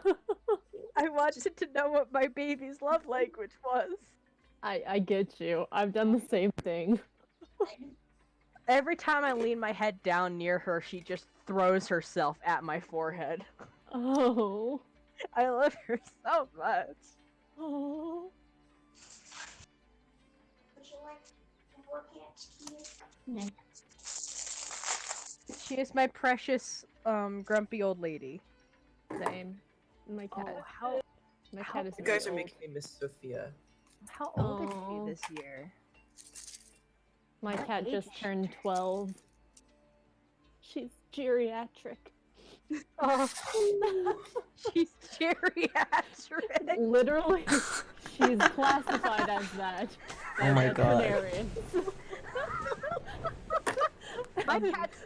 I wanted to know what my baby's love language was. I get you. I've done the same thing. Every time I lean my head down near her, she just throws herself at my forehead. Oh. I love her so much. Oh. Would you like more pants, No. She is my precious, grumpy old lady. Same. My cat. Oh, how My cat is You very guys are old. making me miss Sophia. how old is Aw. she this year? My What cat age just is she? turned 12. She's geriatric. Oh, she's geriatric. Literally, she's classified as that. Oh my God. Hilarious. My cat's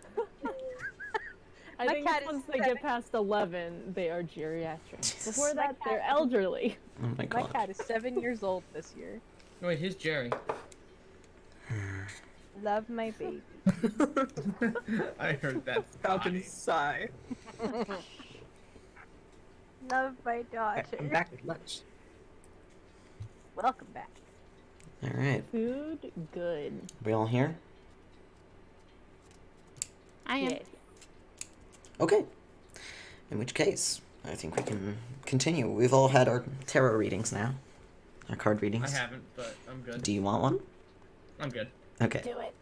I My think cat is once they 7. get past 11, they are geriatric. Jesus. Before My that, they're cat- elderly. Oh my My god. cat is 7 years old this year. Wait, who's Jerry? Love my baby. I heard that. Falcon sigh. Love my daughter. I'm back with lunch. Welcome back. Alright. Food, good. We all here? I am. Yes. Okay. In which case, I think we can continue. We've all had our tarot readings now. Our card I readings. haven't, but I'm good. Do you want one? I'm good. Okay. Do it.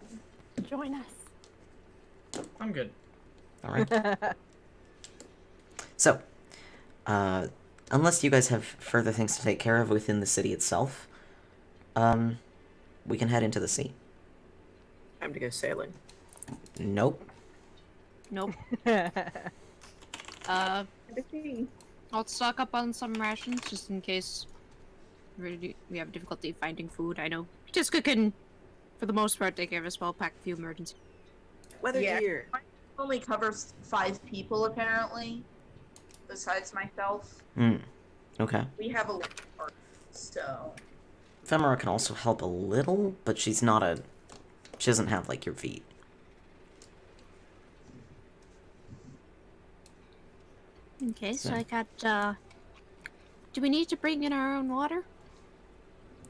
Join us. I'm good. Alright. So, unless you guys have further things to take care of within the city itself, we can head into the sea. Time to go sailing. Nope. Nope. The sea. I'll stock up on some rations just in case we have difficulty finding food. I know Tiska can, for the most part, take care of us well, pack a few emergency. Weather Yeah. gear. Only covers 5 people apparently, besides myself. Hmm. Okay. We have a little part, so Phemera can also help a little, but she's not a... She doesn't have, like, your feet. Okay, so So- I got, do we need to bring in our own water?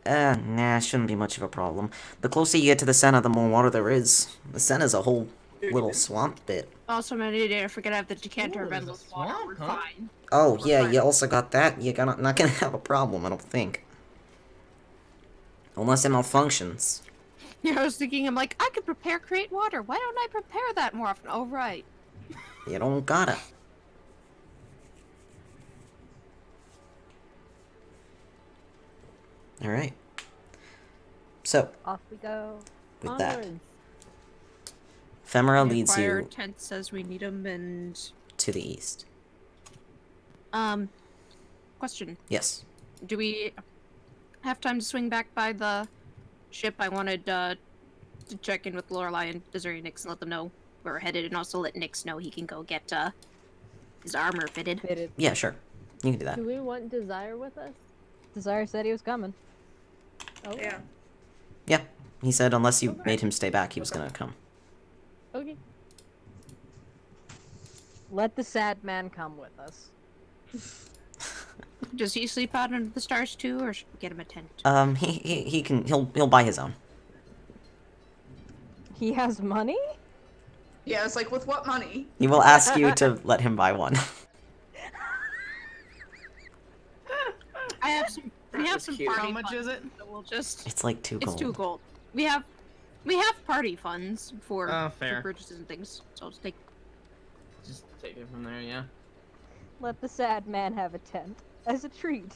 Nah, shouldn't be much of a problem. The closer you get to the center, the more water there is. The center's a whole little swamp bit. Also, I didn't forget I have the decanter Ooh, of there's a endless water. swamp, We're huh? fine. Oh, We're yeah, fine. you also got that. You're not gonna have a problem, I don't think. Unless it malfunctions. Yeah, I was thinking, I'm like, I could create water. Why don't I prepare that more often? Oh, right. You don't gotta. Alright. So, Off we go. with that, Onwards. Phemera The leads fire you tent says we need them, and to the east. question: Yes. do we have time to swing back by the ship? I wanted to check in with Lorelai and Desiree and Nix and let them know where we're headed, and also let Nix know he can go get his armor fitted. Fitted. Yeah, sure. You can do that. Do we want Desire with us? Desire said he was coming. Oh, yeah. Yeah. He said unless you made him stay back, he was gonna come. Okay. Let the sad man come with us. Does he sleep out under the stars too, or should we get him a tent? He'll buy his own. He has money? Yeah, it's like, with what money? He will ask you to let him buy one. I have some. We have was some cute. party How much funds, is it? so we'll just. It's like 2 gold. It's 2 gold. We have party funds for Fair. purchases and things. So I'll just take. Just take it from there, yeah. Let the sad man have a tent. As a treat.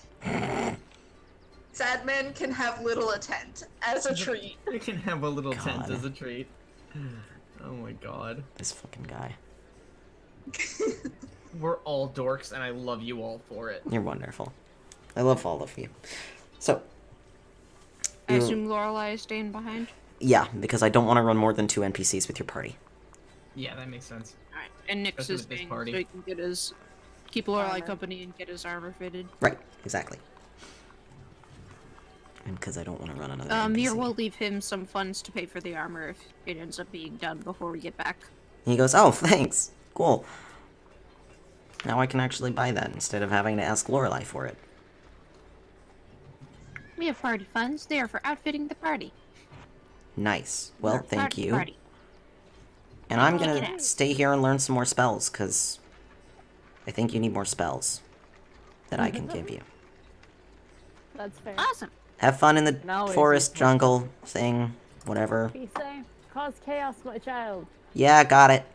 Sad men can have little a tent as a treat. You can have a little tent God. as a treat. Oh my god. This fucking guy. We're all dorks, and I love you all for it. You're wonderful. I love all of you. So. I you- assume Lorelai is staying behind. Yeah, because I don't want to run more than 2 NPCs with your party. Yeah, that makes sense. Alright, and Nix Especially is with this staying party. so he can get keep Lorelai Armor. company and get his armor fitted. Right, exactly. And because I don't want to run another NPC. Mir will leave him some funds to pay for the armor if it ends up being done before we get back. He goes, oh, thanks. Cool. Now I can actually buy that instead of having to ask Lorelai for it. We have party funds. They are for outfitting the party. Nice. Well, Our thank party you. Party. And I'm Take it gonna out. stay here and learn some more spells, because I think you need more spells that I can give you. That's fair. Awesome. Have fun in the And always forest use more jungle thing, whatever. Be safe. Cause chaos, my child. Yeah, got it.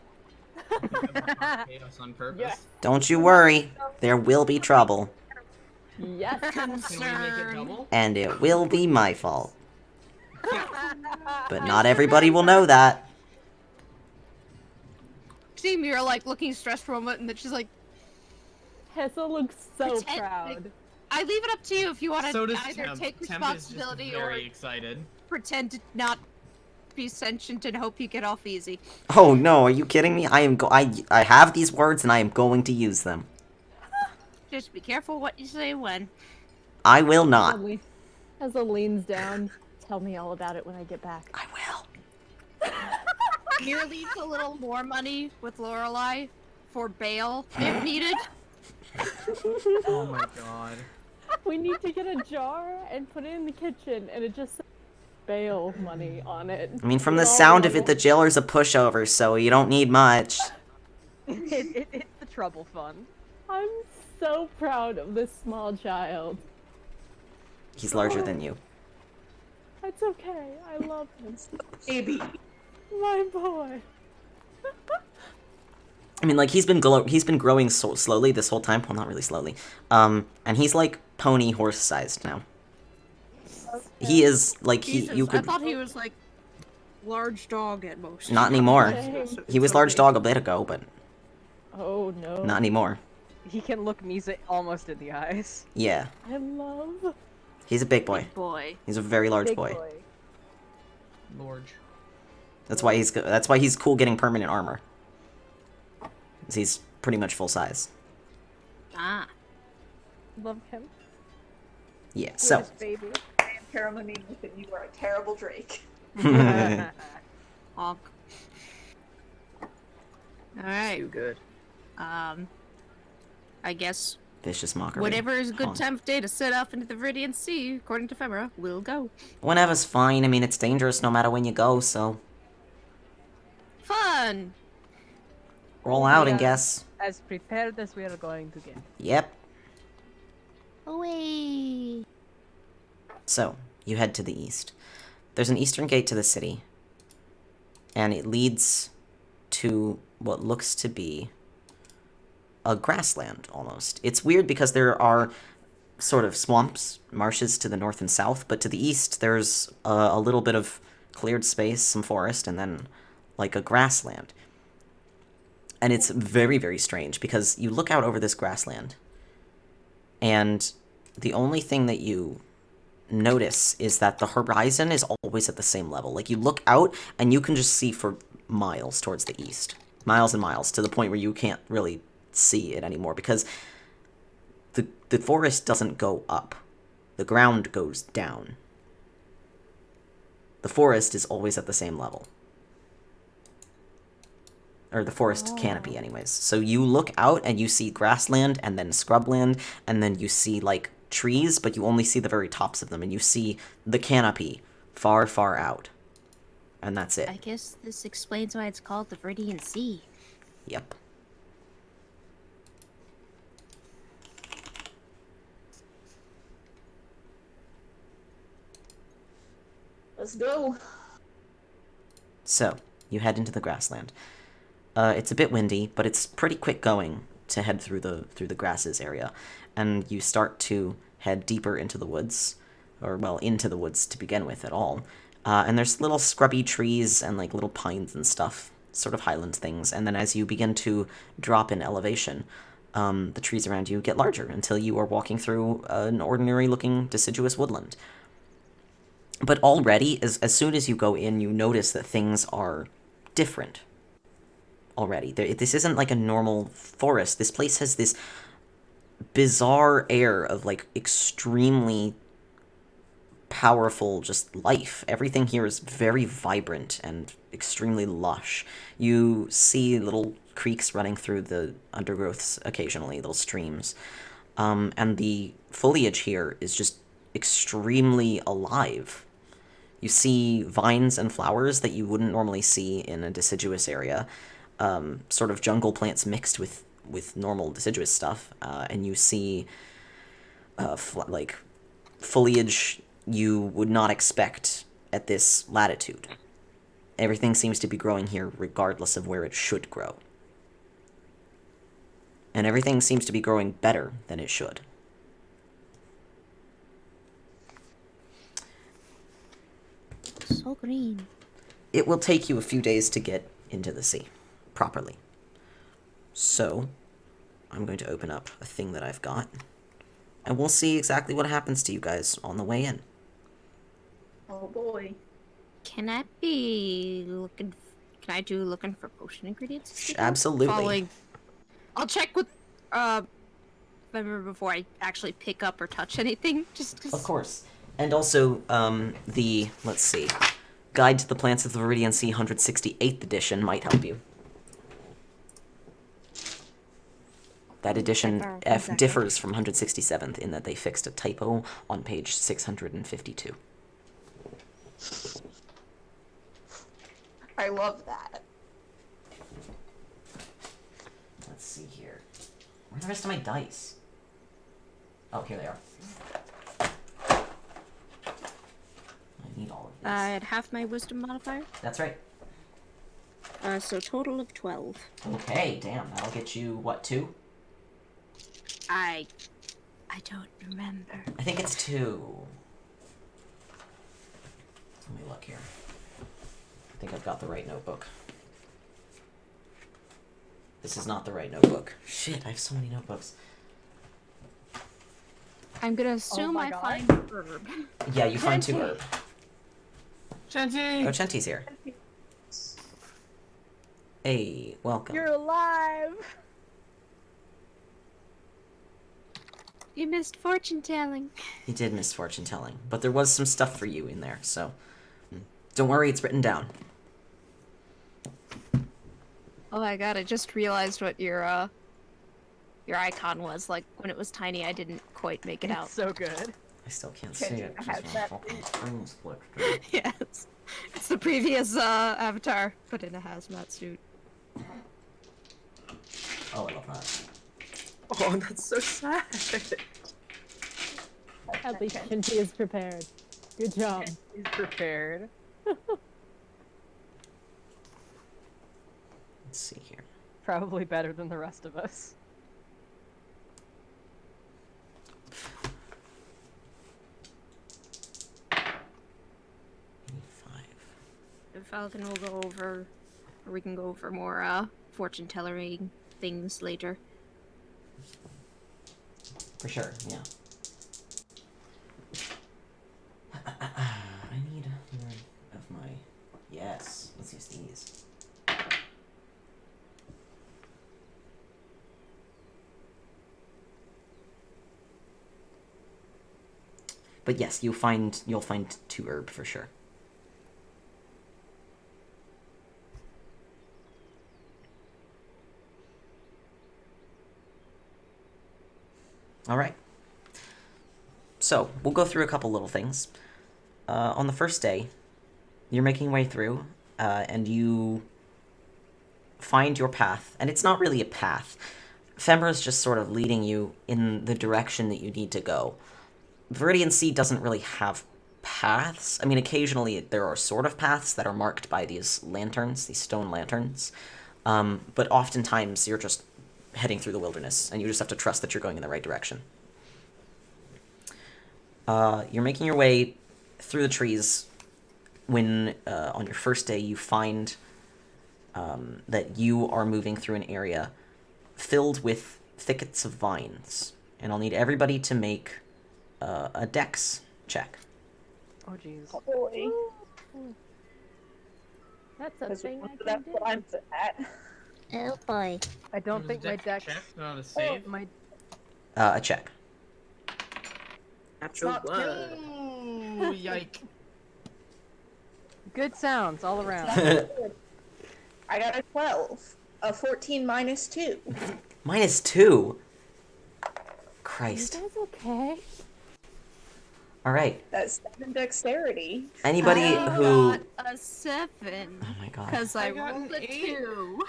Chaos on purpose. Yes. Don't you worry. There will be trouble. Yes. Can we make it Concern. double? And it will be my fault. But not everybody will know that. See Mir like looking stressed for a moment, and then she's like, Hessa looks so Pretend- proud. "I leave it up to you if you want to So does either Temp. take Temp is just responsibility or very excited. pretend to not be sentient and hope you get off easy. Oh no, are you kidding me? I have these words and I am going to use them. Just be careful what you say when. I will not. Essa leans down. Tell me all about it when I get back. I will. Mir leaves a little more money with Lorelei for bail if needed. Oh my god. We need to get a jar and put it in the kitchen, and it just says bail money on it. I mean, from the sound of it, the jailer's a pushover, so you don't need much. It's the trouble fund. I'm so proud of this small child. He's larger than you. It's okay. I love him. Baby. My boy. I mean, like, he's been growing so slowly this whole time. Well, not really slowly. And he's like pony horse sized now. Okay. He is like Jesus, you could. I thought he was like large dog at most. Not anymore. Dang. He was large dog a bit ago, but Oh no. not anymore. He can look Misa almost in the eyes. Yeah, I love. he's a big boy. Boy. He's a very large Big boy. Lord. That's why he's cool getting permanent armor. 'Cause he's pretty much full size. Ah. Love him. Yeah. So. His baby. I am terribly mean with it. You are a terrible Drake. Honk. Too Alright. good. I guess Vicious mockery. whatever is a good Honk. time of day to set off into the Viridian Sea, according to Phemera, will go. Whenever's fine. I mean, it's dangerous no matter when you go. So Fun! roll out and Yeah. guess. As prepared as we are going to get. Yep. Away! So, you head to the east. There's an eastern gate to the city, and it leads to what looks to be a grassland, almost. It's weird because there are sort of swamps, marshes to the north and south, but to the east there's a little bit of cleared space, some forest, and then, like, a grassland. And it's very, very strange, because you look out over this grassland, and the only thing that you notice is that the horizon is always at the same level. Like, you look out, and you can just see for miles towards the east. Miles and miles, to the point where you can't really see it anymore, because the forest doesn't go up. The ground goes down. The forest is always at the same level. Or the forest canopy, anyways. So you look out and you see grassland and then scrubland, and then you see, like, trees, but you only see the very tops of them, and you see the canopy far, far out. And that's it. I guess this explains why it's called the Viridian Sea. Yep. Let's go. So, you head into the grassland. It's a bit windy, but it's pretty quick going to head through the grasses area, and you start to head deeper into the woods, or well, into the woods to begin with at all. And there's little scrubby trees and like little pines and stuff, sort of highland things. And then as you begin to drop in elevation, the trees around you get larger until you are walking through an ordinary-looking deciduous woodland. But already, as soon as you go in, you notice that things are different. Already. This isn't like a normal forest. This place has this bizarre air of, like, extremely powerful just life. Everything here is very vibrant and extremely lush. You see little creeks running through the undergrowths occasionally, little streams. And the foliage here is just extremely alive. You see vines and flowers that you wouldn't normally see in a deciduous area. Sort of jungle plants mixed with normal deciduous stuff, and you see like foliage you would not expect at this latitude. Everything seems to be growing here regardless of where it should grow. And everything seems to be growing better than it should. So green. It will take you a few days to get into the sea properly. So, I'm going to open up a thing that I've got, and we'll see exactly what happens to you guys on the way in. Oh boy. Can I be looking? Can I do looking for potion ingredients? Absolutely. Following. I'll check with Phemera before I actually pick up or touch anything. Just 'cause... Of course. And also, let's see, Guide to the Plants of the Viridian Sea 168th edition might help you. That edition differs from 167th in that they fixed a typo on page 652. I love that. Let's see here. Where's the rest of my dice? Oh, here they are. I need all of these. I had half my wisdom modifier. That's right. So total of 12. Okay, damn. That'll get you, what, 2? I don't remember. I think it's 2. Let me look here. I think I've got the right notebook. This is not the right notebook. Shit, I have so many notebooks. I'm gonna assume my I God. find herb. Yeah, you find 2 herb. Shanty! Oh, Chenti's here. Hey, welcome. You're alive! You missed fortune telling. He did miss fortune telling, but there was some stuff for you in there, so don't worry, it's written down. Oh my god, I just realized what your icon was. Like, when it was tiny, I didn't quite make it out. It's so good. I still can't see it. I have that. Yes. It's the previous avatar, but in a hazmat suit. Oh, I love that. Oh, that's so sad. At least Kinty is prepared. Good job. He's prepared. Let's see here. Probably better than the rest of us. The Falcon will go over, or we can go over more fortune telling things later. For sure, yeah. I need more of my... Yes, let's use these. But yes, you'll find 2 herb for sure. All right. So we'll go through a couple little things. On the first day, you're making your way through, and you find your path, and it's not really a path. Phemera's just sort of leading you in the direction that you need to go. Viridian Sea doesn't really have paths. I mean, occasionally there are sort of paths that are marked by these lanterns, these stone lanterns, but oftentimes you're just heading through the wilderness, and you just have to trust that you're going in the right direction. You're making your way through the trees when, on your first day, you find that you are moving through an area filled with thickets of vines. And I'll need everybody to make a dex check. Oh, jeez. Oh boy. That's a Because thing I can that's do. what I'm good at. Oh boy. I don't think my deck. Check, not a save. My A check. Natural Not blood. Ooh, yike. good sounds all around. I got a 12. A 14 minus 2. -2. You Christ. guys okay? All right. That's 7 dexterity. Anybody I who... got a 7 Oh my god. because I got rolled an a 8. 2.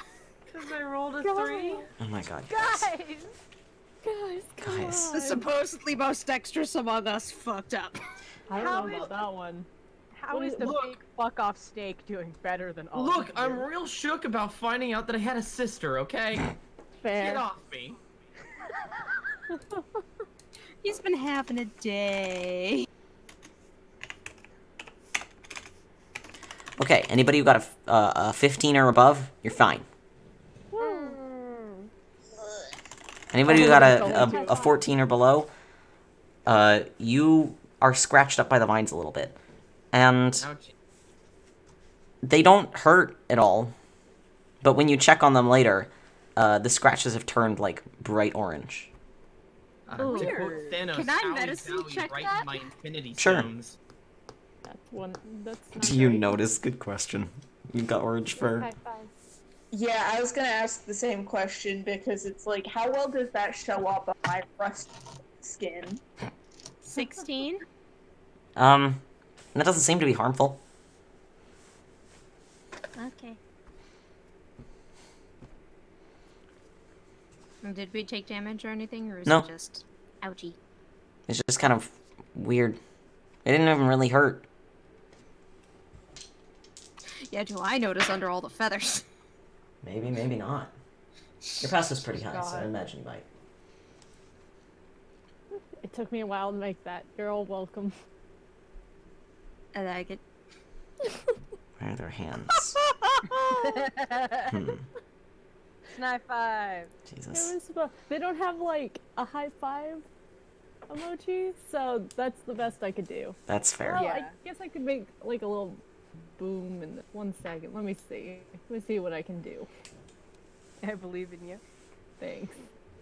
Because I rolled a God. 3. Oh my god. Guys! Guys, come Guys. on. The supposedly most dexterous among us fucked up. I How don't know is- about that one. How What is is- the look. big fuck off steak doing better than all Look, of I'm you? real shook about finding out that I had a sister, okay? Get Fair. off me. He's been having a day. Okay, anybody who got a 15 or above, you're fine. Anybody who got a 14 or below, you are scratched up by the vines a little bit. And Ouchie. They don't hurt at all, but when you check on them later, the scratches have turned like bright orange. To quote Weird. Thanos, Can I "Owie, medicine zowie, check right that? in my Infinity Sure. Stones." That's one. That's not Do you very- notice? Good question. You've got orange fur. High five. Yeah, I was gonna ask the same question because it's like, how well does that show up on my rust skin? 16? That doesn't seem to be harmful. Okay. Did we take damage or anything, or is No. it just ouchie? It's just kind of weird. It didn't even really hurt. Yeah, do I notice under all the feathers? Maybe, maybe not. Your pass is pretty high, so I God. imagine you might. It took me a while to make that. You're all welcome. I like it. Where are their hands? Snipe 5. Jesus. It was fun. They don't have like a high five emoji, so that's the best I could do. That's fair. Well, Yeah. I guess I could make like a little boom in 1 second. Let me see. Let me see what I can do. I believe in you. Thanks.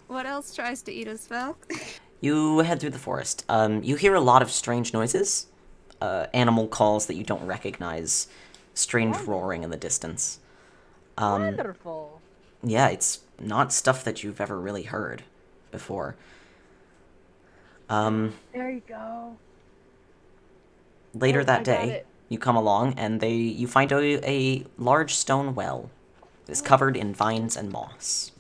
What else tries to eat us, Val? You head through the forest. You hear a lot of strange noises. Animal calls that you don't recognize. Strange roaring in the distance. Wonderful. Yeah, it's not stuff that you've ever really heard before. There you go. Later Oh, that I got day, it. you come along and you find a large stone well. It's covered in vines and moss.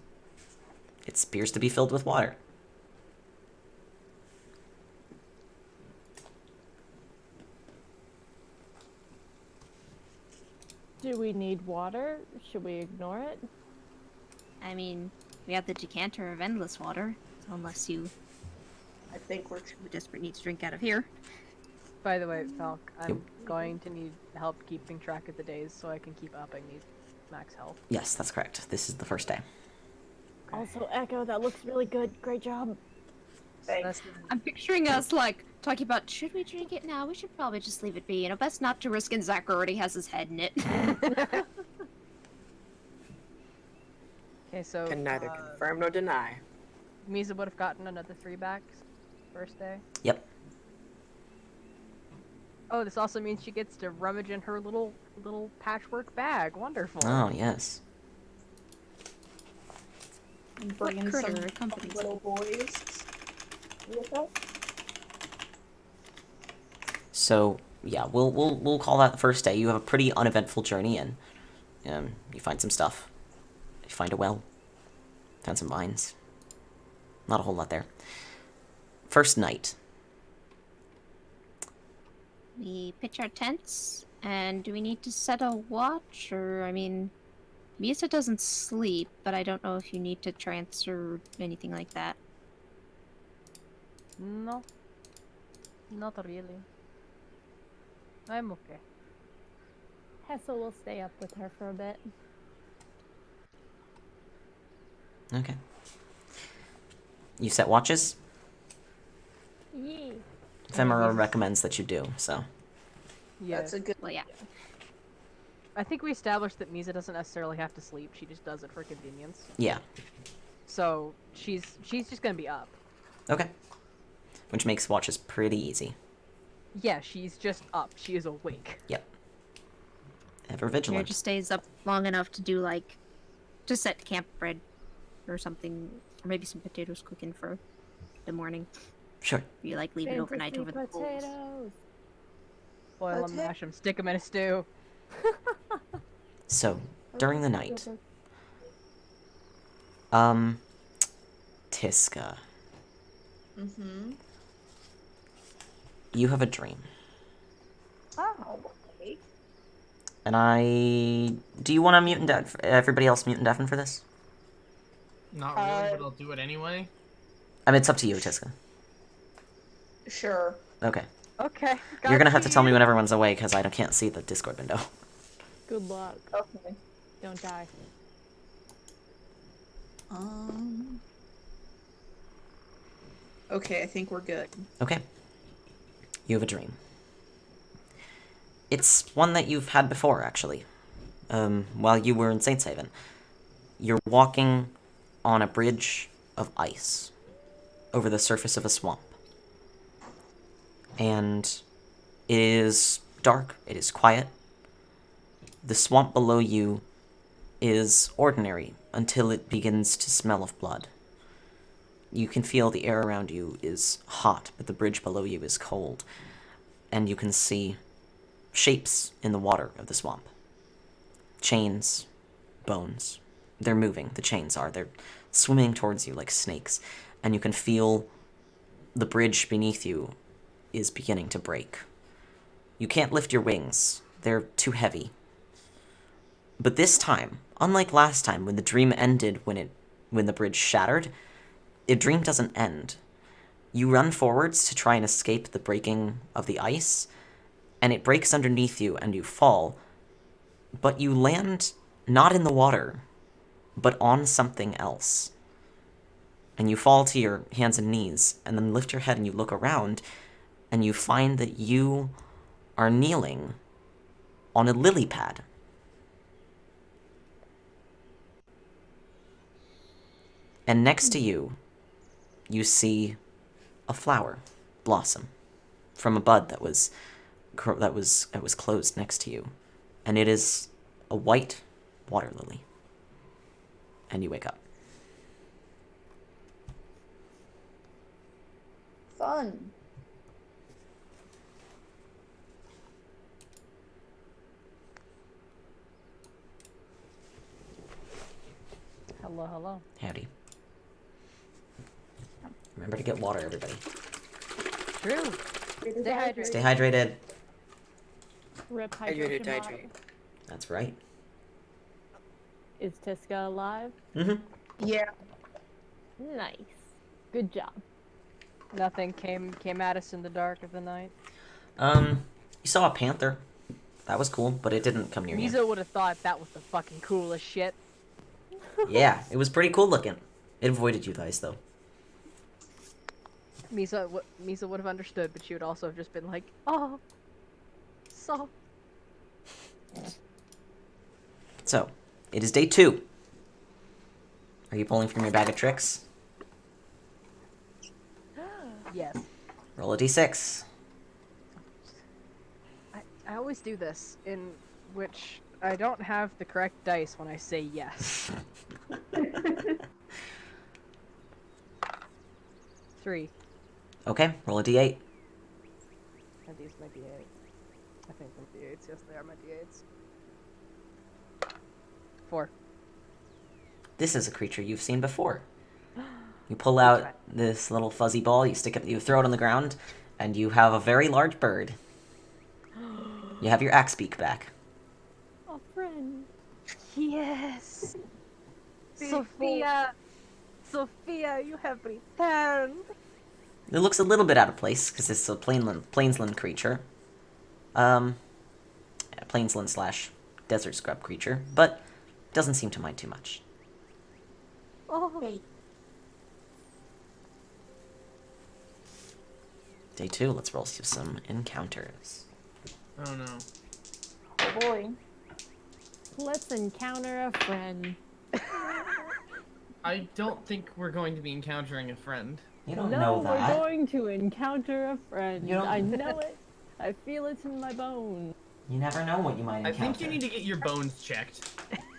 It appears to be filled with water. Do we need water? Should we ignore it? I mean, we have the decanter of endless water, so unless you I think we're desperate need to drink out of here. By the way, Falk, I'm Yep. going to need help keeping track of the days so I can keep upping these max health. Yes, that's correct. This is the first day. Also, Echo, that looks really good. Great job. thanks. I'm picturing us like talking about, should we drink it now? We should probably just leave it be. You know, best not to risk, and Zackrow already has his head in it. Okay, so Can neither confirm nor deny. Misa would have gotten another 3 back first day. Yep. Oh, this also means she gets to rummage in her little patchwork bag. Wonderful. Oh, yes. I'm What bringing critter some accompanies little boys with us. So, yeah, we'll call that the first day. You have a pretty uneventful journey in. You find some stuff. You find a well. Found some vines. Not a whole lot there. First night. We pitch our tents, and do we need to set a watch, or, I mean, Misa doesn't sleep, but I don't know if you need to transfer anything like that. No. Not really. I'm okay. Hessel will stay up with her for a bit. Okay. You set watches? Yee. Phemera recommends that you do, so. Yeah. That's a good. Well, yeah. I think we established that Misa doesn't necessarily have to sleep. She just does it for convenience. Yeah. So she's just gonna be up. Okay. Which makes watches pretty easy. Yeah, she's just up. She is awake. Ever Mira vigilant. just stays up long enough to do, like, to set camp bread or something, or maybe some potatoes cooking for the morning. Sure. You, like, leave it overnight over the coals. potatoes. Boil them, mash them, stick them in a stew. So, during the night, Tiska, Mm-hmm. you have a dream. Oh, okay. And do you want to mute and everybody else mute and deafen for this? Not really, but I'll do it anyway. I mean, it's up to you, Tiska. Sure. Okay. Okay. You're gonna have to tell me when everyone's away, because I can't see the Discord window. Good luck. Okay. Don't die. Okay, I think we're good. Okay. You have a dream. It's one that you've had before, actually. While you were in Saints Haven. You're walking on a bridge of ice over the surface of a swamp. And it is dark, it is quiet. The swamp below you is ordinary until it begins to smell of blood. You can feel the air around you is hot, but the bridge below you is cold. And you can see shapes in the water of the swamp. Chains, bones. They're moving, the chains are. They're swimming towards you like snakes. And you can feel the bridge beneath you is beginning to break. You can't lift your wings. They're too heavy. But this time, unlike last time when the dream ended when the bridge shattered, the dream doesn't end. You run forwards to try and escape the breaking of the ice, and it breaks underneath you and you fall, but you land not in the water, but on something else. And you fall to your hands and knees, and then lift your head and you look around, and you find that you are kneeling on a lily pad. And next to you, you see a flower blossom from a bud that was closed next to you, and it is a white water lily. And you wake up. Fun. Hello, hello. Howdy. Remember to get water, everybody. True. Stay hydrated. Stay hydrated. Rip Hydrated, hydration bottle. hydrated. That's right. Is Tiska alive? Mm-hmm. Yeah. Nice. Good job. Nothing came at us in the dark of the night. You saw a panther. That was cool, but it didn't come near you. Mizo would have thought that was the fucking coolest shit. Yeah, it was pretty cool looking. It avoided you guys, though. Mizo would have understood, but she would also have just been like, oh, so. So, it is day 2. Are you pulling from your bag of tricks? Yes. Roll a d6. I always do this, in which I don't have the correct dice when I say yes. 3. Okay, roll a d8. Are these my d8? I think they're d8s. Yes, they are my d8s. 4. This is a creature you've seen before. You pull out this little fuzzy ball, you throw it on the ground, and you have a very large bird. You have your axe beak back. A friend. Yes! Sophia! Sophia, you have returned! It looks a little bit out of place, because it's a plainsland creature. Plainsland / desert scrub creature, but doesn't seem to mind too much. Oh, Day 2, let's roll some encounters. Oh no. Oh boy. Let's encounter a friend. I don't think we're going to be encountering a friend. You don't No, know we're that. going to encounter a friend. You don't- I know it. I feel it in my bones. You never know what you might I encounter. think you need to get your bones checked.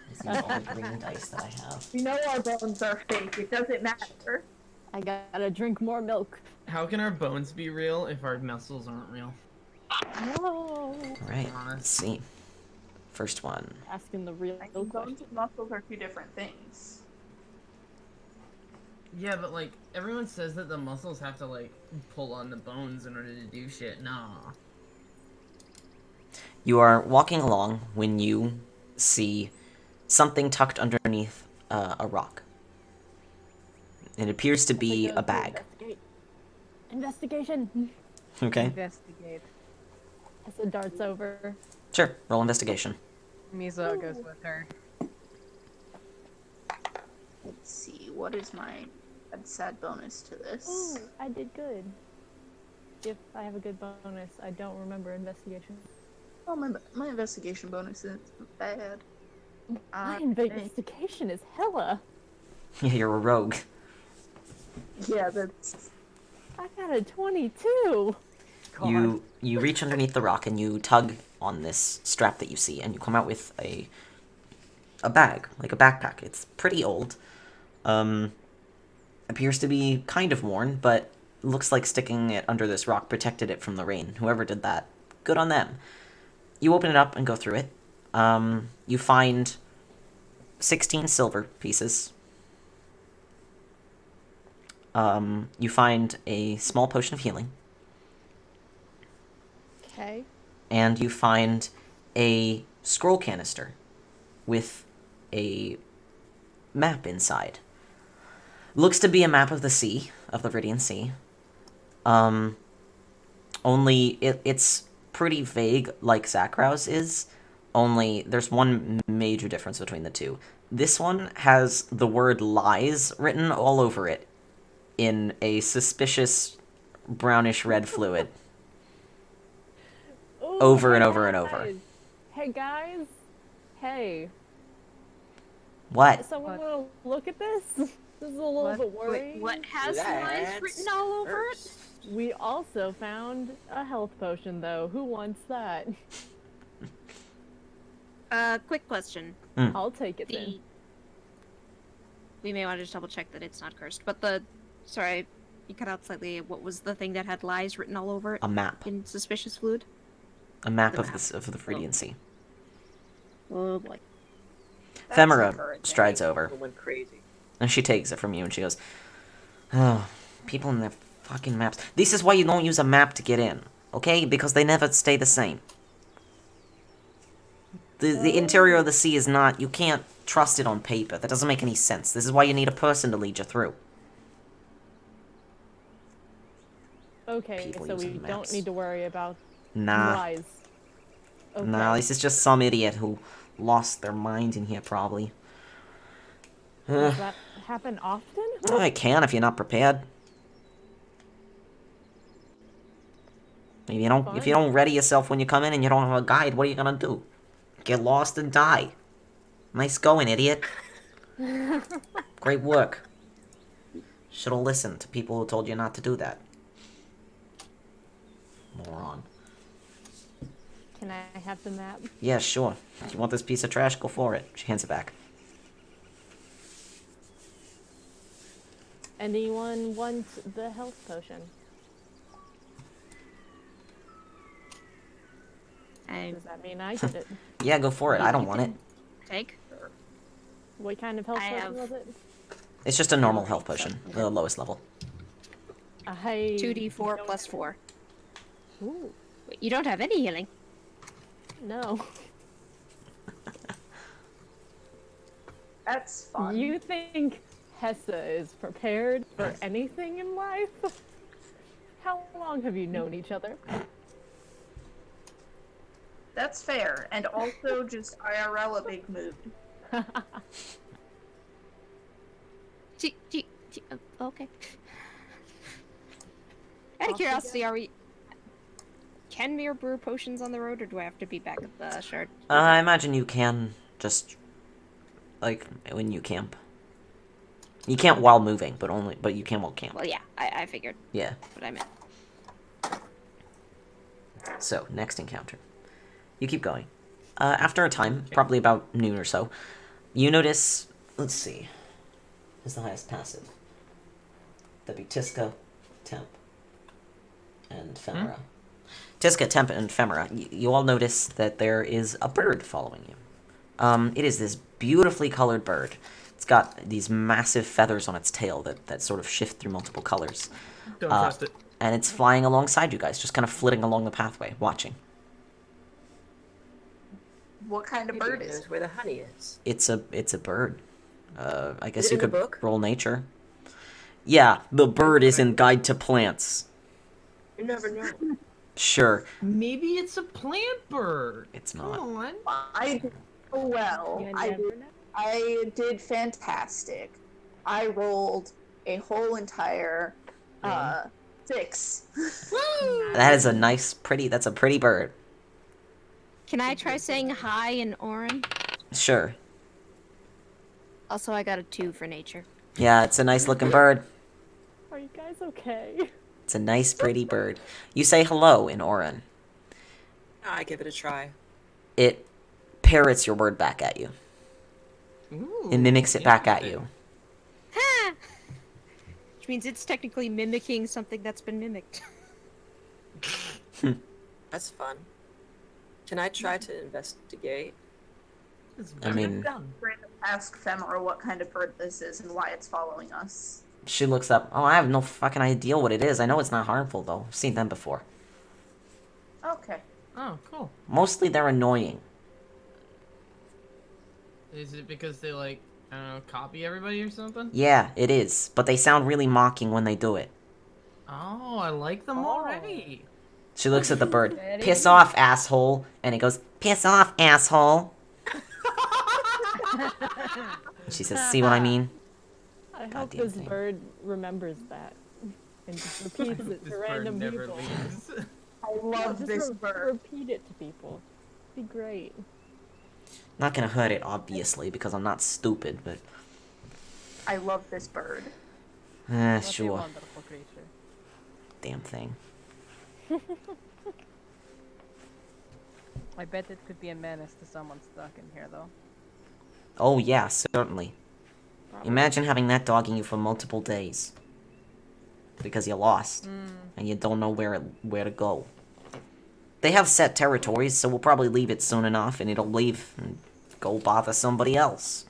These are all the green dice that I have. We know our bones are fake. It doesn't matter. I gotta drink more milk. How can our bones be real if our muscles aren't real? No. Alright, let's see. First one. Asking the real I think question. bones and muscles are 2 different things. Yeah, but like, everyone says that the muscles have to like, pull on the bones in order to do shit. Nah. You are walking along when you see something tucked underneath a rock. It appears to be a bag. Investigation. Okay. investigate. As it darts over. Sure, roll investigation. Mizo goes with her. Let's see. What is my sad bonus to this? Ooh, I did good. If I have a good bonus, I don't remember investigation. Oh, my investigation bonus is bad. My investigation is hella. Yeah, you're a rogue. Yeah, that's... I got a 22. You reach underneath the rock and you tug on this strap that you see, and you come out with a bag, like a backpack. It's pretty old. Appears to be kind of worn, but looks like sticking it under this rock protected it from the rain. Whoever did that, good on them. You open it up and go through it. You find 16 silver pieces. You find a small potion of healing. Okay. And you find a scroll canister with a map inside. Looks to be a map of the sea, of the Viridian Sea. Only it's pretty vague, like Zackrow's is. Only there's one major difference between the two. This one has the word lies written all over it in a suspicious brownish red fluid. Ooh, Over and hey over and over. guys. Hey guys. Hey. What? Someone want to look at this? This is a little bit Wait, worrying. what has lies written all over it? We also found a health potion, though. Who wants that? Quick question. I'll take it then. We may want to just double check that it's not cursed, but sorry, you cut out slightly. What was the thing that had lies written all over it? A map. In suspicious fluid? A map The of map. the Viridian Sea. Oh boy. Phemera encouraging. strides over, People went crazy. and she takes it from you, and she goes, "Oh, people in their fucking maps. This is why you don't use a map to get in, okay? Because they never stay the same. The interior of the sea is not... You can't trust it on paper. That doesn't make any sense. This is why you need a person to lead you through." Okay, People so we using don't maps. need to worry about Nah. lies. Okay. Nah, this is just some idiot who lost their mind in here, probably. Does that happen often? I can if you're not prepared. If you don't ready yourself when you come in and you don't have a guide, what are you gonna do? Get lost and die. Nice going, idiot. Great work. Should have listened to people who told you not to do that. Moron. Can I have the map? Yeah, sure. If you want this piece of trash, go for it. She hands it back. Anyone want the health potion? Does that mean I get it? Yeah, go for it. I don't want it. Take? What kind of health I potion have- was it? It's just a normal health potion, the lowest level. 2d4 plus 4. Ooh, Wait, you don't have any healing. no. That's fun. You think Hessa is prepared for anything in life? How long have you known each other? That's fair, and also just IRL a big mood. Okay. Out of curiosity, can we brew potions on the road, or do I have to be back at the shard? I imagine you can just, like, when you camp. You can't while moving, but you can while camp. Well, yeah, I figured. Yeah. What I meant. So, next encounter. You keep going. After a time, probably about noon or so, you notice, let's see, who's the highest passive? That'd be Tiska, Temp, and Phemera. Tiska, Temp, and Phemera, you all notice that there is a bird following you. It is this beautifully colored bird. It's got these massive feathers on its tail that sort of shift through multiple colors. Don't trust it. And it's flying alongside you guys, just kind of flitting along the pathway, watching. What kind of Maybe bird it is knows where the honey is. It's a bird. I guess it you in the could book? roll nature. Yeah, the bird is in Guide to Plants. You never know. Sure, Maybe it's a plant bird. it's Come not. on. I did well. You I never did, know. I did fantastic. I rolled a whole entire 6. That is a nice, pretty. That's a pretty bird. Can I try saying hi in Orin? Sure. Also, I got a 2 for nature. Yeah, it's a nice looking bird. Are you guys okay? It's a nice, pretty bird. You say hello in Orin. I give it a try. It parrots your word back at you. Ooh, It mimics it back at you. Ha! Which means it's technically mimicking something that's been mimicked. That's fun. Can I try to investigate? It's I very mean- fun. Random ask Phemera what kind of bird this is and why it's following us. She looks up. Oh, I have no fucking idea what it is. I know it's not harmful, though. I've seen them before. Okay. Oh, cool. Mostly they're annoying. Is it because they like, I don't know, copy everybody or something? Yeah, it is. But they sound really mocking when they do it. Oh, I like them Oh. already. She looks at the bird. Very Piss good. off, asshole. And it goes, piss off, asshole. She says, see what I mean? I hope Goddamn this thing. bird remembers that and just repeats it This to bird random never people. leaves. I love Just this bird. repeat it to people. Be great. Not gonna hurt it, obviously, because I'm not stupid, but... I love this bird. What a Sure. wonderful creature. Damn thing. I bet it could be a menace to someone stuck in here, though. Oh, yeah, certainly. Imagine having that dogging you for multiple days. Because you lost. And you don't know where to go. They have set territories, so we'll probably leave it soon enough, and it'll leave and go bother somebody else.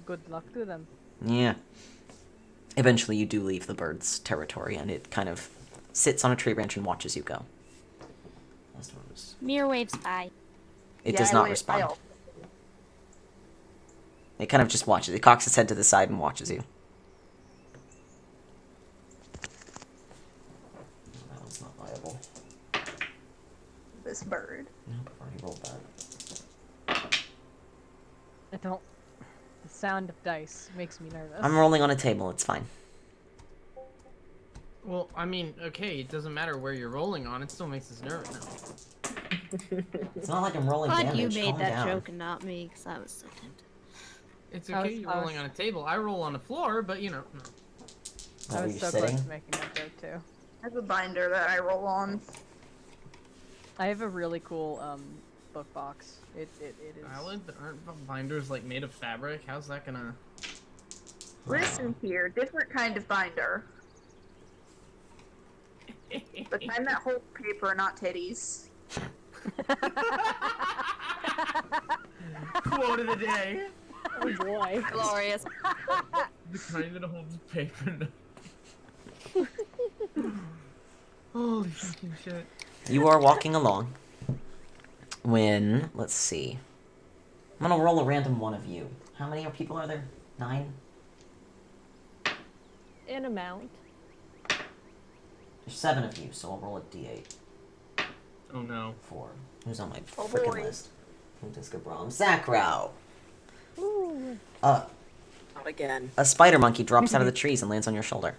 Good luck to them. Yeah. Eventually you do leave the bird's territory, and it kind of sits on a tree branch and watches you go. Last one was... Mirror waves by. It Yeah, does I not wait- respond. I- It kind of just watches. It cocks its head to the side and watches you. That one's not viable. This bird. Nope, I've already rolled that. I don't. The sound of dice makes me nervous. I'm rolling on a table, it's fine. Well, I mean, okay, it doesn't matter where you're rolling on, it still makes us nervous now. It's not like I'm rolling Glad damage. you made Calm that down. joke and not me, because I was so tempted. It's I okay, was- you're I rolling was- on a table. I roll on the floor, but you know. No. Is that I where was you're so close sitting? to making that joke, too. I have a binder that I roll on. I have a really cool, book box. It is... Valid? There aren't binders like made of fabric? How's that gonna... Listen here, different kind of binder. The kind that holds paper, not titties. Quote of the day. Oh boy. Glorious. The kind that holds paper. Holy fucking shit. You are walking along when, let's see. I'm gonna roll a random one of you. How many people are there? 9? An amount. There's 7 of you, so I'll roll a d8. Oh no. 4. Who's on my Oh, frickin' boy. list? Disco Brom. Zackrow! Ooh. Not again. A spider monkey drops out of the trees and lands on your shoulder.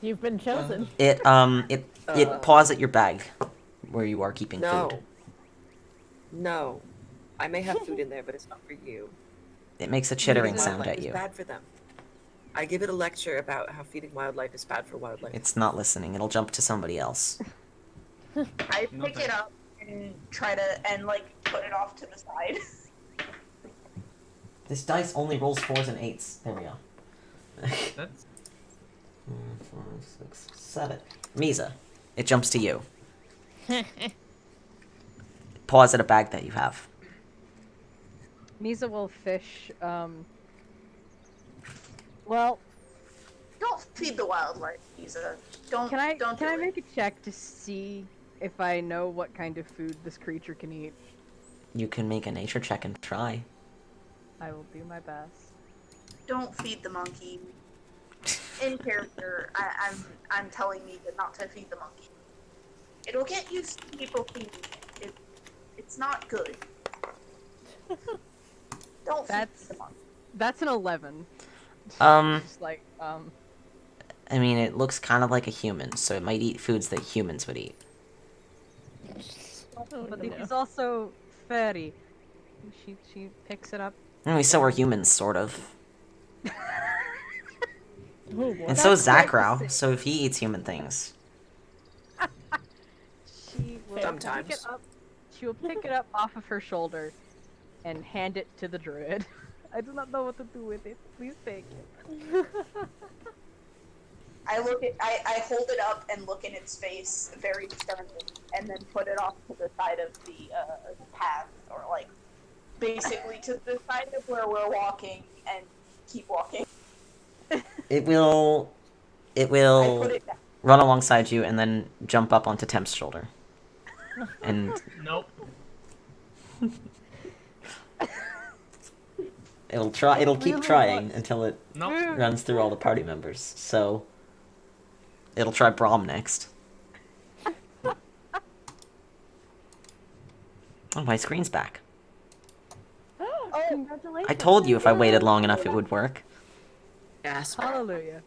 You've been chosen. It paws at your bag, where you are keeping No. food. No. I may have food in there, but it's not for you. It makes a chittering Feeding sound wildlife at is you. bad for them. I give it a lecture about how feeding wildlife is bad for wildlife. It's not listening. It'll jump to somebody else. I No pick it thanks. up and try to, and like, put it off to the side. This dice only rolls 4s and 8s. There we go. That's... 4, 5, 6, 7. Misa, it jumps to you. Paws at a bag that you have. Misa will fish, well, Don't feed the wildlife, Lisa. Don't. can I Don't do it. make a check to see if I know what kind of food this creature can eat? You can make a nature check and try. I will do my best. Don't feed the monkey. In character, I'm telling you not to feed the monkey. It'll get used to people feeding it. It's not good. Don't That's- feed the monkey. That's an 11. Just like, I mean, it looks kind of like a human, so it might eat foods that humans would eat. Oh, But no. he's also furry. She picks it up. And so are humans, sort of. Oh, boy. And so is That's quite the Zackrow, same. so if he eats human things. She will pick it Sometimes. up. She will pick it up off of her shoulder and hand it to the druid. I do not know what to do with it. Please take it. I hold it up and look in its face very sternly, and then put it off to the side of the path, or like basically to the side of where we're walking, and keep walking. It will I put it down. run alongside you and then jump up onto Temp's shoulder. And Nope. it'll keep Really trying wants- until it Nope. runs through all the party members. So it'll try Braum next. Oh, my screen's back. Oh, congratulations. I told you if I waited long enough it would work. Gasp. Hallelujah.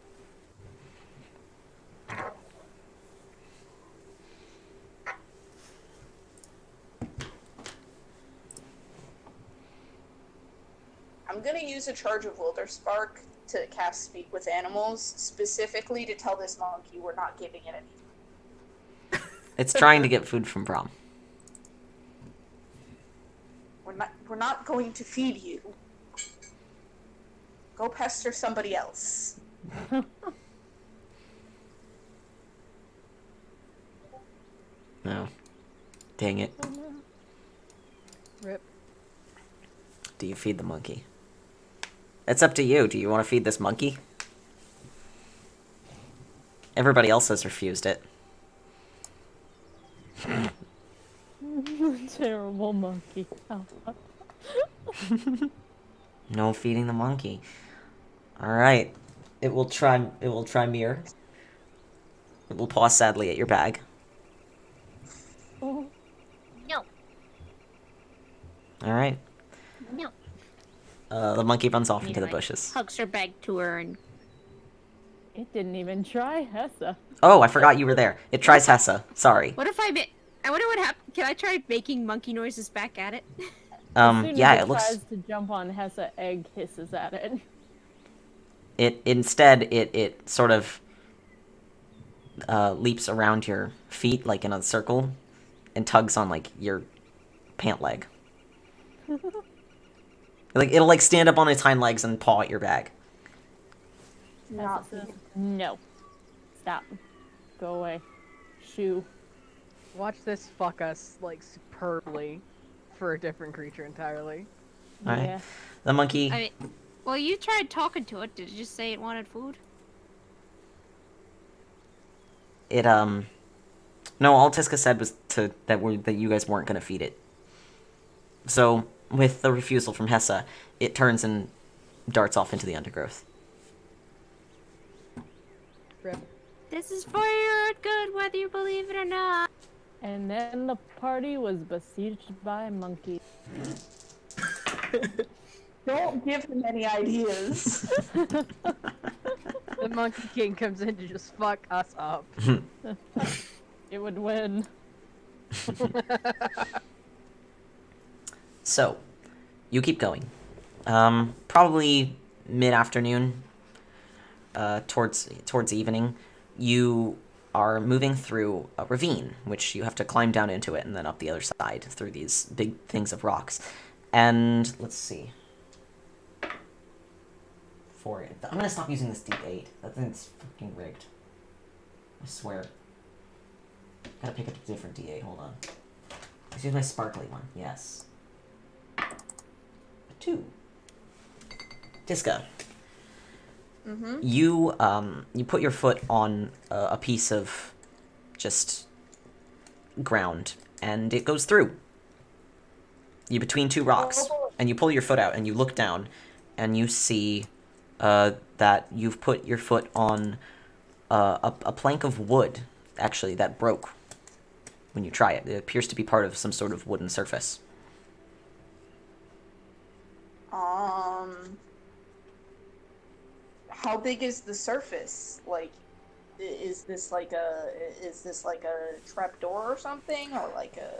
I'm gonna use a charge of Wilder Spark to cast Speak with Animals, specifically to tell this monkey we're not giving it any. It's trying to get food from Braum. We're not going to feed you. Go pester somebody else. No. Dang it. Rip. Do you feed the monkey? It's up to you. Do you want to feed this monkey? Everybody else has refused it. Terrible monkey. Oh. No feeding the monkey. Alright. It will try Mir. It will paw sadly at your bag. Oh. No. Alright. No. The monkey runs off into the Like, bushes. Hugs her back to her and It didn't even try Hessa. Oh, I forgot you were there. It tries Hessa. Sorry. what if I wonder what happened. Can I try making monkey noises back at it? As soon Yeah, as it looks... tries to jump on Hessa, Egg hisses at it. It sort of leaps around your feet like in a circle and tugs on like your pant leg. Like it'll like stand up on its hind legs and paw at your bag. Hessa says, no. Stop. Go away. Shoo. Watch this fuck us like superbly for a different creature entirely. Alright. Yeah. The monkey I mean, well, you tried talking to it. Did it just say it wanted food? no, all Tiska said was that you guys weren't gonna feed it. So with the refusal from Hessa, it turns and darts off into the undergrowth. Rip. This is for your good, whether you believe it or not. And then the party was besieged by monkeys. Don't give him any ideas. The Monkey King comes in to just fuck us up. It would win. So, you keep going. Probably mid-afternoon, towards evening, you are moving through a ravine, which you have to climb down into it and then up the other side through these big things of rocks. And, let's see. I'm gonna stop using this D8. That thing's fucking rigged. I swear. Gotta pick up a different D8, hold on. Let's use my sparkly one, yes. 2. Tiska. Mm-hmm. You put your foot on a piece of just ground, and it goes through. You between two rocks, and you pull your foot out, and you look down, and you see that you've put your foot on a plank of wood, actually, that broke when you try it. It appears to be part of some sort of wooden surface. How big is the surface? Like, is this like a trapdoor or something, or like a?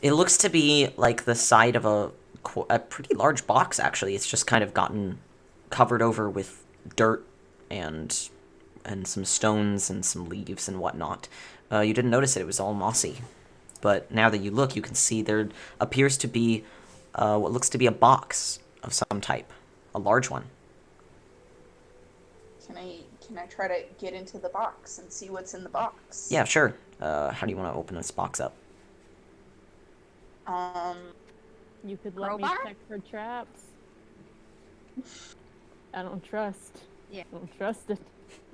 It looks to be like the side of a pretty large box, actually. It's just kind of gotten covered over with dirt and some stones and some leaves and whatnot. You didn't notice it was all mossy. But now that you look, you can see there appears to be what looks to be a box of some type. A large one. Can I try to get into the box and see what's in the box? Yeah, sure. How do you want to open this box up? You could let me Crowbar? check for traps. I don't trust. Yeah. I don't trust it.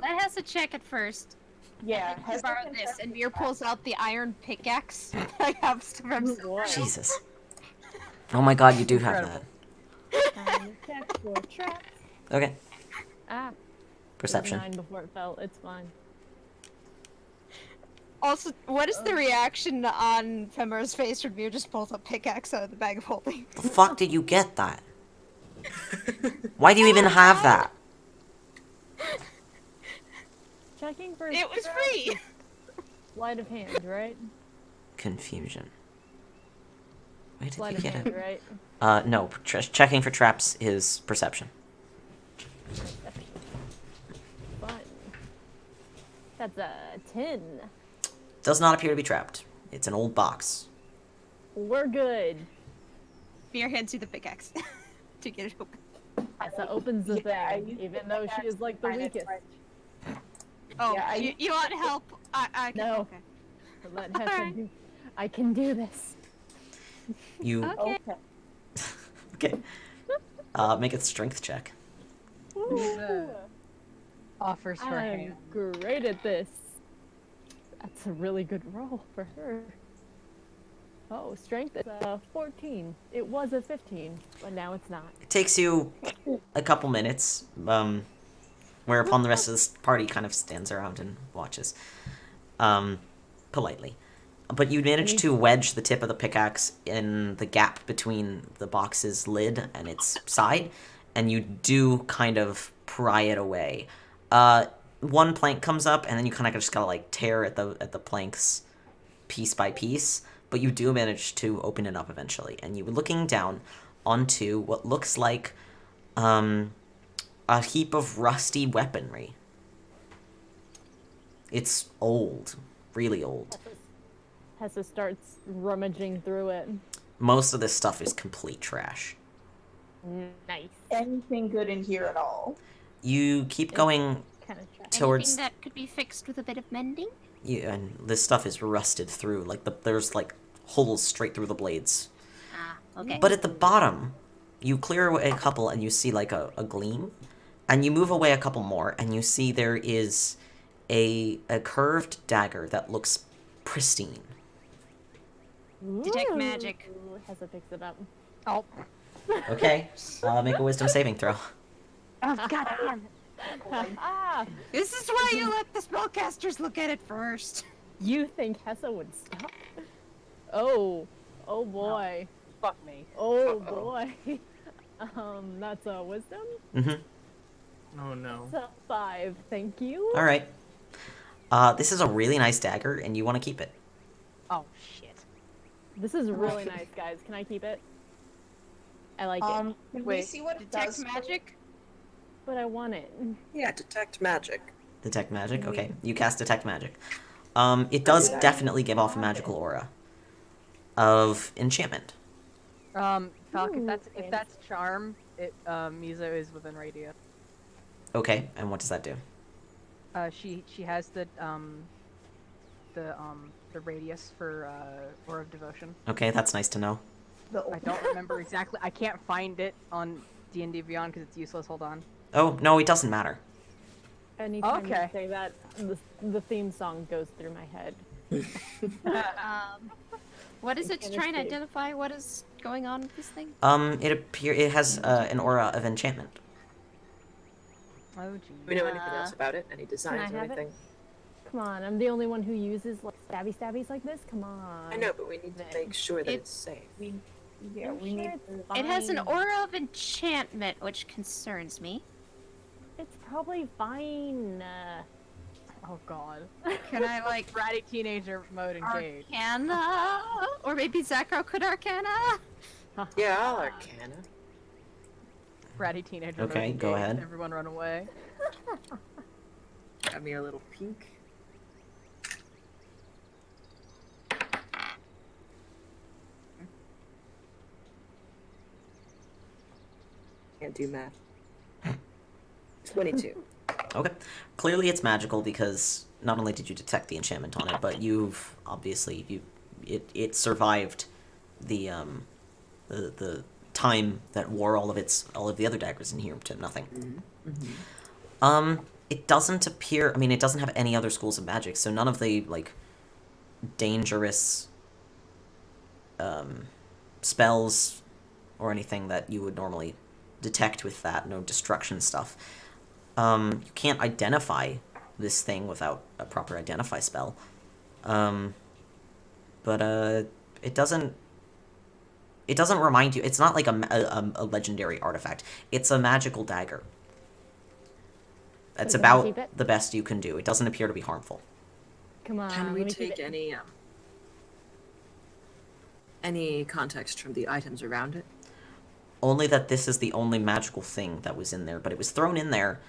Let Hessa check it first. Yeah. I borrow this, and Mir pulls out the iron pickaxe I have from What? Jesus. Oh my god, you do have that. Check for traps. Okay. Ah. Perception. 9 before it fell. It's fine. Also, what is the reaction on Phemera's face when Mir just pulls a pickaxe out of the bag of holding? The fuck did you get that? Why do you even have that? Checking for It was traps free! is Sleight of hand, right? Confusion. Where did Sleight you of get hand, it? right? No. Checking for traps is perception. Fun. That's a 10. Does not appear to be trapped. It's an old box. We're good. Mir hands you the pickaxe to get it open. Essa opens the thing, even though she is like the weakest. Oh, Yeah, you want help? I can. No. Okay. Let Hessa do. I can do this. You Okay. okay? Make a strength check. Offers her I'm hand. great at this. That's a really good roll for her. Oh, strength is 14. It was a 15, but now it's not. It takes you a couple minutes, whereupon the rest of this party kind of stands around and watches, politely. But you manage to wedge the tip of the pickaxe in the gap between the box's lid and its side, and you do kind of pry it away. One plank comes up, and then you kind of just gotta like tear at the planks piece by piece. But you do manage to open it up eventually, and you're looking down onto what looks like a heap of rusty weaponry. It's old, really old. Hessa starts rummaging through it. Most of this stuff is complete trash. Nice. Anything good in here at all? You keep going Kind of trash. towards, Anything that could be fixed with a bit of mending? and this stuff is rusted through. Like there's like holes straight through the blades. Ah, okay. But at the bottom, you clear away a couple, and you see like a gleam, and you move away a couple more, and you see there is a curved dagger that looks pristine. Detect magic. Ooh, Hessa picks it up. Oh, Okay, make a wisdom saving throw. oh god damn it. Ah! This is why you let the spellcasters look at it first. You think Hessa would stop? Oh. Oh boy. Fuck me. Oh boy. That's a wisdom? Mm-hmm. Oh no. It's a 5, thank you. All right. This is a really nice dagger, and you want to keep it. Oh shit. This is really nice, guys. Can I keep it? I like it, Can we wait, see what it Detect does? magic? but I want it. Yeah, detect magic. Detect magic? Okay, you cast detect magic. It does definitely give off a magical aura of enchantment. Falcon, Ooh, if that's charm, it Mizo is within radius. Okay, and what does that do? She has the radius for Aura of Devotion. Okay, that's nice to know. I don't remember exactly. I can't find it on D&D Beyond because it's useless. Hold on. Oh, no, it doesn't matter. Anytime Okay. you say that, the theme song goes through my head. What is I it can't trying to escape. identify? What is going on with this thing? It has an aura of enchantment. Oh Do geez. we know anything else about it? Any designs I or have it? anything? Come on, I'm the only one who uses like stabbies like this. Come on. I know, but we need to make sure that It- it's safe. Yeah, I'm we sure need. it's It has an fine. aura of enchantment, which concerns me. It's probably fine. Oh god. Can I like Bratty teenager mode engaged. Arcana? Or maybe Zackrow could Arcana? Yeah, I'll Arcana. Bratty teenager mode Okay, engaged. go ahead. Everyone run away. Got me a little peek. Can't do math. 22. Okay. Clearly it's magical because not only did you detect the enchantment on it, but you've obviously it survived the time that wore all of the other daggers in here to nothing. It doesn't appear, I mean, it doesn't have any other schools of magic, so none of the like dangerous spells or anything that you would normally detect with that, no destruction stuff. You can't identify this thing without a proper identify spell. But it doesn't remind you, it's not like a legendary artifact. It's a magical dagger. That's So can I keep about it? the best you can do. It doesn't appear to be harmful. Come on. Can we let me keep take it. any context from the items around it? Only that this is the only magical thing that was in there, but it was thrown in there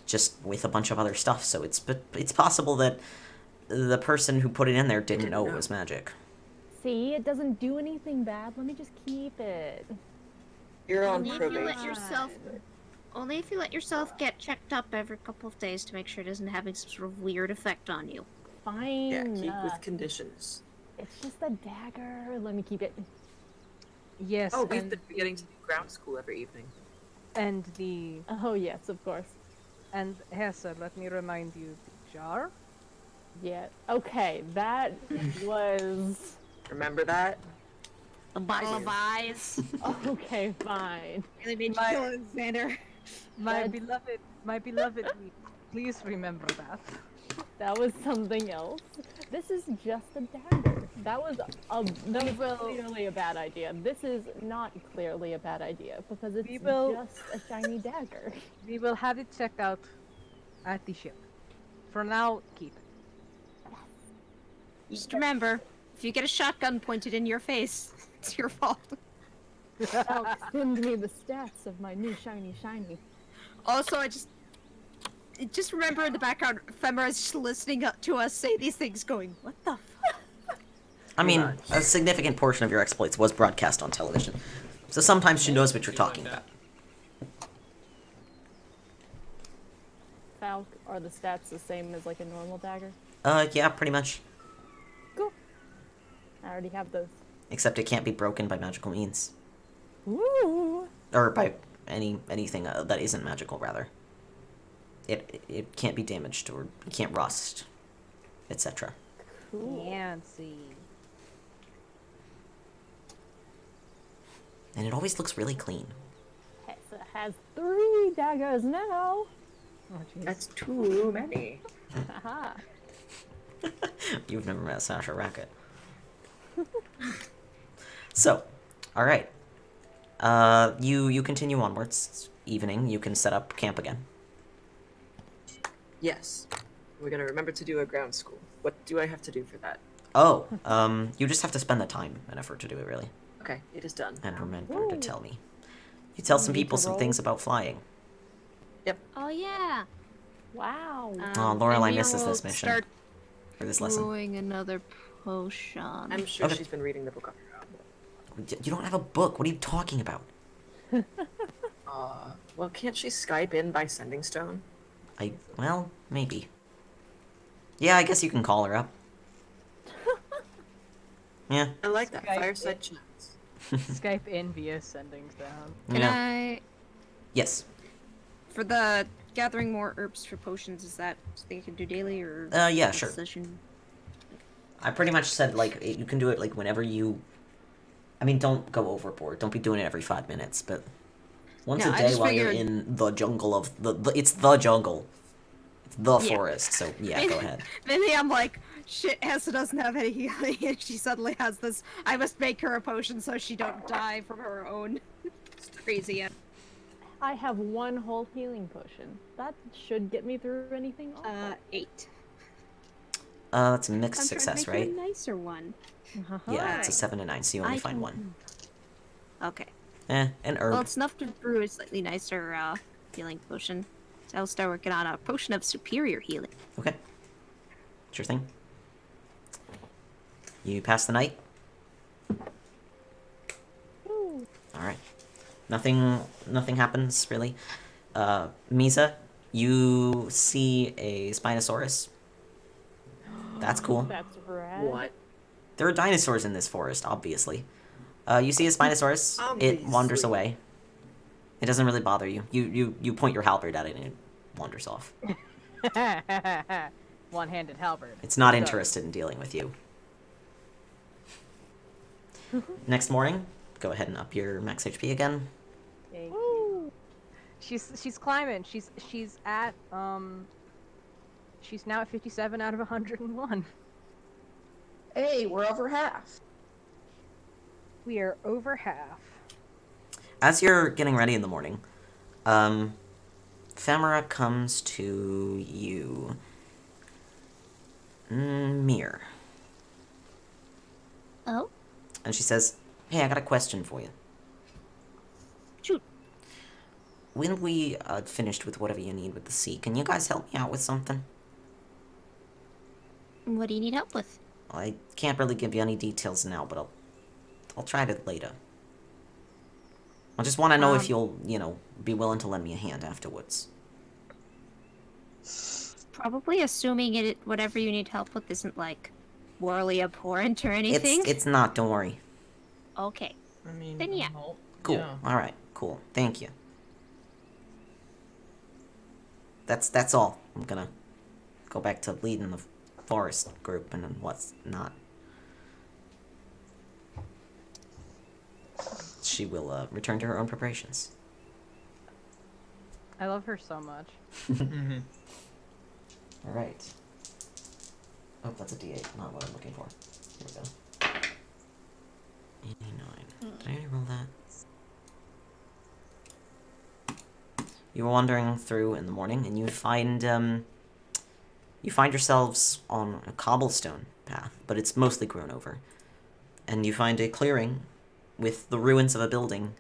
just with a bunch of other stuff, so it's possible that the person who put it in there didn't know it was magic. See, it doesn't do anything bad. Let me just keep it. You're on Only if you probation. let yourself. Only if you let yourself get checked up every couple of days to make sure it isn't having some sort of weird effect on you. Fine. Yeah, keep with conditions. It's just a dagger. Let me keep it. Yes, Oh, we've and, been getting to do ground school every evening. and the Oh, yes, of course. and Hesse, let me remind you, the jar. Yeah. Okay, that was... Remember that? A bottle of eyes. Okay, fine. Really made you My- feel Alexander. My That's- beloved, please remember that. That was something else. This is just a dagger. That was clearly a bad idea. This is not clearly a bad idea because it's We will- just a shiny dagger. We will have it checked out at the ship. For now, keep it. Just remember, if you get a shotgun pointed in your face, it's your fault. Now send me the stats of my new shiny. Also, I just remember in the background, Phemera is just listening up to us say these things, going, "What the?" I mean, a significant portion of your exploits was broadcast on television, so sometimes she knows what you're talking about. Falc, are the stats the same as like a normal dagger? Yeah, pretty much. Cool. I already have those. Except it can't be broken by magical means. Woo! Or by anything that isn't magical, rather. It can't be damaged, or it can't rust, etc. Cool. Fancy. And it always looks really clean. Hessa has 3 daggers now. Oh, jeez. That's too many. Haha. You've never met Sasha Racket. So, alright. You continue onwards. It's evening. You can set up camp again. Yes. We're gonna remember to do a ground school. What do I have to do for that? Oh, you just have to spend the time and effort to do it, really. Okay, it is done. And remember to Ooh. tell me. You tell some Need to people some roll? things about flying. Oh yeah. Wow. Oh, Lorelai and we misses will this mission. Start Or this lesson. Brewing another potion. I'm sure Okay. she's been reading the book on her own. You don't have a book. What are you talking about? Well, can't she Skype in by sending stone? Well, maybe. Yeah, I guess you can call her up. Yeah. I like that. Skype Fireside chats. Skype in via sending down. Can Yeah. I, Yes. for the gathering more herbs for potions. Is that something you can do daily or? Yeah, next sure. Session? I pretty much said, like, you can do it, like, whenever you... I mean, don't go overboard. Don't be doing it every 5 minutes, but... Once No, a I day just while you're figured- in the jungle of... It's the jungle. It's the Yeah. forest, so yeah, go ahead. Maybe I'm like, shit, Hessa doesn't have any healing, and she suddenly has this. I must make her a potion so she don't die from her own. It's crazy. I have 1 whole healing potion. That should get me through anything awful. 8. That's a mixed I'm success, trying to make right? you a nicer one. Yeah, it's a Right. 7 and 9, so you only I find can- one. Okay. An herb. Well, it's enough to brew a slightly nicer healing potion. So I'll start working on a potion of superior healing. Okay. Sure thing. You pass the night? Alright. Nothing happens, really. Misa, you see a Spinosaurus. That's cool. That's rad. What? There are dinosaurs in this forest, obviously. You see a Spinosaurus. It wanders Obviously. away. It doesn't really bother you. You point your halberd at it and it wanders off. One-handed halberd. It's not So- interested in dealing with you. Next morning, go ahead and up your max HP again. Thank you. She's climbing. She's at she's now at 57 out of 101. Hey, we're over half. We are over half. As you're getting ready in the morning, Phemera comes to you. Mir. Oh? And she says, "Hey, I got a question for you. Shoot. When we finished with whatever you need with the sea, can you guys help me out with something? What do you need help with? I can't really give you any details now, but I'll try it later. I just want to know if you'll, be willing to lend me a hand afterwards." Probably assuming whatever you need help with isn't like morally abhorrent or anything. It's not, don't worry. Okay. I mean, Then yeah. Cool. Yeah. Alright, cool. Thank you. That's all. I'm gonna go back to leading the forest group and what's not. She will return to her own preparations. I love her so much. Mhm. Alright. Oh, that's a D8, not what I'm looking for. Here we go. 89. Did I already roll that? You were wandering through in the morning, and you find yourselves on a cobblestone path, but it's mostly grown over. And you find a clearing with the ruins of a building,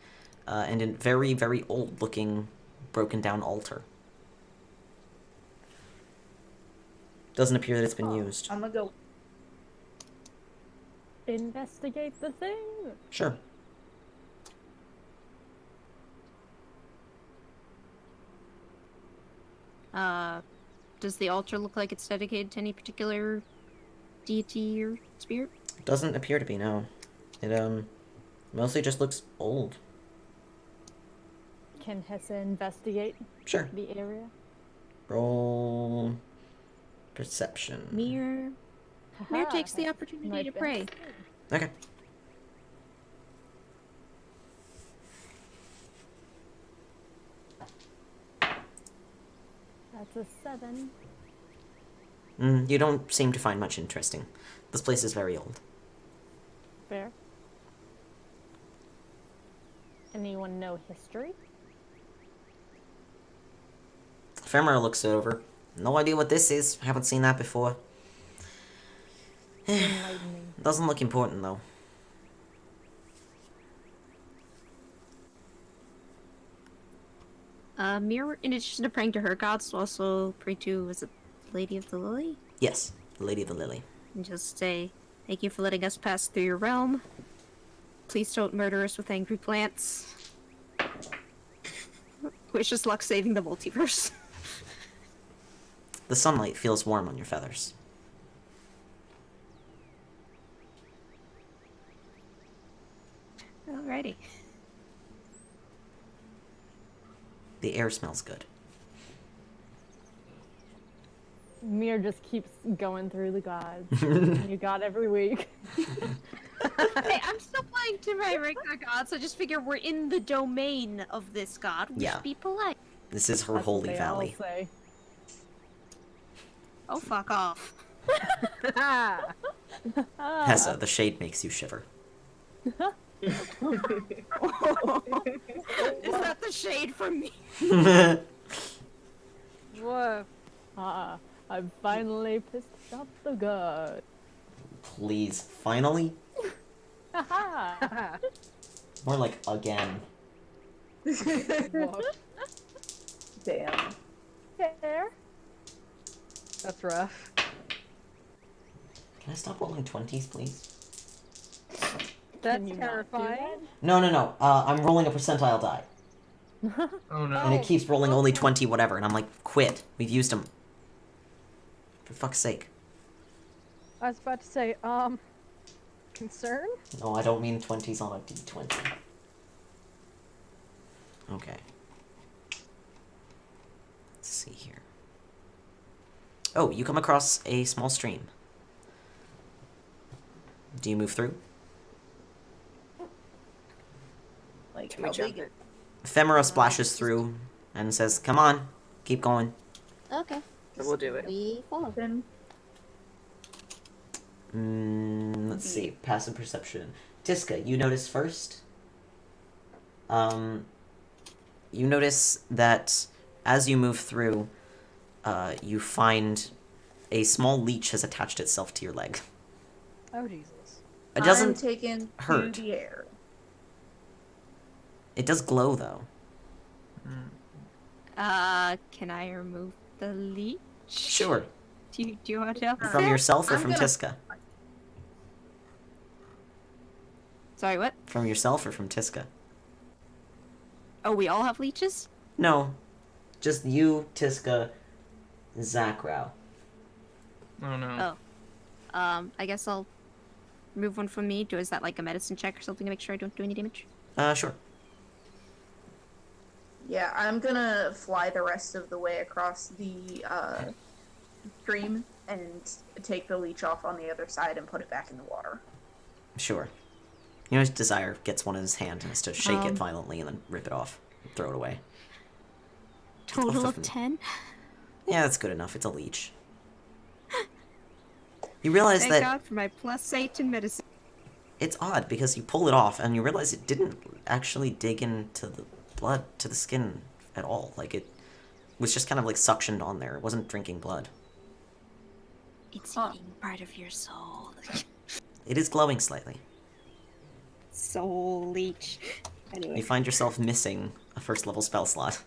and a very, very old-looking, broken-down altar. Doesn't appear that it's been used. I'm gonna go. Investigate the thing. Sure. Does the altar look like it's dedicated to any particular deity or spirit? Doesn't appear to be, no. It, mostly just looks old. Can Hessa investigate Sure. the area? Roll... perception. Mir Haha, takes the my opportunity to pray. best. Okay. That's a 7. You don't seem to find much interesting. This place is very old. Fair. Anyone know history? Phemera looks it over. No idea what this is. Haven't seen that before. Enlighten me. Doesn't look important, though. Mir, in addition to praying to her gods, will also pray to, was it Lady of the Lily? Yes, the Lady of the Lily. And just say, thank you for letting us pass through your realm. Please don't murder us with angry plants. Wish us luck saving the multiverse. The sunlight feels warm on your feathers. Alrighty. The air smells good. Mir just keeps going through the gods. You got every week. Hey, I'm still playing to my regular gods, so I just figure we're in the domain of this god. We Yeah. should be polite. This is her That's what holy they valley. all say. Oh, fuck off. Hessa, the shade makes you shiver. Is that the shade from me? Whoa. I I've finally pissed off the god. Please, finally? Haha! More like again. Whoop. Damn. Fair. That's rough. Can I stop rolling 20s, please? That's Can you not do terrifying. No. I'm rolling a percentile die. Oh no. And it keeps rolling only 20 whatever, and I'm like, quit. We've used them. For fuck's sake. I was about to say, concern? No, I don't mean 20s on a d20. Okay. Let's see here. Oh, you come across a small stream. Do you move through? Like, Can we how jump big? it? Phemera splashes through and says, come on, keep going. Okay. So we'll do it. We follow. Then Let's see. Passive perception. Tiska, you notice first. You notice that as you move through, you find a small leech has attached itself to your leg. Oh, Jesus. It I'm doesn't taken hurt. to the air. It does glow, though. Can I remove the leech? Sure. Do you want to help? From yourself or I'm from gonna- Tiska? Sorry, what? From yourself or from Tiska? Oh, we all have leeches? No. Just you, Tiska, Zackrow. Oh no. Oh. I guess I'll remove one from me. Is that like a medicine check or something to make sure I don't do any damage? Sure. Yeah, I'm gonna fly the rest of the way across the stream and take the leech off on the other side and put it back in the water. Sure. You know, Desire gets one in his hand and has to shake it violently and then rip it off. And throw it away. Total of 10? Yeah, that's good enough. It's a leech. You realize Thank that God for my +8 in medicine. it's odd because you pull it off and you realize it didn't actually dig into the blood, to the skin at all. Like, it was just kind of like suctioned on there. It wasn't drinking blood. It's eating part of your soul. It is glowing slightly. Soul leech. Anyway. You find yourself missing a first level spell slot.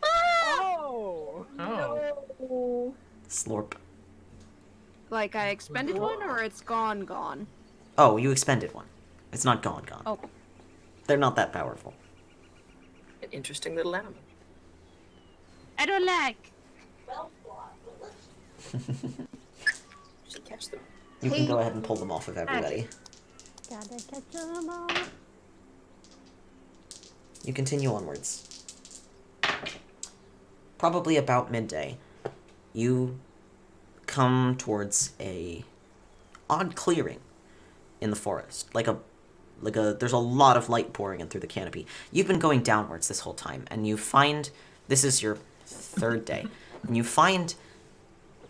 Oh! Oh. Slorp. Like I expended one or it's gone? Oh, you expended one. It's not gone. Oh. They're not that powerful. An interesting little animal. I don't like. You should catch them. You can go ahead and pull them off of everybody. Gotta catch 'em all. You continue onwards. Probably about midday, you come towards a odd clearing in the forest. There's a lot of light pouring in through the canopy. You've been going downwards this whole time, and you find, this is your third day, and you find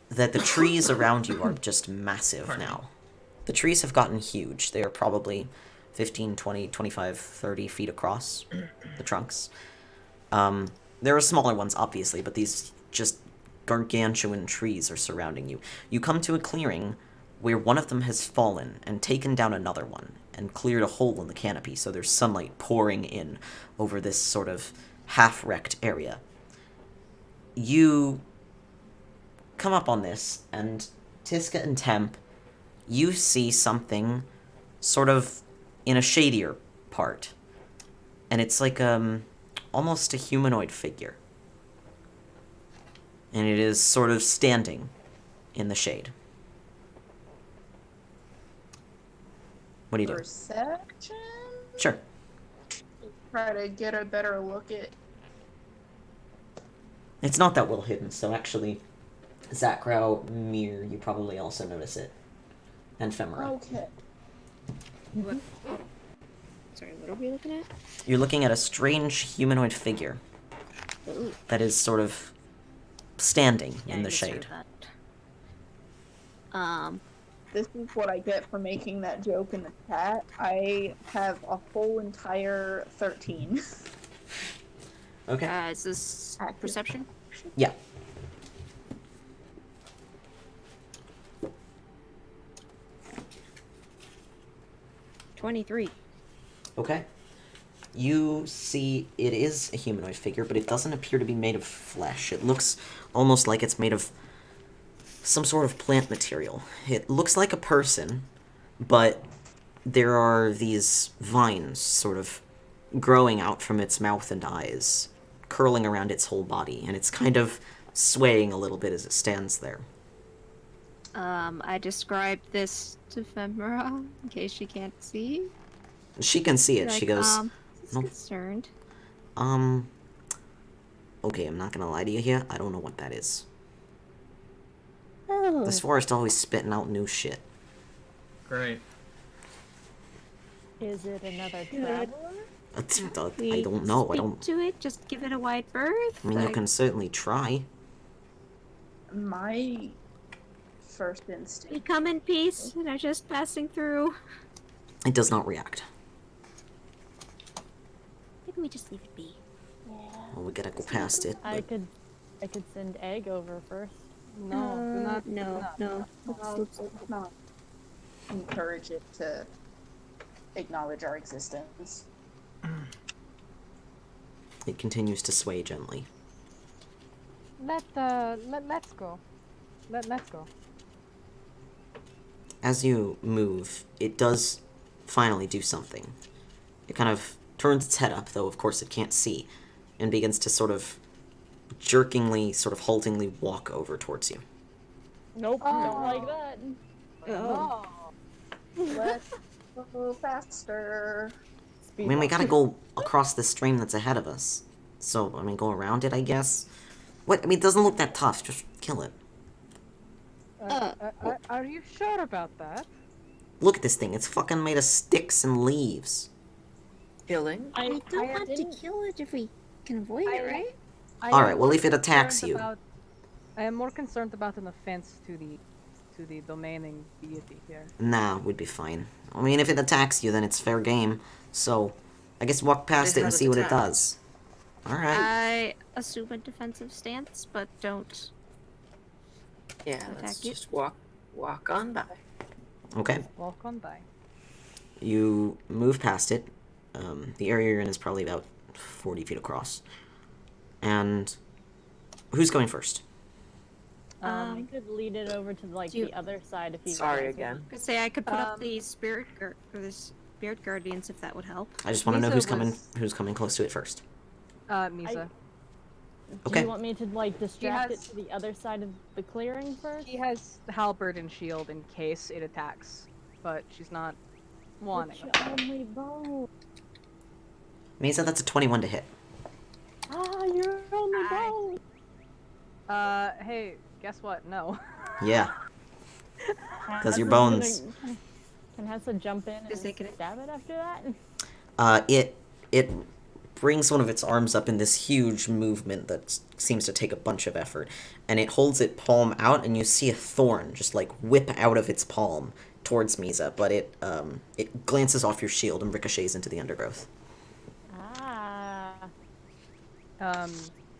that the trees around you are just massive now. The trees have gotten huge. They are probably 15, 20, 25, 30 feet across, the trunks. There are smaller ones, obviously, but these just gargantuan trees are surrounding you. You come to a clearing where one of them has fallen and taken down another one and cleared a hole in the canopy, so there's sunlight pouring in over this sort of half-wrecked area. You come up on this, and Tiska and Temp, you see something sort of in a shadier part. And it's like almost a humanoid figure. And it is sort of standing in the shade. What do you do? Perception? Sure. Try to get a better look at. It's not that well hidden, so actually, Zackrow, Mir, you probably also notice it. And Phemera. Okay. What? Sorry, what are we looking at? You're looking at a strange humanoid figure Ooh. that is sort of standing Yeah, in I the misheard shade. that. This is what I get for making that joke in the chat. I have a whole entire 13. Okay. Is this perception? Yeah. 23. Okay. You see it is a humanoid figure, but it doesn't appear to be made of flesh. It looks almost like it's made of some sort of plant material. It looks like a person, but there are these vines sort of growing out from its mouth and eyes, curling around its whole body, and it's kind of swaying a little bit as it stands there. I described this to Phemera in case she can't see. She can see it. Like, She goes, just "Nope. concerned. Okay, I'm not gonna lie to you here. I don't know what that is. Oh. This forest always spitting out new shit." Great. Is it another traveler? I don't know. I Speak don't. to it. Just give it a wide berth. I mean, you like- can certainly try. My first instinct. We come in peace and are just passing through. It does not react. Maybe we just leave it be. Well, we gotta go past it. I But could send Egg over first. No, do not. do No, not. no. Let's not encourage it to acknowledge our existence. it continues to sway gently. Let's go. Let's go. As you move, it does finally do something. It kind of turns its head up, though of course it can't see, and begins to sort of jerkingly, sort of haltingly walk over towards you. Nope, don't like that. Oh. Let's go faster. I mean, we gotta go across the stream that's ahead of us. So, I mean, go around it, I guess. What? I mean, it doesn't look that tough. Just kill it. Are you sure about that? Look at this thing. It's fucking made of sticks and leaves. Killing? We don't want to didn't- kill it if we can avoid it, right? I Alright, am well, more if it attacks concerned you. I am more concerned about an offense to the domaining deity here. Nah, we'd be fine. I mean, if it attacks you, then it's fair game. So, I guess walk past it and see what it does. Alright. I assume a defensive stance, but don't. Yeah, Attack let's you. just walk on by. Okay. Walk on by. You move past it. The area you're in is probably about 40 feet across. And who's going first? I could lead it over to like do you- the other side if you. Sorry guys again. I could say I could put up the spirit or the spirit guardians if that would help. I just want to know Misa who's coming close to it first. Misa. Do Okay. you want me to like distract has- it to the other side of the clearing first? She has halberd and shield in case it attacks, but she's not wanting. It's your only bow. Mesa, that's a 21 to hit. Ah, your only bow. Hey, guess what? No. Yeah. Because your Hassa's bones. Can Hessa jump in and Is it gonna- stab it after that? It brings one of its arms up in this huge movement that seems to take a bunch of effort, and it holds it palm out, and you see a thorn just like whip out of its palm towards Misa, but it glances off your shield and ricochets into the undergrowth. Ah,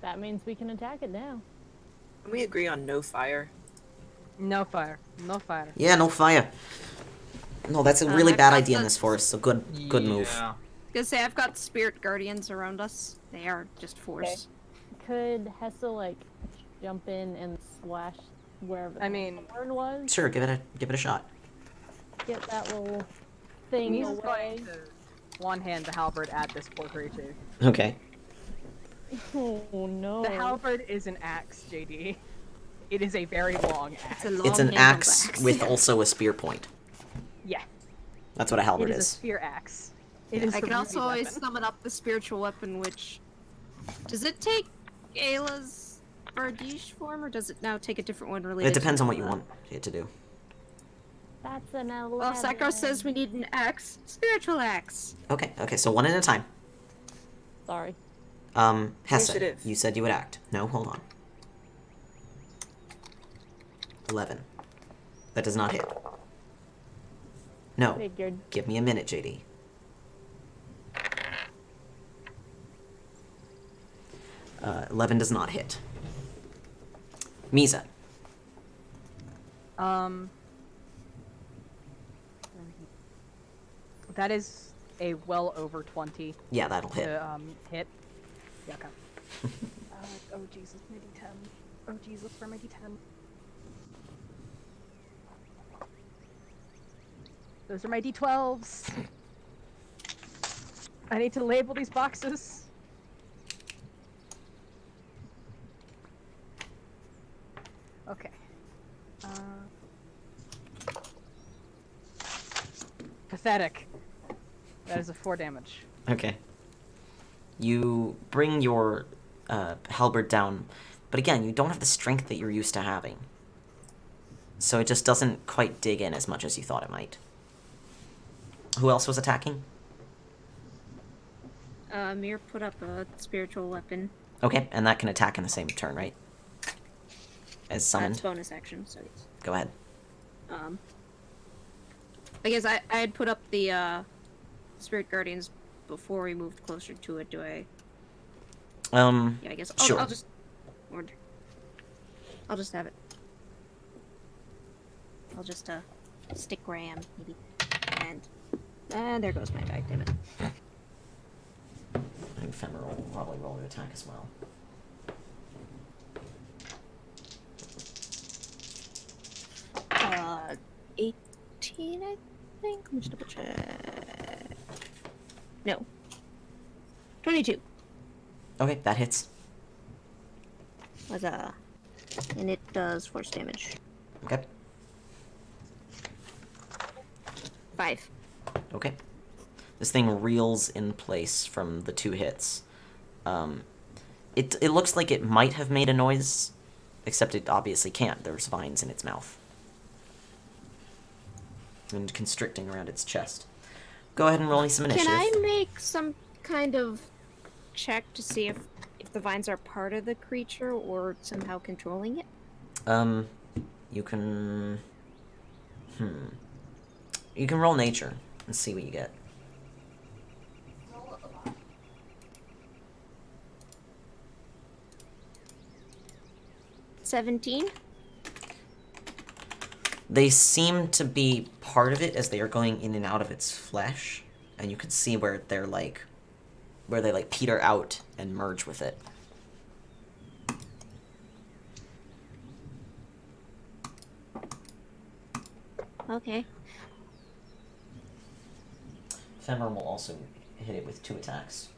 that means we can attack it now. Can we agree on no fire? No fire. No fire. Yeah, no fire. No, that's a really bad I've idea in got this forest. So good move. Yeah. Gonna say I've got spirit guardians around us. They are just force. Could Hessa like jump in and slash wherever I mean- the thorn was? Sure, give it a shot. Get that little thing Misa's away. going to one hand the halberd at this poor creature. Okay. Oh no. The halberd is an axe, JD. It is a very long axe. It's a long It's an handled axe with also a spear point. Yeah, That's what a halberd it is a is. spear axe. It is I a can also ruby always weapon. summon up the spiritual weapon, which does it take Ayla's Bardiche form, or does it now take a different one related? It depends to on what you Ayla? want it to do. That's an 11. Well, if Zackrow says we need an axe, spiritual axe. Okay, so one at a time. Sorry. Hessa, Initiative. you said you would act. No, hold on. 11. That does not hit. No. Figured. Give me a minute, JD. Uh, 11 does not hit. Misa. that is a well over 20 Yeah, that'll hit. to hit. Yeah, okay. Oh Jesus, my D10. Oh Jesus, for my D10. Those are my D12s. I need to label these boxes. Okay. Pathetic. That is a 4 damage. Okay. You bring your halberd down, but again, you don't have the strength that you're used to having. So it just doesn't quite dig in as much as you thought it might. Who else was attacking? Mir put up a spiritual weapon. Okay, and that can attack in the same turn, right? As summoned. That's bonus action, so yes. Go ahead. I guess I had put up the spirit guardians before we moved closer to it. Do I? Yeah, I guess. Sure. I'll just have it. I'll just stick ram maybe, and there goes my die. Damn it. I think Phemera will probably roll to attack as well. Uh, 18, I think. Let me just double check. No. 22. Okay, that hits. And it does force damage. Okay. 5. Okay. This thing reels in place from the 2 hits. It looks like it might have made a noise, except it obviously can't. There's vines in its mouth. And constricting around its chest. Go ahead and roll me some initiative. Can I make some kind of check to see if the vines are part of the creature or somehow controlling it? You can... You can roll nature and see what you get. 17. They seem to be part of it as they are going in and out of its flesh, and you can see where they peter out and merge with it. Okay. Phemera will also hit it with 2 attacks.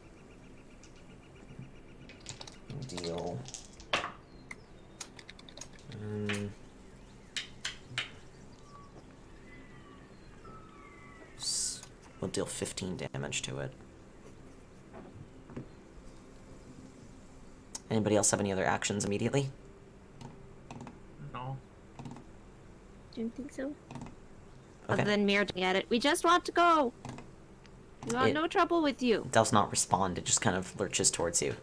Deal. We'll deal 15 damage to it. Anybody else have any other actions immediately? No. Don't think so. Okay. Other than mirroring at it. We just want to go! We want It- no trouble with you. It does not respond, it just kind of lurches towards you.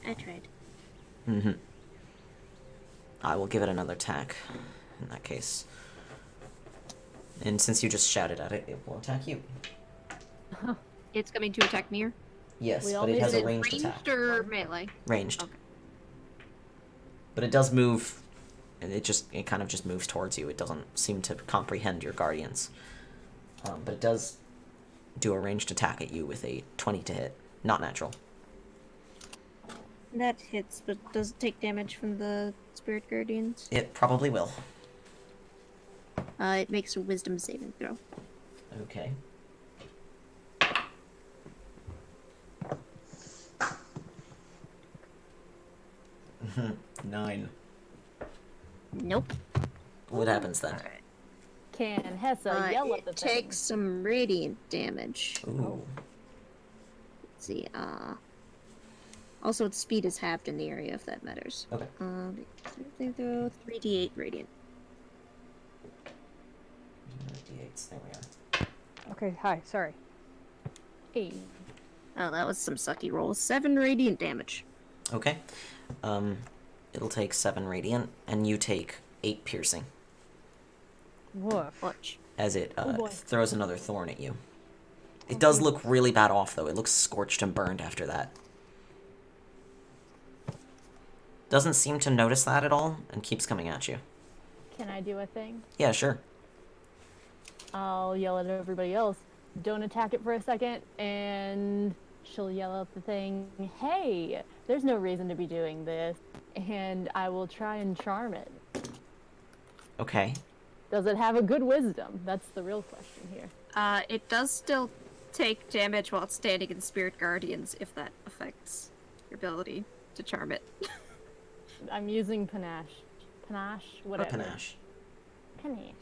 I tried. I will give it another attack, in that case. And since you just shouted at it, it will attack you. It's coming to attack Mir? Yes, We all but it need has to- a ranged attack. Ranged or melee? Ranged. Okay. But it does move, and it kind of just moves towards you. It doesn't seem to comprehend your guardians. But it does do a ranged attack at you with a 20 to hit. Not natural. That hits, but does it take damage from the spirit guardians? It probably will. It makes a wisdom saving throw. Okay. Nine. Nope. What happens then? Can Hessa yell at the It thing? takes some radiant damage. Ooh. Let's see, also its speed is halved in the area if that matters. Okay. Saving throw 3d8 radiant. D8s, there we are. Okay, hi, sorry. Hey. Oh, that was some sucky rolls. 7 radiant damage. Okay. It'll take 7 radiant, and you take 8 piercing Woof. Watch. as it Oh boy. throws another thorn at you. It does look really bad off, though. It looks scorched and burned after that. Doesn't seem to notice that at all, and keeps coming at you. Can I do a thing? Yeah, sure. I'll yell at everybody else, don't attack it for a second, and she'll yell at the thing, hey, there's no reason to be doing this, and I will try and charm it. Okay. Does it have a good wisdom? That's the real question here. It does still take damage while it's standing in Spirit Guardians, if that affects your ability to charm it. I'm using panache. Panache, Or whatever. panache. Panache.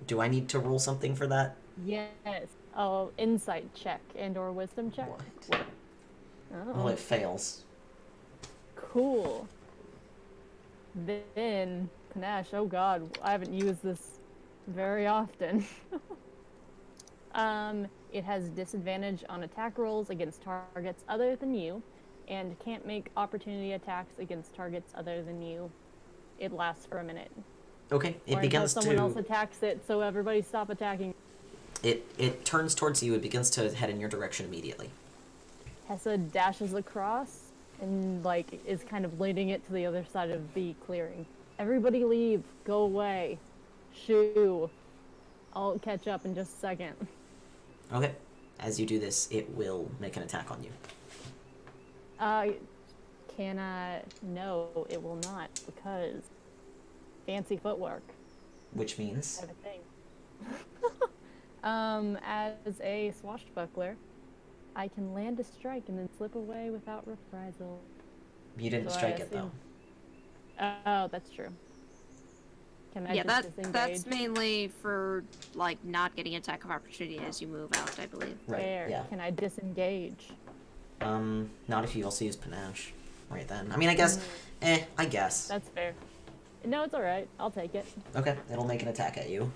Do I need to roll something for that? Yes. Oh, insight check and/or wisdom check. What? Oh, Well, it fails. cool. Then panache. Oh God, I haven't used this very often. It has disadvantage on attack rolls against targets other than you, and can't make opportunity attacks against targets other than you. It lasts for a minute. Okay, it Or begins until someone else to... attacks it, so everybody stop attacking. It turns towards you, it begins to head in your direction immediately. Hessa dashes across and, like, is kind of leading it to the other side of the clearing. Everybody leave. Go away. Shoo. I'll catch up in just a second. Okay. As you do this, it will make an attack on you. Can I? No, it will not, because fancy footwork. Which means... I have a thing. As a swashbuckler, I can land a strike and then slip away without reprisal. You didn't So I strike it, though. assume- Oh, that's true. Can I Yeah, just disengage? that's mainly for, like, not getting attack of opportunity as you move out, I believe. Right, Fair. yeah. Can I disengage? Not if you also use panache. Right then. I mean, I guess... I guess. That's fair. No, it's alright. I'll take it. Okay, it'll make an attack at you.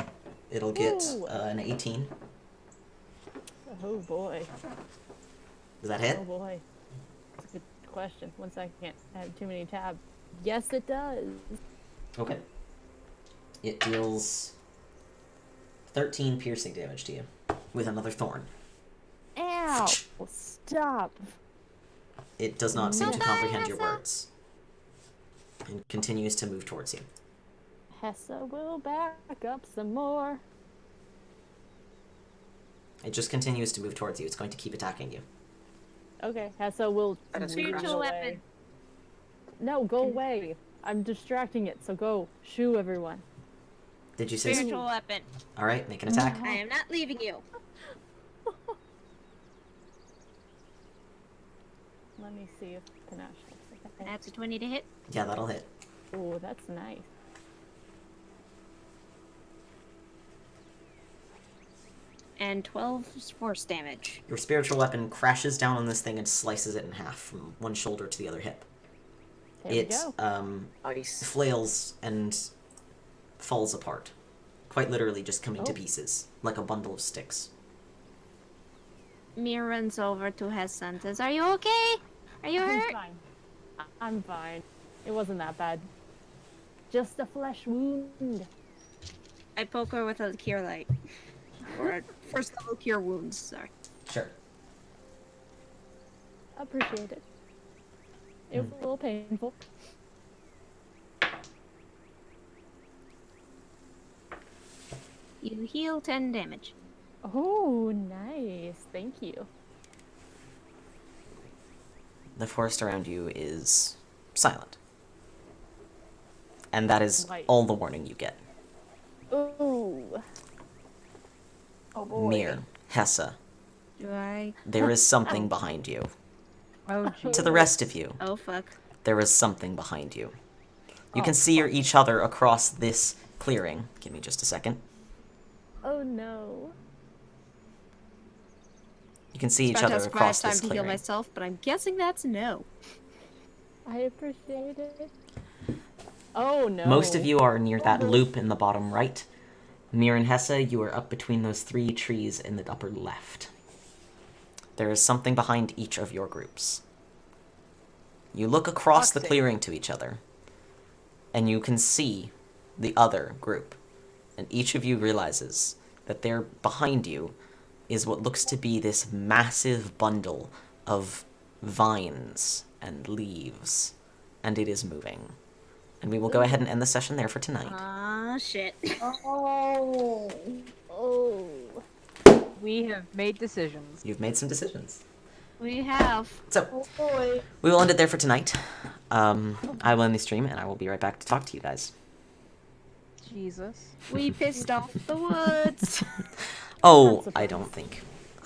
It'll get Ooh. an 18. Oh boy. Does that hit? Oh boy. That's a good question. 1 second. I have too many tabs. Yes, it does. Okay. It deals 13 piercing damage to you with another thorn. Ow! Stop. It does not seem to Not comprehend your Hessa. words. And continues to move towards you. Hessa will back up some more. It just continues to move towards you. It's going to keep attacking you. Okay, Hessa will That is move Spiritual away. weapon. No, go away. I'm distracting it, so go. Shoo, everyone. Did you say... Spiritual weapon. Alright, make an attack. I am not leaving you. Let me see if panache looks like that. That's a 20 to hit. Yeah, that'll hit. Oh, that's nice. And 12 force damage. Your spiritual weapon crashes down on this thing and slices it in half from one shoulder to the other hip. There we It go. Nice. flails and falls apart. Quite literally just coming to Oh. pieces, like a bundle of sticks. Mir runs over to Hessa and says, "Are you okay? Are you I'm hurt?" fine. I'm fine. It wasn't that bad. Just a flesh wound. I poke her with a cure light. Or first level cure wounds, sorry. Sure. Appreciate it. It was a little painful. You heal 10 damage. Oh, nice. Thank you. The forest around you is silent. And that is Right. all the warning you get. Ooh. Oh boy. Mir, Hessa, Do I? there is something behind you. Oh, To the rest of you, Oh, fuck. there is something behind you. You Oh, can see each other across this clearing. Give me just a second. Oh no. You can see each About to other ask if I have across time this to heal clearing. myself, but I'm guessing that's no. I appreciate it. Oh no. Most of you are near that Oh. loop in the bottom right. Mir and Hessa, you are up between those 3 trees in the upper left. There is something behind each of your groups. You look across the Toxic. clearing to each other, and you can see the other group. And each of you realizes that there behind you is what looks to be this massive bundle of vines and leaves. And it is moving. And we will go ahead and end the session there for tonight. Aw, shit. Oh. Oh. We have made decisions. You've made some decisions. We have. So, Oh boy. we will end it there for tonight. I will end the stream, and I will be right back to talk to you guys. Jesus. We pissed off the woods. Oh, That's a I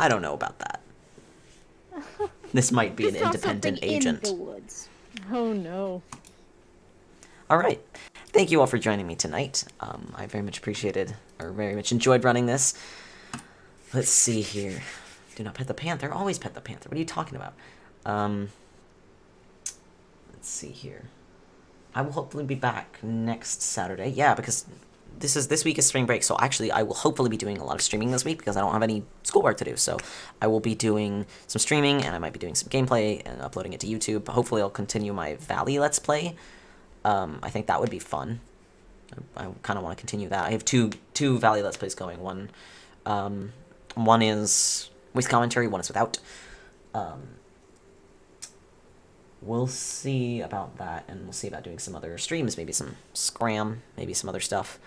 don't know about that. This might be an Pissed off independent something agent. in the woods. Oh no. All right. Thank you all for joining me tonight. I very much enjoyed running this. Let's see here. Do not pet the panther. Always pet the panther. What are you talking about? Let's see here. I will hopefully be back next Saturday. Yeah, because this week is spring break, so actually I will hopefully be doing a lot of streaming this week because I don't have any schoolwork to do. So I will be doing some streaming, and I might be doing some gameplay and uploading it to YouTube. Hopefully I'll continue my Valley Let's Play. I think that would be fun. I kind of want to continue that. I have two Valley Let's Plays going. One is with commentary, one is without. We'll see about that, and we'll see about doing some other streams, maybe some Scram, maybe some other stuff.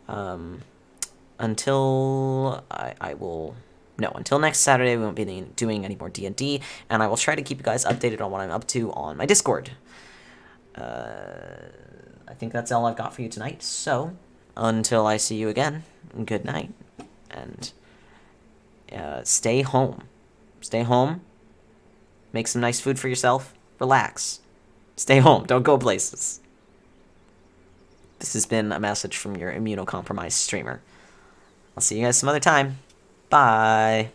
Until until next Saturday, we won't be doing any more D&D, and I will try to keep you guys updated on what I'm up to on my Discord. I think that's all I've got for you tonight, so until I see you again, good night, and stay home. Stay home. Make some nice food for yourself. Relax. Stay home. Don't go places. This has been a message from your immunocompromised streamer. I'll see you guys some other time. Bye.